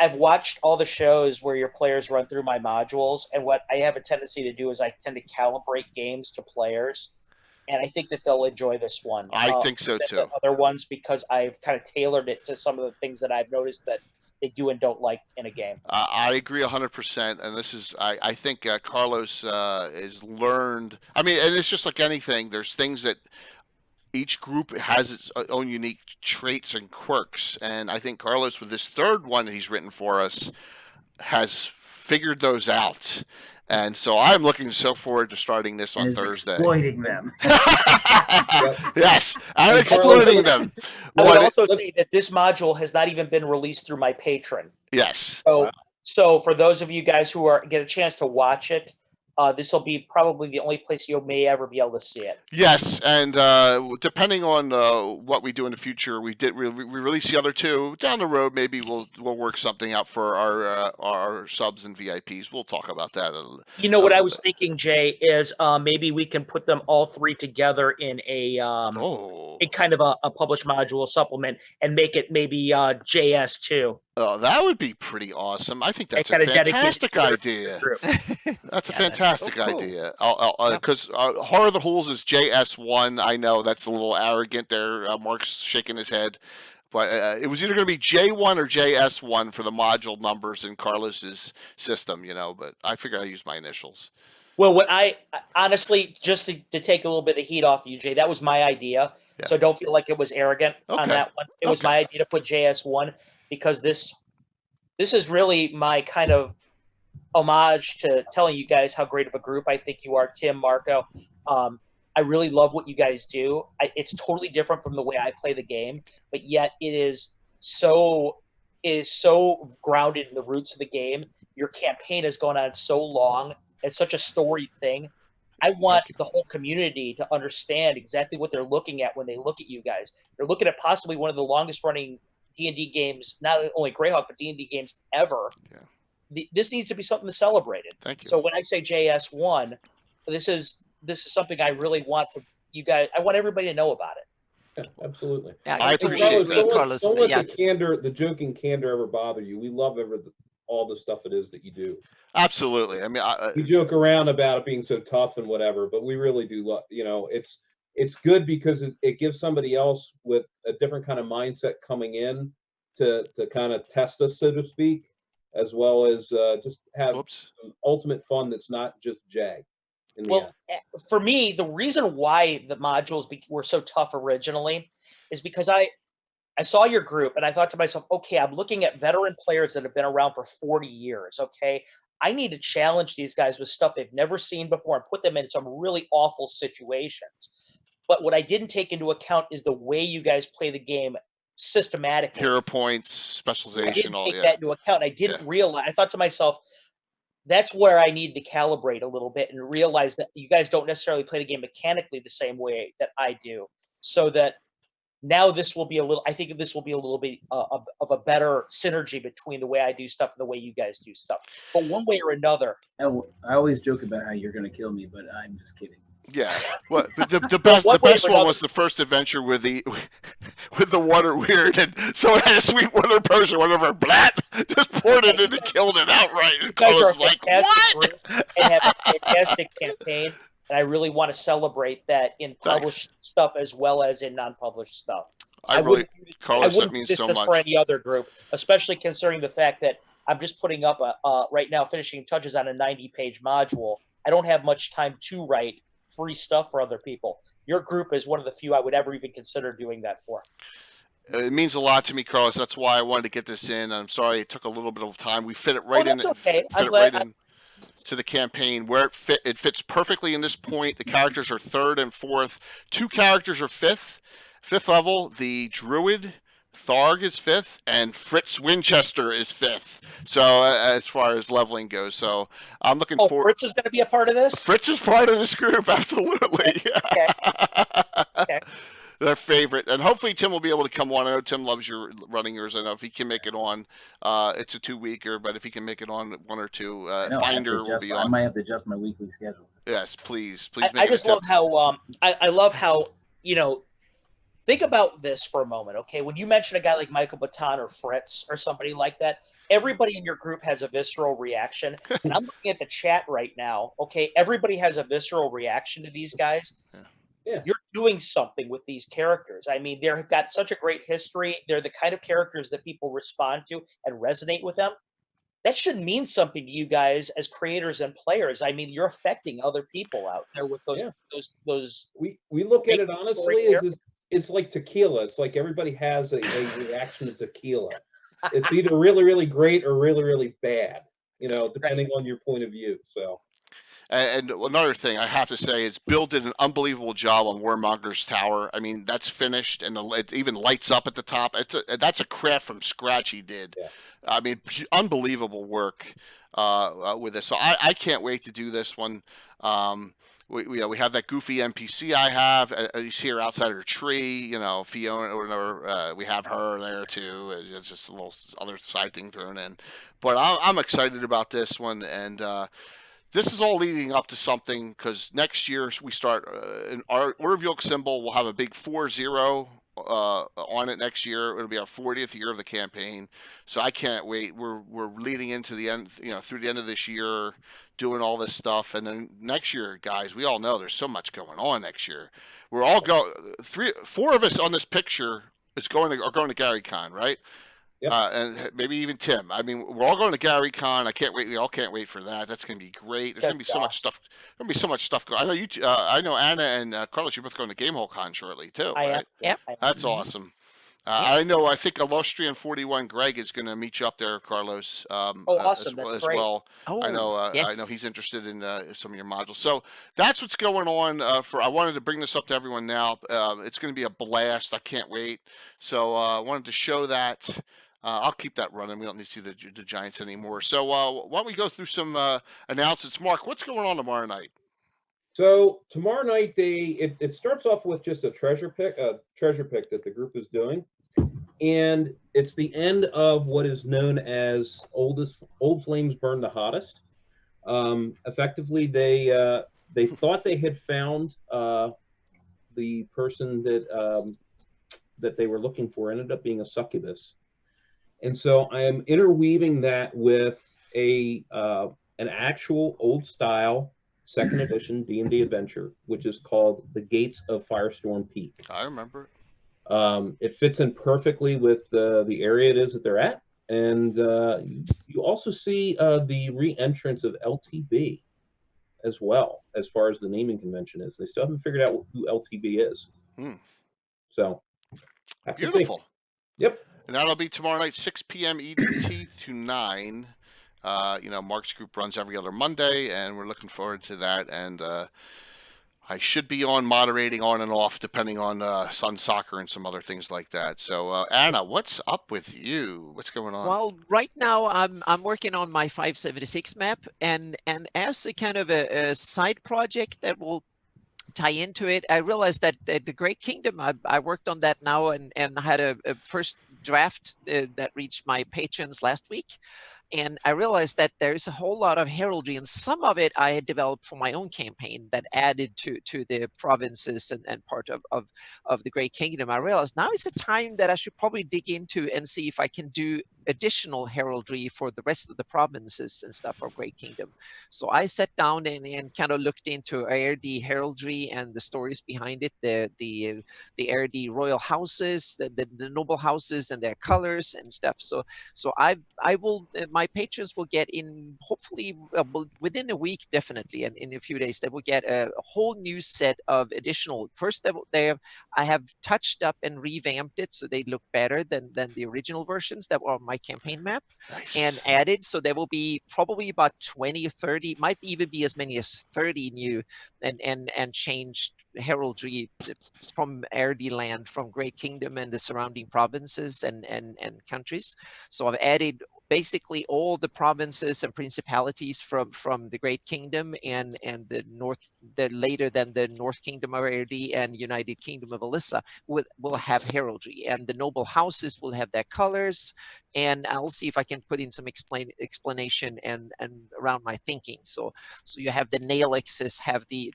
I've watched all the shows where your players run through my modules, and what I have a tendency to do is I tend to calibrate games to players, and I think that they'll enjoy this one. I think so too. Other ones, because I've kind of tailored it to some of the things that I've noticed that they do and don't like in a game. I agree 100%, and this is I think Carlos has learned. I mean, and it's just like anything. There's things that each group has its own unique traits and quirks, and I think Carlos, with this third one that he's written for us, has figured those out. And so I'm looking so forward to starting this on Thursday. Exploiting them. Yes, I'm exploiting them. I would also say that this module has not even been released through my patron. Yes. So for those of you guys who get a chance to watch it, this will be probably the only place you may ever be able to see it. Yes, and depending on what we do in the future, we release the other two down the road. Maybe we'll work something out for our subs and VIPs. We'll talk about that. You know what I was thinking, Jay, is maybe we can put them all three together in a kind of a published module supplement and make it maybe JS2. Oh, that would be pretty awesome. I think that's a fantastic idea. That's a fantastic idea. Because Horror of the Hools is JS1. I know that's a little arrogant there. Mark's shaking his head. But it was either going to be J1 or JS1 for the module numbers in Carlos's system, but I figured I'd use my initials. Well, what I honestly, just to take a little bit of heat off you, Jay, that was my idea. Yeah. So don't feel like it was arrogant on that one. It was my idea to put JS1 because this is really my kind of homage to telling you guys how great of a group I think you are, Tim, Marco. I really love what you guys do. It's totally different from the way I play the game, but yet it is so grounded in the roots of the game. Your campaign has gone on so long. It's such a storied thing. I want the whole community to understand exactly what they're looking at when they look at you guys. They're looking at possibly one of the longest running D&D games, not only Greyhawk, but D&D games ever. Yeah. This needs to be something to celebrate it. Thank you. So when I say JS1, this is something I really want you guys. I want everybody to know about it. Yeah, absolutely. Yeah, I appreciate that. Don't let the joking candor ever bother you. We love all the stuff it is that you do. Absolutely. I mean, we joke around about it being so tough and whatever, but we really do love. It's good because it gives somebody else with a different kind of mindset coming in to kind of test us, so to speak, as well as just have some ultimate fun that's not just Jag. Well, for me, the reason why the modules were so tough originally is because I saw your group and I thought to myself, okay, I'm looking at veteran players that have been around for 40 years. Okay, I need to challenge these guys with stuff they've never seen before and put them in some really awful situations. But what I didn't take into account is the way you guys play the game systematically. Hero points, specialization. I didn't take that into account. I didn't realize. I thought to myself, that's where I needed to calibrate a little bit and realize that you guys don't necessarily play the game mechanically the same way that I do. So that now this will be I think this will be a little bit of a better synergy between the way I do stuff and the way you guys do stuff. But one way or another. I always joke about how you're going to kill me, but I'm just kidding. Yeah, well, the best one was the first adventure with the water weird, and someone had a sweet water potion, whatever, blat, just poured it in and killed it outright. You guys are a fantastic group and have a fantastic campaign, and I really want to celebrate that in published stuff as well as in non-published stuff. Carlos, that do means this so just much for any other group, especially considering the fact that I'm just putting up right now, finishing touches on a 90-page module. I don't have much time to write free stuff for other people. Your group is one of the few I would ever even consider doing that for. It means a lot to me, Carlos. That's why I wanted to get this in. I'm sorry it took a little bit of time. We fit it right in. Okay. Fit it right in to the campaign where it fits perfectly in this point. The characters are 3rd and 4th. 2 characters are 5th level. The druid Tharg is 5th, and Fritz Winchester is 5th. So as far as leveling goes, so I'm looking forward. Fritz is going to be a part of this. Fritz is part of this group, absolutely. Okay. Okay. Their favorite, and hopefully Tim will be able to come on. I know Tim loves running yours. I know if he can make it on, it's a 2-weeker, but if he can make it on 1 or 2, Finder will be on. I might have to adjust my weekly schedule. Yes, please. I just love how I love how think about this for a moment, okay? When you mention a guy like Michael Baton or Fritz or somebody like that, everybody in your group has a visceral reaction. And I'm looking at the chat right now, okay? Everybody has a visceral reaction to these guys. Yeah. You're doing something with these characters. I mean, they've got such a great history. They're the kind of characters that people respond to and resonate with them. That should mean something to you guys as creators and players. I mean, you're affecting other people out there with those. We look at it honestly as it's like tequila. It's like everybody has a reaction to tequila. It's either really, really great or really, really bad, depending on your point of view. So, and another thing I have to say is Bill did an unbelievable job on Warmonger's Tower. I mean, that's finished, and it even lights up at the top. That's a craft from scratch he did. Yeah. I mean, unbelievable work with this. So I can't wait to do this one. We have that goofy NPC I have. You see her outside her tree, Fiona or whatever. We have her there too. It's just a little other side thing thrown in. But I'm excited about this one, and this is all leading up to something because next year we start in our Order of Yoke symbol. We'll have a big 4-0 on it next year. It'll be our 40th year of the campaign, so I can't wait. We're leading into the end, through the end of this year, doing all this stuff, and then next year, guys, we all know there's so much going on next year. We're all four of us on this picture are going to GaryCon, right? Yep. And maybe even Tim. I mean, we're all going to GaryCon. I can't wait. We all can't wait for that. That's going to be great. There's going to be so much stuff. Going to be so much stuff going. I know you. I know Anna and Carlos. You're both going to Gamehole shortly too. I right? am. Yep. That's awesome. I know. I think Illustrian 41 Greg is going to meet you up there, Carlos. Awesome! That's great. Well. Oh, I know. yes. I know he's interested in some of your modules. So that's what's going on. I wanted to bring this up to everyone now. It's going to be a blast. I can't wait. So I wanted to show that. I'll keep that running. We don't need to see the Giants anymore. So why don't we go through some announcements? Mark, what's going on tomorrow night? So tomorrow night, it starts off with just a treasure pick that the group is doing, and it's the end of what is known as Old Flames Burn the Hottest. Effectively, they thought they had found the person that they were looking for. Ended up being a succubus. And so I am interweaving that with an actual old style 2nd edition D&D adventure, which is called The Gates of Firestorm Peak. I remember it. It fits in perfectly with the area it is that they're at. And you also see the re-entrance of LTB as well, as far as the naming convention is. They still haven't figured out who LTB is. So, beautiful. Yep. And that'll be tomorrow night, 6 p.m. EDT to 9. Mark's group runs every other Monday, and we're looking forward to that. And I should be on moderating on and off, depending on Sun Soccer and some other things like that. So, Anna, what's up with you? What's going on? Well, right now I'm working on my 576 map, and as a kind of a side project that will tie into it, I realized that the Great Kingdom, I worked on that now and had a first draft that reached my patrons last week. And I realized that there's a whole lot of heraldry, and some of it I had developed for my own campaign that added to the provinces and part of the Great Kingdom. I realized now is a time that I should probably dig into and see if I can do additional heraldry for the rest of the provinces and stuff of Great Kingdom. So I sat down and kind of looked into ARD heraldry and the stories behind it, the ARD royal houses, the noble houses and their colors and stuff. So I will, my patrons will get in, hopefully within a week, definitely, and in a few days, they will get a whole new set of additional. First, I have touched up and revamped it so they look better than the original versions that were on my campaign map. Nice. And added. So there will be probably about 20 or 30, might even be as many as 30 new and changed heraldry from ARD land, from Great Kingdom and the surrounding provinces and countries. So I've added basically all the provinces and principalities from the Great Kingdom and the later than the North Kingdom of ARD and United Kingdom of Alyssa will have heraldry, and the noble houses will have their colors. And I'll see if I can put in some explanation and around my thinking. So you have the Naelixes have the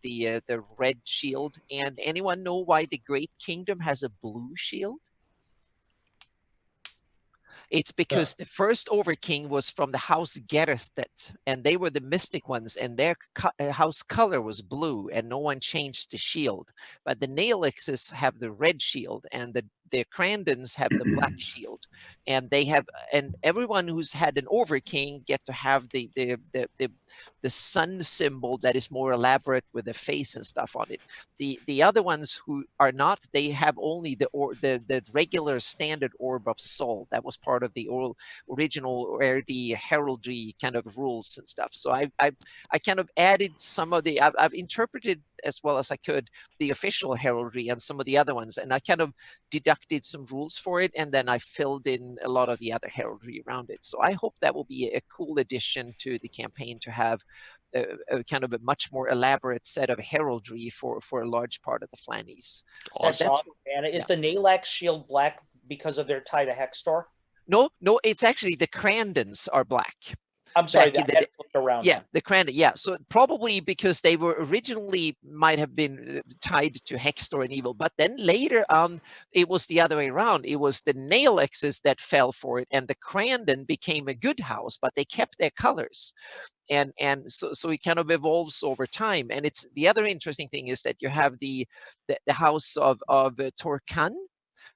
red shield. And anyone know why the Great Kingdom has a blue shield? It's because the first Overking was from the House Geresthet, and they were the mystic ones, and their house color was blue, and no one changed the shield. But the Naelixes have the red shield, and the Crandons have the black shield, and everyone who's had an Overking get to have the sun symbol that is more elaborate with the face and stuff on it. The other ones who are not, they have only the regular standard orb of Sol. That was part of the original the heraldry kind of rules and stuff. So I kind of added some of I've interpreted as well as I could the official heraldry and some of the other ones, and I kind of deducted some rules for it, and then I filled in a lot of the other heraldry around it. So I hope that will be a cool addition to the campaign to have a kind of a much more elaborate set of heraldry for a large part of the Flanaess. That's awesome, Anna. Is the Naelax shield black because of their tie to Hextor? No, it's actually the Crandons are black. I'm sorry, I had to flip around. Yeah, the Crandon. Yeah, so probably because they were originally might have been tied to Hextor and evil, but then later on it was the other way around. It was the Naelixes that fell for it, and the Crandon became a good house, but they kept their colors. And so it kind of evolves over time. And it's the other interesting thing is that you have the house of Torkan.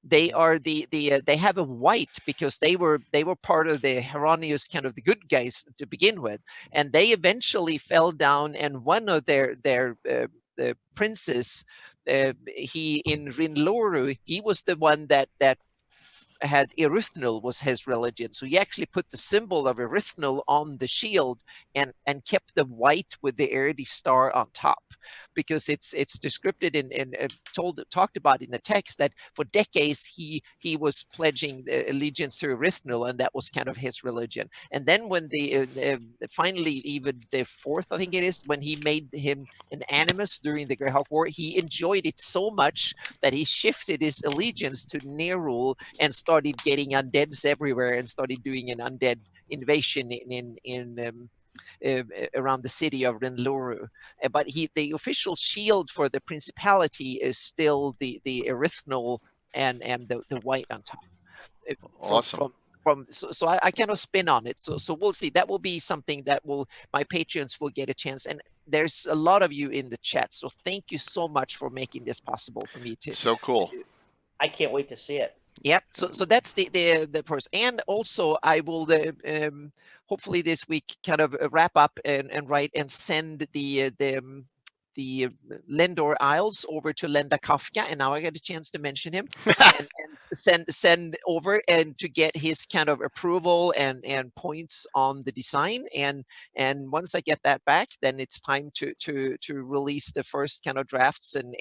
They are they have a white because they were part of the Heronius, kind of the good guys to begin with, and they eventually fell down, and one of their the princes, he in Rinloru, he was the one that had Erythnul was his religion. So he actually put the symbol of Erythnul on the shield and kept the white with the Erdi star on top, because it's described in talked about in the text that for decades he was pledging allegiance to Erythnul, and that was kind of his religion. And then when finally even the fourth, I think it is, when he made him an animus during the Greyhawk War, he enjoyed it so much that he shifted his allegiance to Nerul and started getting undeads everywhere and started doing an undead invasion in around the city of Rinloru. But the official shield for the principality is still the Erythnul and the white on top. Awesome. So I kind of spin on it. So we'll see. That will be something that my patrons will get a chance. And there's a lot of you in the chat. So thank you so much for making this possible for me to. So cool. I can't wait to see it. Yep. So that's the first. And also I will hopefully this week kind of wrap up and write and send the Lendor Isles over to Lenda Kafka, and now I get a chance to mention him, and send over and to get his kind of approval and points on the design, and once I get that back, then it's time to release the first kind of drafts and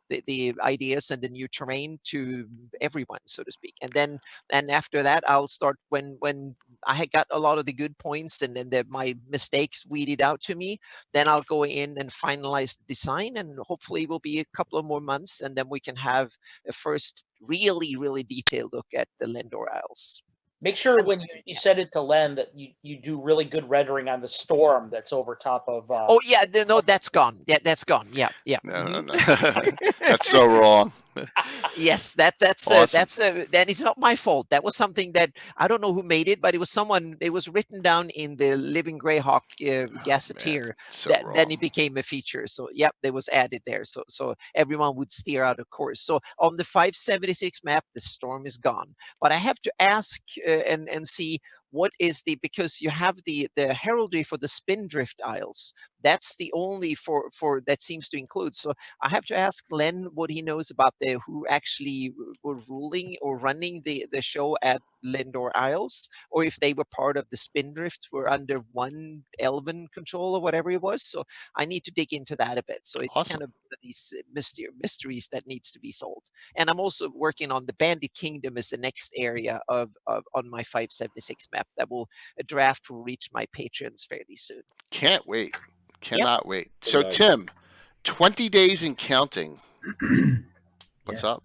the ideas and the new terrain to everyone, so to speak. And after that, I'll start when I had got a lot of the good points and then my mistakes weeded out to me, then I'll go in and finalize the design, and hopefully it will be a couple of more months, and then we can have a first really detailed look at the Lendor Isles. Make sure when you send it to Len that you do really good rendering on the storm that's over top of. Oh yeah, no, that's gone. Yeah, that's gone. Yeah. No. That's so wrong. Yes, that's Awesome. that is not my fault. That was something that I don't know who made it, but it was someone. It was written down in the Living Greyhawk Gazetteer then it became a feature. So yep, it was added there. So everyone would steer out of course. So on the 576 map, the storm is gone. But I have to ask and see what is because you have the heraldry for the Spindrift Isles. That's the only for that seems to include. So I have to ask Len what he knows about who actually were ruling or running the show at Lendor Isles, or if they were part of the Spindrift, were under one Elven control or whatever it was. So I need to dig into that a bit. So it's Awesome. kind of these mysteries that needs to be solved. And I'm also working on the Bandit Kingdom as the next area of on my 576 map that will a draft will reach my patrons fairly soon. Can't wait. Cannot wait. So Tim, 20 days and counting. What's up?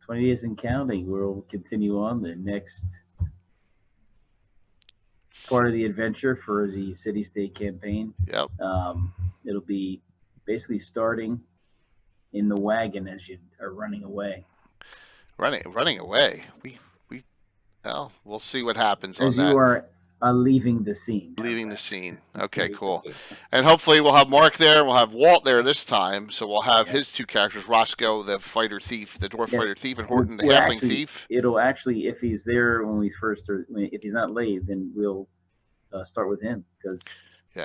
20 days and counting. We'll continue on the next part of the adventure for the city-state campaign. Yep. It'll be basically starting in the wagon as you are running away. Running away. Well, we'll see what happens on as that. You are leaving the scene. Leaving the scene. Okay, cool. And hopefully we'll have Mark there, and we'll have Walt there this time. So we'll have his two characters, Roscoe, the fighter thief, the dwarf fighter thief, and Horton, the halfling thief. It'll actually, if he's there when we first, if he's not late, then we'll start with him, because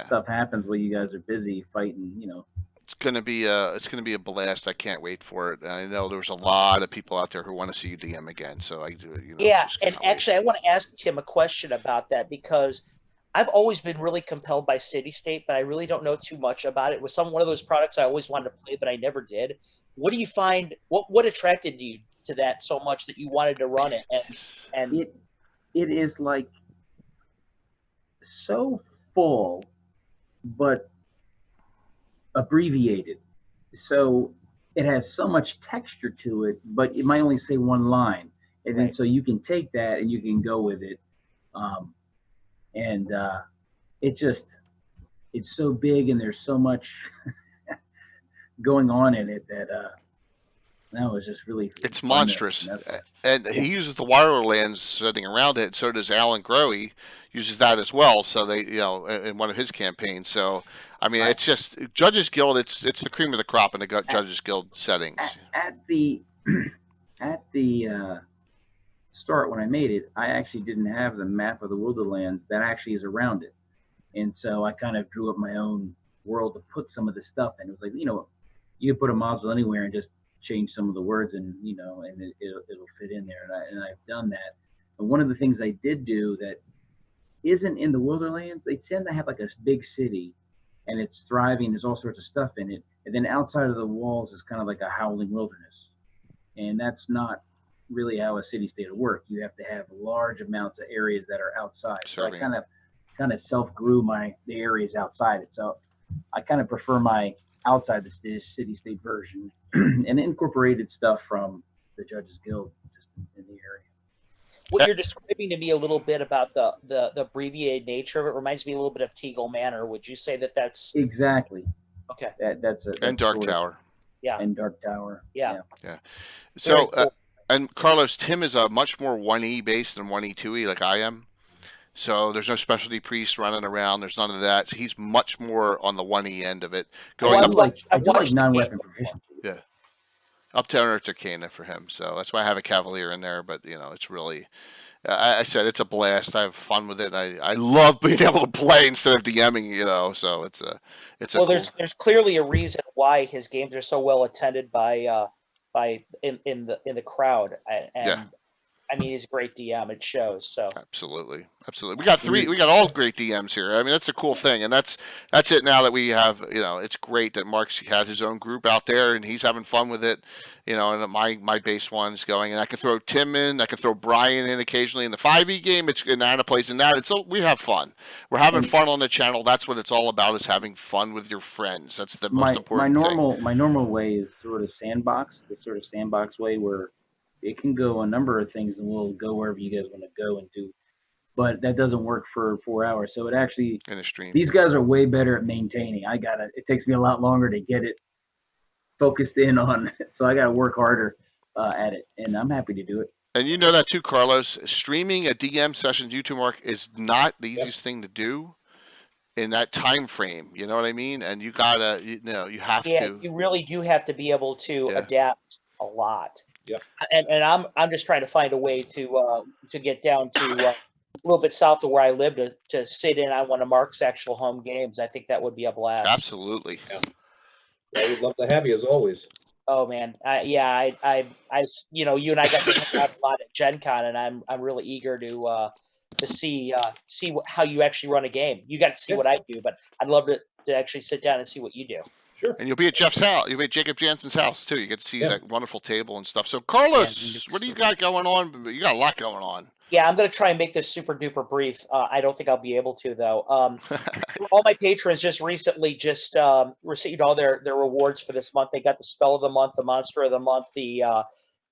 stuff happens while you guys are busy fighting, It's gonna be a blast. I can't wait for it. I know there's a lot of people out there who want to see you DM again. So I do. Yeah, and actually, I want to ask Tim a question about that, because I've always been really compelled by City State, but I really don't know too much about it. It was one of those products I always wanted to play, but I never did. What do you find? What attracted you to that so much that you wanted to run it? And it is like so full, but abbreviated, so it has so much texture to it, but it might only say one line, and then so you can take that and you can go with it, and it's so big and there's so much going on in it that that was just really it's monstrous. And he uses the Wirelands setting around it. So does Alan Grohe uses that as well. So they, in one of his campaigns. So I mean, it's just Judges Guild. It's the cream of the crop in the Judges Guild settings. At the start, when I made it, I actually didn't have the map of the Wilderlands that actually is around it, and so I kind of drew up my own world to put some of the stuff in. It was like, you could put a module anywhere and just change some of the words, and and it'll fit in there, and I've done that. And one of the things I did do that isn't in the Wilderlands, they tend to have like a big city, and it's thriving. There's all sorts of stuff in it, and then outside of the walls is kind of like a howling wilderness, and that's not really how a city-state will work. You have to have large amounts of areas that are outside. So I kind of self-grew the areas outside it. So I kind of prefer my outside the city-state version and incorporated stuff from the Judges Guild just in the area. What you're describing to me a little bit about the abbreviated nature of it reminds me a little bit of Teagle Manor. Would you say that that's exactly okay? That's and Dark Tower. Yeah. And Dark Tower. Yeah. So cool. And Carlos, Tim is a much more 1E based than 1E 2E like I am. So there's no specialty priest running around. There's none of that. So he's much more on the 1E end of it. I've watched non-weapon proficiency. Yeah. Up to Arcana for him. So that's why I have a Cavalier in there. But, it's really... I said it's a blast. I have fun with it. I love being able to play instead of DMing. So it's a well, cool. there's clearly a reason why his games are so well attended by in the crowd, and Yeah. I mean, he's a great DM. It shows. So Absolutely. We got three. We got all great DMs here. I mean, that's a cool thing, and that's it. Now that we have, it's great that Mark has his own group out there, and he's having fun with it. And my base one's going, and I can throw Tim in. I can throw Brian in occasionally in the 5e game. And Anna plays in that. We have fun. We're having fun on the channel. That's what it's all about: is having fun with your friends. That's the most important thing. My normal way is sort of sandbox way where it can go a number of things, and we'll go wherever you guys want to go and do. But that doesn't work for 4 hours. So it actually, in a stream, these guys are way better at maintaining. It takes me a lot longer to get it focused in on. So I got to work harder at it, and I'm happy to do it. And you know that too, Carlos. Streaming a DM session, YouTube, Mark, is not the easiest thing to do in that time frame. You know what I mean? And you gotta, you have to. Yeah, you really do have to be able to adapt a lot. Yep. And I'm just trying to find a way to get down to a little bit south of where I live to sit in on one of Mark's actual home games. I think that would be a blast. Absolutely. Yeah, we'd love to have you as always. Oh man, you and I got to hang out a lot at Gen Con, and I'm really eager to see how you actually run a game. You got to see what I do, but I'd love to actually sit down and see what you do. Sure. And you'll be at Jeff's house. You'll be at Jacob Jansen's house too. You get to see that wonderful table and stuff. So, Carlos, what do you got going on? You got a lot going on. Yeah, I'm going to try and make this super duper brief. I don't think I'll be able to though. All my patrons just recently received all their rewards for this month. They got the spell of the month, the monster of the month, the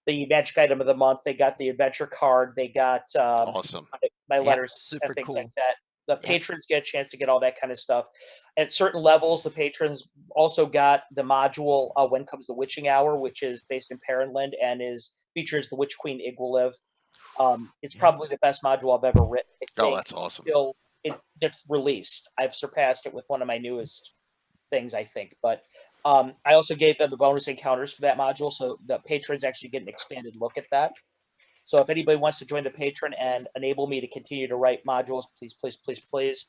magic item of the month. They got the adventure card. They got awesome my letters and things like that. The patrons get a chance to get all that kind of stuff. At certain levels, the patrons also got the module When Comes the Witching Hour, which is based in Perrinland and features the Witch Queen Igwaliv. It's probably the best module I've ever written. Oh, that's awesome. It's released. I've surpassed it with one of my newest things, I think. But I also gave them the bonus encounters for that module, so the patrons actually get an expanded look at that. So if anybody wants to join the patron and enable me to continue to write modules, please, please, please, please.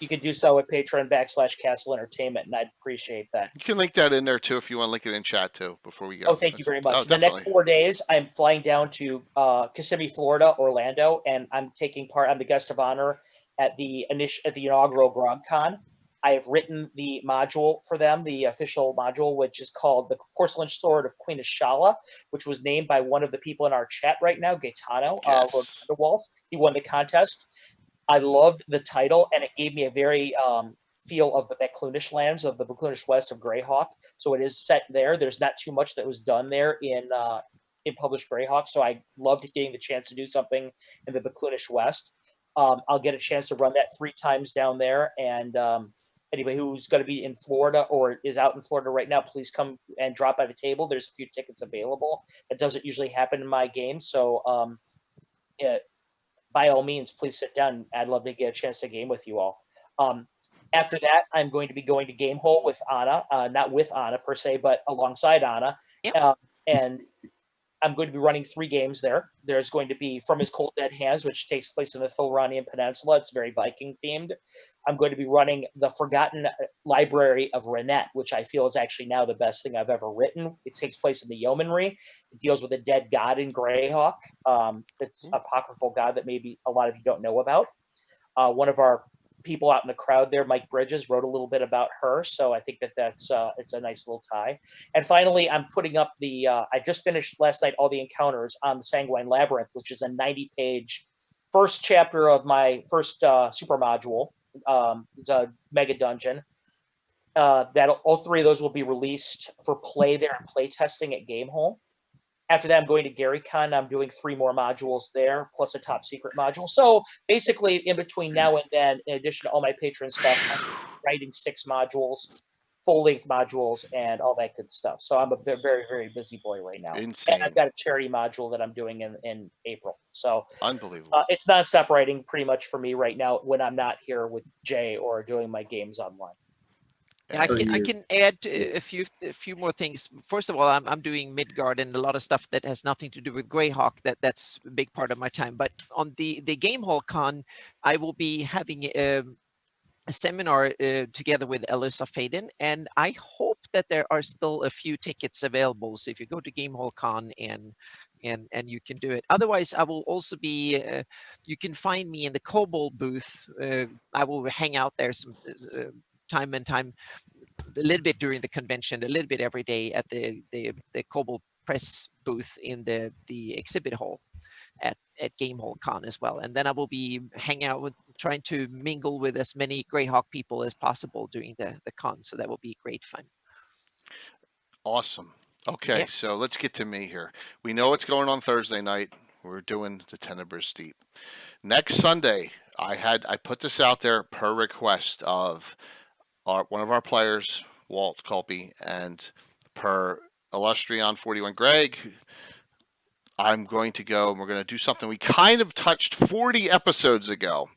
You can do so at Patreon.com/Castle Entertainment, and I'd appreciate that. You can link that in there too if you want to link it in chat too before we go. Oh, thank you very much. The definitely. next 4 days, I'm flying down to Kissimmee, Florida, Orlando, and I'm taking part. I'm the guest of honor at the inaugural GrogCon. I have written the module for them, the official module, which is called The Porcelain Sword of Queen Ashala, which was named by one of the people in our chat right now, Gaetano, Lord Thunderwolf. He won the contest. I loved the title, and it gave me a very feel of the Beclunish lands, of the Beclunish West of Greyhawk. So it is set there. There's not too much that was done there in published Greyhawk, so I loved getting the chance to do something in the Beclunish West. I'll get a chance to run that 3 times down there, and anybody who's going to be in Florida or is out in Florida right now, please come and drop by the table. There's a few tickets available. It doesn't usually happen in my game, so by all means, please sit down. I'd love to get a chance to game with you all. After that, I'm going to be going to Gamehole with Anna, not with Anna per se, but alongside Anna. Yep. And I'm going to be running 3 games there. There's going to be From His Cold Dead Hands, which takes place in the Thilronian Peninsula. It's very Viking themed. I'm going to be running The Forgotten Library of Renette, which I feel is actually now the best thing I've ever written. It takes place in the Yeomanry. It deals with a dead god in Greyhawk. It's an apocryphal god that maybe a lot of you don't know about. One of our people out in the crowd there, Mike Bridges, wrote a little bit about her, so I think that's it's a nice little tie. And finally, I'm putting up I just finished last night all the encounters on the Sanguine Labyrinth, which is a 90-page first chapter of my first super module. It's a mega dungeon. All 3 of those will be released for play there and play testing at Gamehole. After that, I'm going to GaryCon. I'm doing 3 more modules there, plus a top secret module. So basically, in between now and then, in addition to all my patron stuff, I'm writing 6 modules, full-length modules, and all that good stuff. So I'm a very, very busy boy right now. Insane. And I've got a charity module that I'm doing in April. So unbelievable. It's nonstop writing pretty much for me right now when I'm not here with Jay or doing my games online. Yeah, I can add a few more things. First of all, I'm doing Midgard and a lot of stuff that has nothing to do with Greyhawk. That's a big part of my time. But on the Game Hall Con, I will be having a seminar together with Ellis of Faden, and I hope that there are still a few tickets available. So if you go to Game Hall Con and you can do it. Otherwise, I will also be. You can find me in the Kobold booth. I will hang out there some time a little bit during the convention, a little bit every day at the Kobold press booth in the exhibit hall at Game Hall Con as well. And then I will be hanging out with, trying to mingle with as many Greyhawk people as possible during the con. So that will be great fun. Awesome. Okay, so let's get to me here. We know what's going on Thursday night. We're doing the Tenebrae Steep. Next Sunday, I put this out there per request of one of our players, Walt Culpy, and per Illustrion 41 Greg. I'm going to go and we're going to do something we kind of touched 40 episodes ago.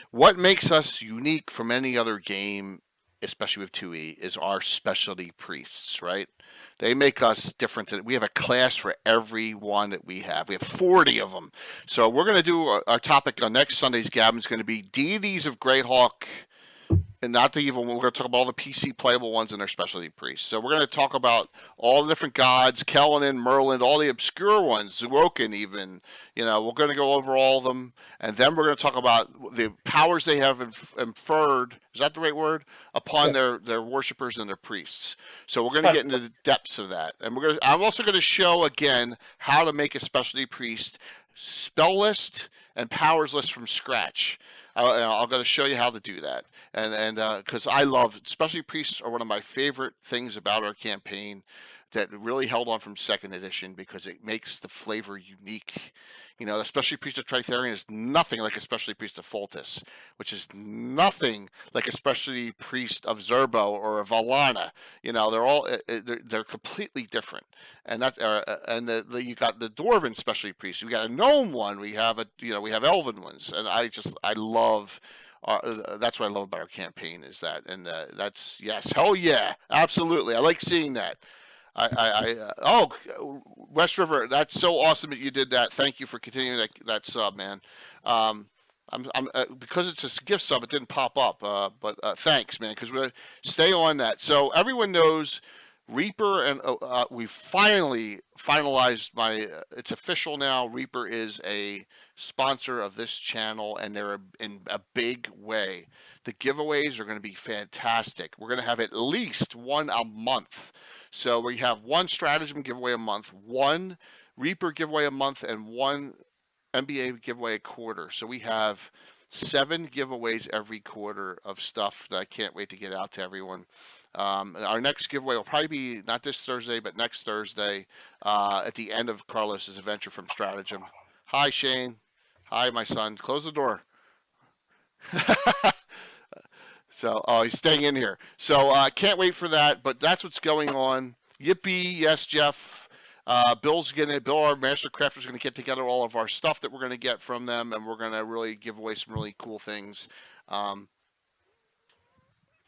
What makes us unique from any other game, especially with 2E, is our specialty priests, right? They make us different. We have a class for every one that we have. We have 40 of them. So we're going to do our topic on next Sunday's Gabbin is going to be deities of Greyhawk. And not the evil one. We're going to talk about all the PC playable ones and their specialty priests. So we're going to talk about all the different gods, Kellenin, Merlin, all the obscure ones, Zuokin even. You know, we're going to go over all of them. And then we're going to talk about the powers they have inferred, is that the right word? Upon their worshippers and their priests. So we're going to get into the depths of that. And I'm also going to show, again, how to make a specialty priest spell list and powers list from scratch. I'm going to show you how to do that, and because I love, especially priests are one of my favorite things about our campaign that really held on from second edition because it makes the flavor unique. You know, especially priest of Tritherion is nothing like especially priest of Foltest, which is nothing like especially priest of Zerbo or of Valana. You know, they're all they're completely different. And that you got the Dwarven specialty priests. We got a gnome one. We have we have elven ones, and I love. That's what I love about our campaign is that, and that's yes, hell yeah, absolutely. I like seeing that. West River, that's so awesome that you did that. Thank you for continuing that sub, man. I'm because it's a gift sub, it didn't pop up. But thanks, man, because we stay on that. So everyone knows Reaper, and we finally finalized it's official now. Reaper is a sponsor of this channel, and they're in a big way. The giveaways are going to be fantastic. We're going to have at least one a month. So we have one stratagem giveaway a month, one Reaper giveaway a month, and one NBA giveaway a quarter. So we have 7 giveaways every quarter of stuff that I can't wait to get out to everyone. Our next giveaway will probably be not this Thursday, but next Thursday at the end of Carlos's adventure from Stratagem. Hi, Shane. Hi, my son. Close the door. So, he's staying in here. So, I can't wait for that, but that's what's going on. Yippee, yes, Jeff. Bill, our master crafter, is going to get together all of our stuff that we're going to get from them, and we're going to really give away some really cool things. We're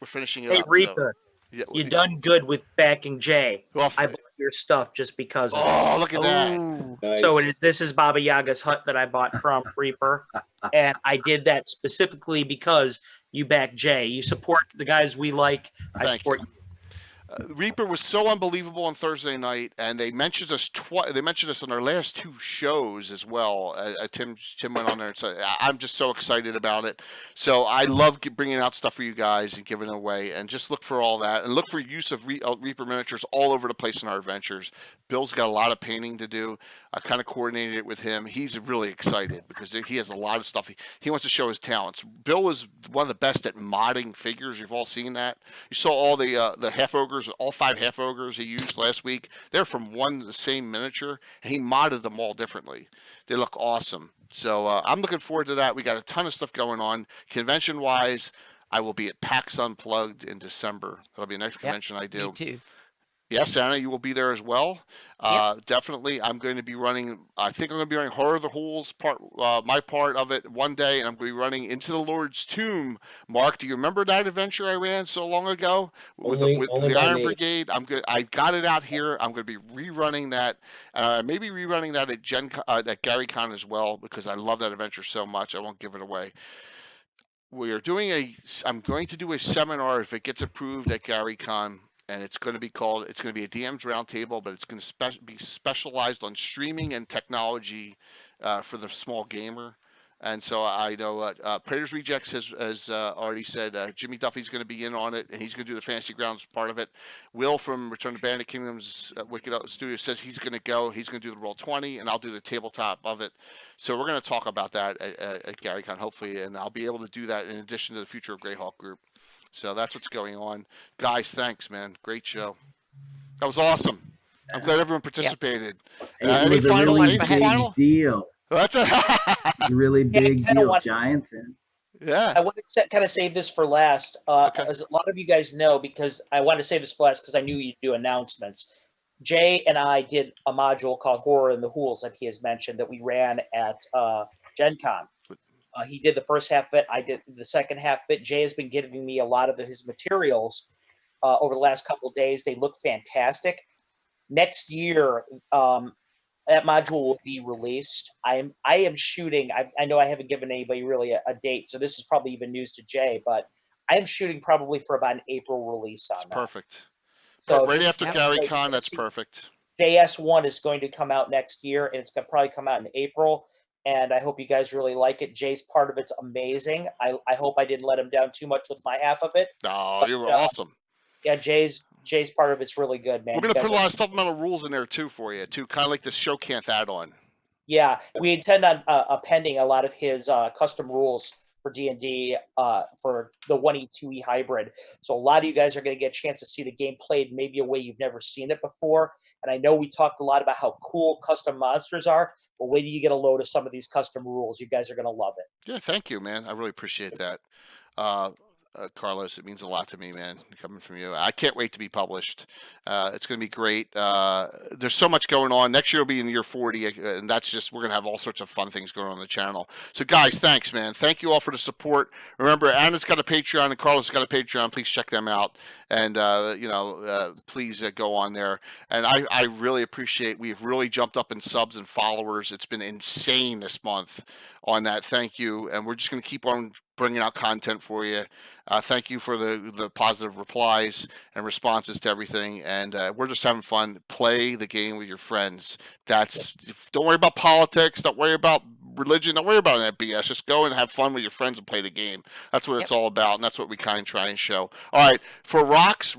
finishing it up. Hey, Reaper, so, you done good with backing Jay. Well, I bought your stuff just because of it. Oh, look at that. Nice. So this is Baba Yaga's hut that I bought from Reaper, and I did that specifically because you back Jay. You support the guys we like. I support you. Reaper was so unbelievable on Thursday night, and they mentioned us They mentioned us on our last 2 shows as well. Tim went on there, and so I'm just so excited about it. So I love bringing out stuff for you guys and giving it away, and just look for all that, and look for use of Reaper miniatures all over the place in our adventures. Bill's got a lot of painting to do. I kind of coordinated it with him. He's really excited because he has a lot of stuff. He wants to show his talents. Bill was one of the best at modding figures. You've all seen that. You saw all the half ogres, all 5 half ogres he used last week. They're from the same miniature, and he modded them all differently. They look awesome. So I'm looking forward to that. We got a ton of stuff going on. Convention-wise, I will be at PAX Unplugged in December. That'll be the next convention I do. Me too. Yes, Anna, you will be there as well. Definitely, I'm going to be running. I think I'm going to be running Horror of the Hools my part of it one day, and I'm going to be running Into the Lord's Tomb. Mark, do you remember that adventure I ran so long ago with Only the by Iron name. Brigade? I got it out here. I'm going to be rerunning that. Maybe rerunning that at GaryCon as well, because I love that adventure so much. I won't give it away. I'm going to do a seminar if it gets approved at GaryCon, and it's going to be a DM's roundtable, but it's going to be specialized on streaming and technology for the small gamer. And so I know Praetor's Rejects has already said Jimmy Duffy's going to be in on it, and he's going to do the Fantasy Grounds part of it. Will from Return to Bandit Kingdoms Wicked Out Studio says he's going to go. He's going to do the Roll20, and I'll do the tabletop of it. So we're going to talk about that at GaryCon, hopefully, and I'll be able to do that in addition to the Future of Greyhawk group. So that's what's going on. Guys, thanks, man. Great show. That was awesome. I'm glad everyone participated. It was a really big deal. That's a really big deal, Giants. Yeah. I want to kind of save this for last. As a lot of you guys know, because I wanted to save this for last because I knew you'd do announcements. Jay and I did a module called Horror in the Hools that he has mentioned that we ran at Gen Con. He did the first half of it. I did the second half of it. Jay has been giving me a lot of his materials over the last couple of days. They look fantastic. Next year, that module will be released. I am shooting. I know I haven't given anybody really a date, so this is probably even news to Jay, but I am shooting probably for about an April release on that. Perfect. So right after GaryCon, that's perfect. JS1 is going to come out next year, and it's going to probably come out in April, and I hope you guys really like it. Jay's part of it's amazing. I hope I didn't let him down too much with my half of it. No, you were awesome. Yeah, Jay's part of it's really good, man. We're going to put a lot of supplemental rules in there, too, for you, too, kind of like the Showcanth add-on. Yeah, we intend on appending a lot of his custom rules for D&D for the 1E, 2E hybrid. So a lot of you guys are going to get a chance to see the game played maybe a way you've never seen it before. And I know we talked a lot about how cool custom monsters are, but wait till you get a load of some of these custom rules. You guys are going to love it. Yeah, thank you, man. I really appreciate that. Carlos, it means a lot to me, man, coming from you. I can't wait to be published. It's going to be great. There's so much going on. Next year will be in year 40, and that's just, we're going to have all sorts of fun things going on the channel. So, guys, thanks, man. Thank you all for the support. Remember, Anna's got a Patreon, and Carlos has got a Patreon. Please check them out, and, please go on there. And I really appreciate, we've really jumped up in subs and followers. It's been insane this month on that. Thank you. And we're just going to keep on bringing out content for you. Thank you for the positive replies and responses to everything. And we're just having fun. Play the game with your friends. Don't worry about politics. Don't worry about religion. Don't worry about that BS. Just go and have fun with your friends and play the game. That's what it's all about. And that's what we kind of try and show. All right. For Rocks,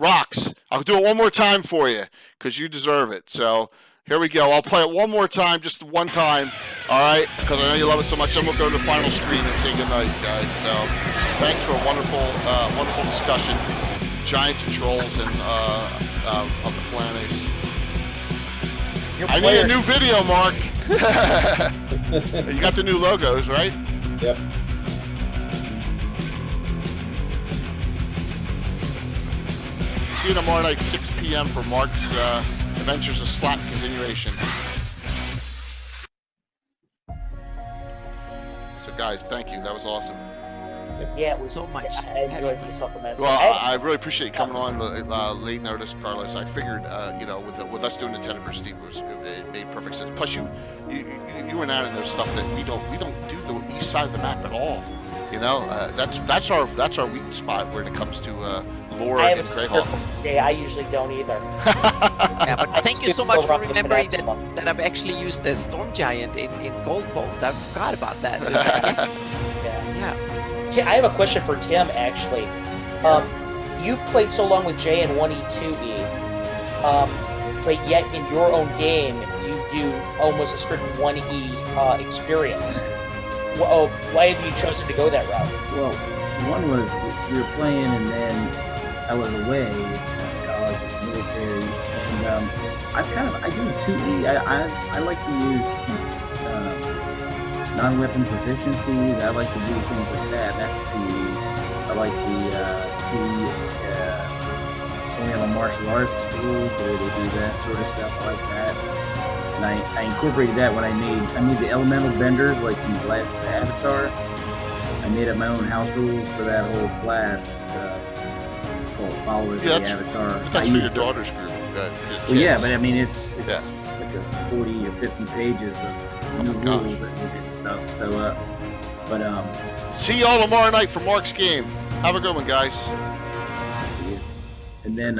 I'll do it one more time for you because you deserve it. So here we go. I'll play it one more time, just one time, all right? Because I know you love it so much. Then we'll go to the final screen and say goodnight, guys. So thanks for a wonderful, wonderful discussion. Giants and Trolls and of the Flanaess. I need a new video, Mark. You got the new logos, right? Yep. See you tomorrow night, 6 p.m. for Mark's Adventures of Slot continuation. So, guys, thank you. That was awesome. Yeah, it was so much. I enjoyed myself immensely. Well, I really appreciate you coming on late notice, Carlos. I figured, with us doing the 10 versus Steve, it made perfect sense. Plus, you and Anna know stuff that we don't do the east side of the map at all. You know, that's our weak spot when it comes to lore and Greyhawk. Yeah, I usually don't either. Yeah, but thank you so much for remembering that I've actually used the Storm Giant in Gold Bolt. I forgot about that. Yeah. I have a question for Tim, actually. You've played so long with Jay in 1E, 2E, but yet in your own game, you do almost a strict 1E experience. Why have you chosen to go that route? Well, one was we were playing, and then I was away, college, military, and I do 2E. I like to use non-weapon proficiencies. I like to do things like that. That's 2E. I like the only have a martial arts rules, the way they do that sort of stuff. I like that. And I incorporated that when I made the elemental benders like in the last Avatar. I made up my own house rules for that whole class. Called Followers of the Avatar. That's for your daughter's group. Well, yeah, but I mean it's yeah. like a 40 or 50 pages of new rules that we did stuff. So but see y'all tomorrow night for Mark's game. Have a good one, guys. and then